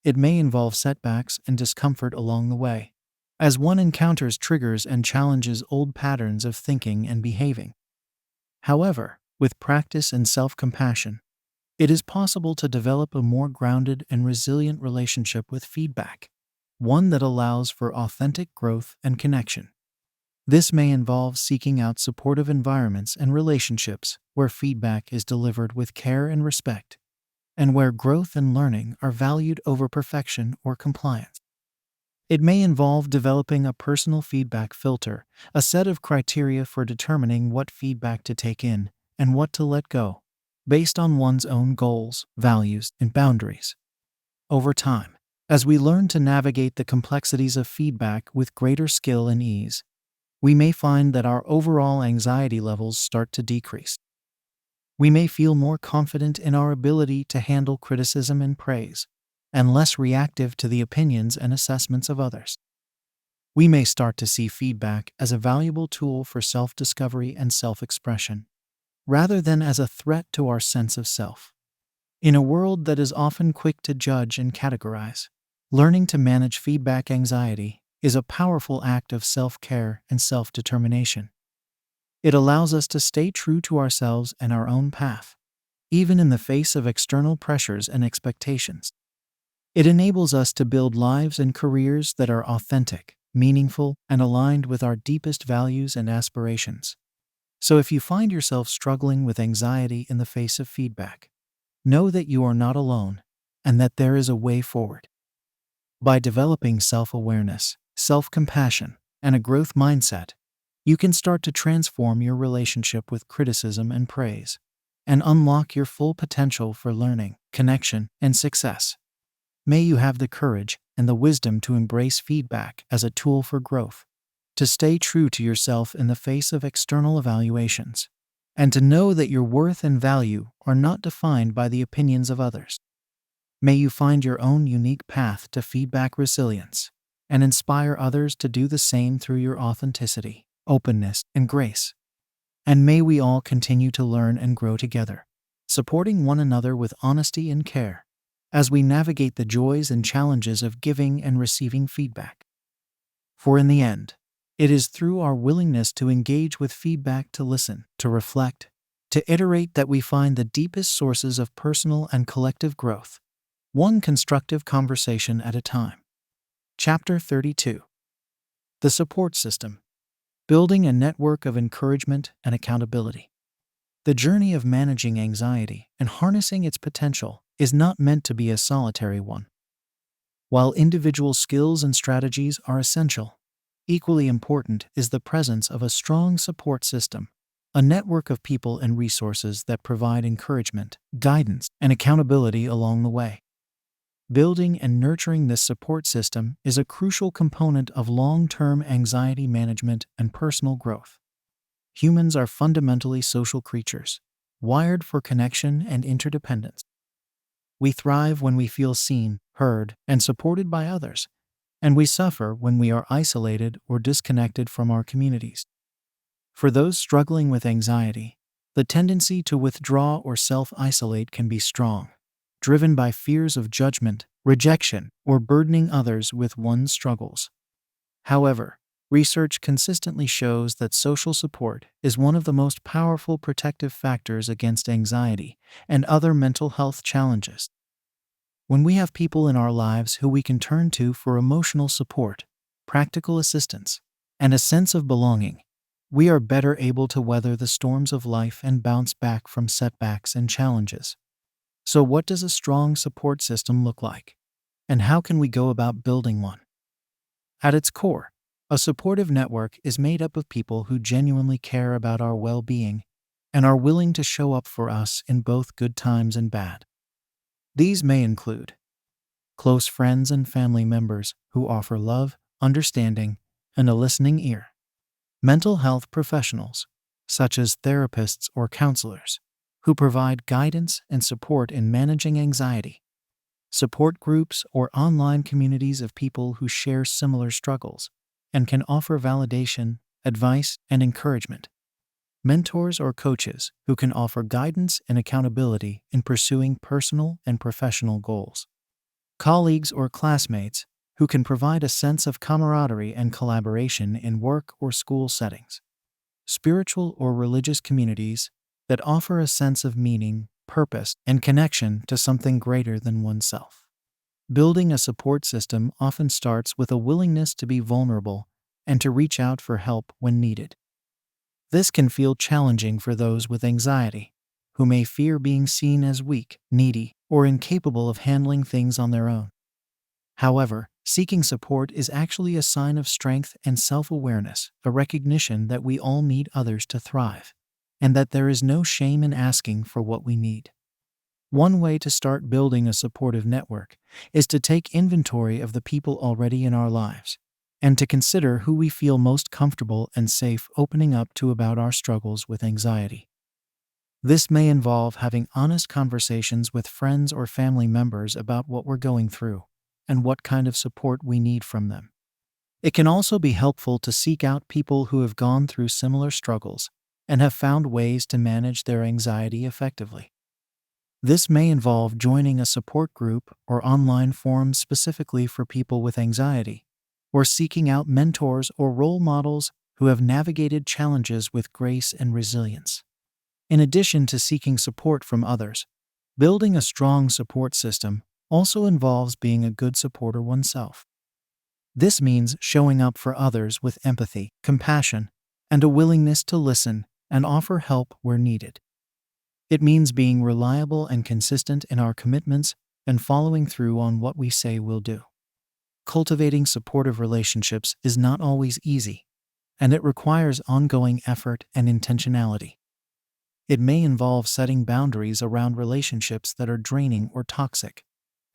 It may involve setbacks and discomfort along the way, as one encounters triggers and challenges old patterns of thinking and behaving. However, with practice and self-compassion, it is possible to develop a more grounded and resilient relationship with feedback, one that allows for authentic growth and connection. This may involve seeking out supportive environments and relationships where feedback is delivered with care and respect, and where growth and learning are valued over perfection or compliance. It may involve developing a personal feedback filter, a set of criteria for determining what feedback to take in and what to let go, based on one's own goals, values, and boundaries. Over time, as we learn to navigate the complexities of feedback with greater skill and ease, we may find that our overall anxiety levels start to decrease. We may feel more confident in our ability to handle criticism and praise, and less reactive to the opinions and assessments of others. We may start to see feedback as a valuable tool for self-discovery and self-expression, rather than as a threat to our sense of self. In a world that is often quick to judge and categorize, learning to manage feedback anxiety is a powerful act of self-care and self-determination. It allows us to stay true to ourselves and our own path, even in the face of external pressures and expectations. It enables us to build lives and careers that are authentic, meaningful, and aligned with our deepest values and aspirations. So if you find yourself struggling with anxiety in the face of feedback, know that you are not alone and that there is a way forward. By developing self-awareness, self-compassion, and a growth mindset, you can start to transform your relationship with criticism and praise, and unlock your full potential for learning, connection, and success. May you have the courage and the wisdom to embrace feedback as a tool for growth, to stay true to yourself in the face of external evaluations, and to know that your worth and value are not defined by the opinions of others. May you find your own unique path to feedback resilience, and inspire others to do the same through your authenticity, openness, and grace. And may we all continue to learn and grow together, supporting one another with honesty and care, as we navigate the joys and challenges of giving and receiving feedback. For in the end, it is through our willingness to engage with feedback, to listen, to reflect, to iterate, that we find the deepest sources of personal and collective growth, one constructive conversation at a time. Chapter 32. The Support System. Building a network of encouragement and accountability. The journey of managing anxiety and harnessing its potential is not meant to be a solitary one. While individual skills and strategies are essential, equally important is the presence of a strong support system, a network of people and resources that provide encouragement, guidance, and accountability along the way. Building and nurturing this support system is a crucial component of long-term anxiety management and personal growth. Humans are fundamentally social creatures, wired for connection and interdependence. We thrive when we feel seen, heard, and supported by others, and we suffer when we are isolated or disconnected from our communities. For those struggling with anxiety, the tendency to withdraw or self-isolate can be strong, driven by fears of judgment, rejection, or burdening others with one's struggles. However, research consistently shows that social support is one of the most powerful protective factors against anxiety and other mental health challenges. When we have people in our lives who we can turn to for emotional support, practical assistance, and a sense of belonging, we are better able to weather the storms of life and bounce back from setbacks and challenges. So, what does a strong support system look like? And how can we go about building one? At its core, a supportive network is made up of people who genuinely care about our well being and are willing to show up for us in both good times and bad. These may include close friends and family members who offer love, understanding, and a listening ear, mental health professionals, such as therapists or counselors, who provide guidance and support in managing anxiety, support groups or online communities of people who share similar struggles and can offer validation, advice, and encouragement, mentors or coaches who can offer guidance and accountability in pursuing personal and professional goals, colleagues or classmates who can provide a sense of camaraderie and collaboration in work or school settings, spiritual or religious communities that offer a sense of meaning, purpose, and connection to something greater than oneself. Building a support system often starts with a willingness to be vulnerable and to reach out for help when needed. This can feel challenging for those with anxiety, who may fear being seen as weak, needy, or incapable of handling things on their own. However, seeking support is actually a sign of strength and self-awareness, a recognition that we all need others to thrive, and that there is no shame in asking for what we need. One way to start building a supportive network is to take inventory of the people already in our lives, and to consider who we feel most comfortable and safe opening up to about our struggles with anxiety. This may involve having honest conversations with friends or family members about what we're going through and what kind of support we need from them. It can also be helpful to seek out people who have gone through similar struggles and have found ways to manage their anxiety effectively. This may involve joining a support group or online forums specifically for people with anxiety, or seeking out mentors or role models who have navigated challenges with grace and resilience. In addition to seeking support from others, building a strong support system also involves being a good supporter oneself. This means showing up for others with empathy, compassion, and a willingness to listen and offer help where needed. It means being reliable and consistent in our commitments and following through on what we say we'll do. Cultivating supportive relationships is not always easy, and it requires ongoing effort and intentionality. It may involve setting boundaries around relationships that are draining or toxic,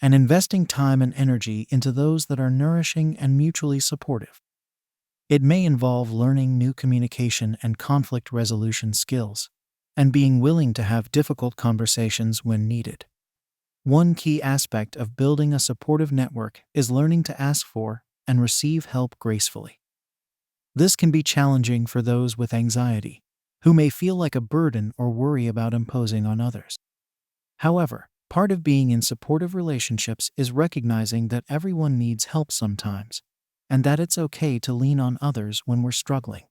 and investing time and energy into those that are nourishing and mutually supportive. It may involve learning new communication and conflict resolution skills, and being willing to have difficult conversations when needed. One key aspect of building a supportive network is learning to ask for and receive help gracefully. This can be challenging for those with anxiety, who may feel like a burden or worry about imposing on others. However, part of being in supportive relationships is recognizing that everyone needs help sometimes, and that it's okay to lean on others when we're struggling.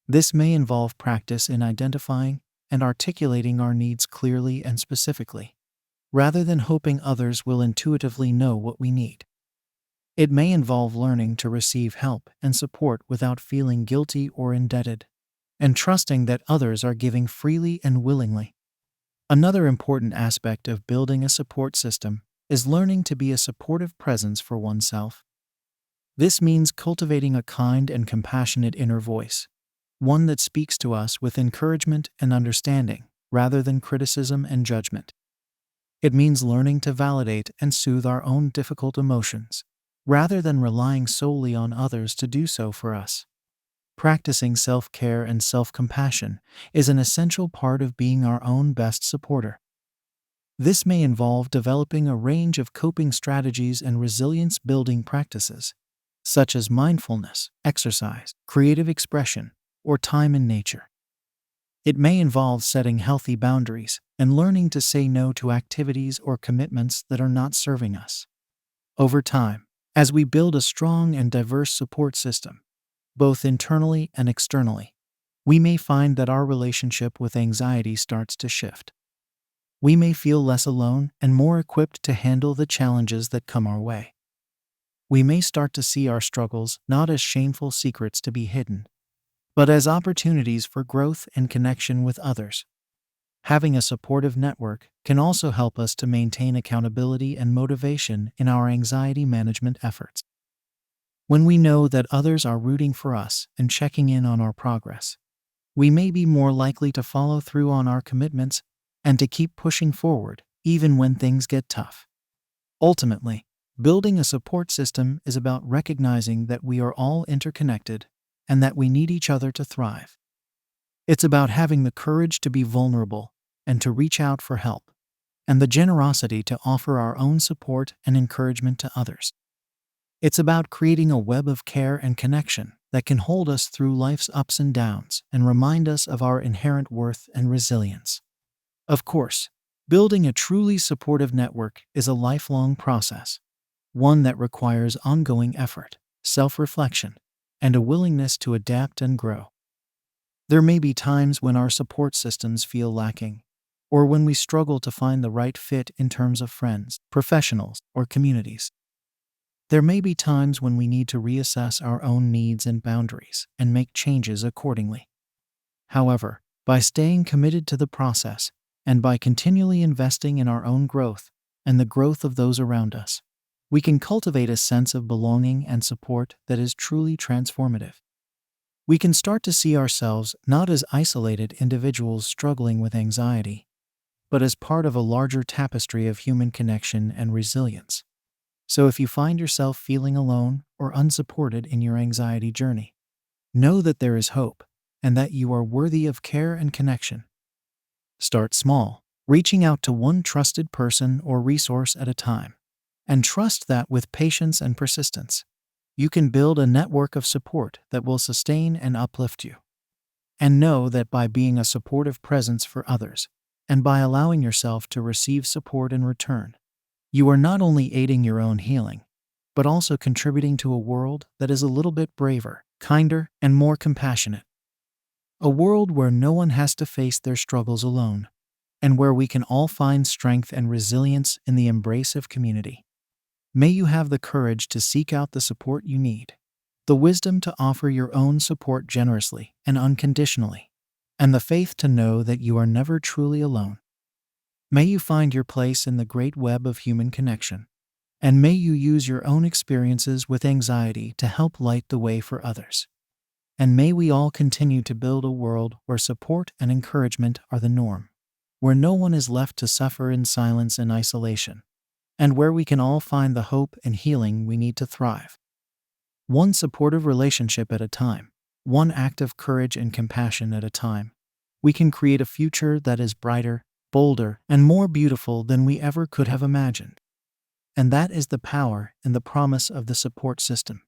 This may involve practice in identifying and articulating our needs clearly and specifically, rather than hoping others will intuitively know what we need. It may involve learning to receive help and support without feeling guilty or indebted, and trusting that others are giving freely and willingly. Another important aspect of building a support system is learning to be a supportive presence for oneself. This means cultivating a kind and compassionate inner voice, one that speaks to us with encouragement and understanding, rather than criticism and judgment. It means learning to validate and soothe our own difficult emotions, rather than relying solely on others to do so for us. Practicing self-care and self-compassion is an essential part of being our own best supporter. This may involve developing a range of coping strategies and resilience-building practices, such as mindfulness, exercise, creative expression, or time in nature. It may involve setting healthy boundaries and learning to say no to activities or commitments that are not serving us. Over time, as we build a strong and diverse support system, both internally and externally, we may find that our relationship with anxiety starts to shift. We may feel less alone and more equipped to handle the challenges that come our way. We may start to see our struggles not as shameful secrets to be hidden, but as opportunities for growth and connection with others. Having a supportive network can also help us to maintain accountability and motivation in our anxiety management efforts. When we know that others are rooting for us and checking in on our progress, we may be more likely to follow through on our commitments and to keep pushing forward even when things get tough. Ultimately, building a support system is about recognizing that we are all interconnected and that we need each other to thrive. It's about having the courage to be vulnerable and to reach out for help, and the generosity to offer our own support and encouragement to others. It's about creating a web of care and connection that can hold us through life's ups and downs and remind us of our inherent worth and resilience. Of course, building a truly supportive network is a lifelong process, one that requires ongoing effort, self-reflection, and a willingness to adapt and grow. There may be times when our support systems feel lacking, or when we struggle to find the right fit in terms of friends, professionals, or communities. There may be times when we need to reassess our own needs and boundaries and make changes accordingly. However, by staying committed to the process and by continually investing in our own growth and the growth of those around us, we can cultivate a sense of belonging and support that is truly transformative. We can start to see ourselves not as isolated individuals struggling with anxiety, but as part of a larger tapestry of human connection and resilience. So if you find yourself feeling alone or unsupported in your anxiety journey, know that there is hope and that you are worthy of care and connection. Start small, reaching out to one trusted person or resource at a time, and trust that with patience and persistence, you can build a network of support that will sustain and uplift you. And know that by being a supportive presence for others, and by allowing yourself to receive support in return, you are not only aiding your own healing, but also contributing to a world that is a little bit braver, kinder, and more compassionate. A world where no one has to face their struggles alone, and where we can all find strength and resilience in the embrace of community. May you have the courage to seek out the support you need, the wisdom to offer your own support generously and unconditionally, and the faith to know that you are never truly alone. May you find your place in the great web of human connection, and may you use your own experiences with anxiety to help light the way for others. And may we all continue to build a world where support and encouragement are the norm, where no one is left to suffer in silence and isolation, and where we can all find the hope and healing we need to thrive. One supportive relationship at a time, one act of courage and compassion at a time, we can create a future that is brighter, bolder, and more beautiful than we ever could have imagined. And that is the power and the promise of the support system.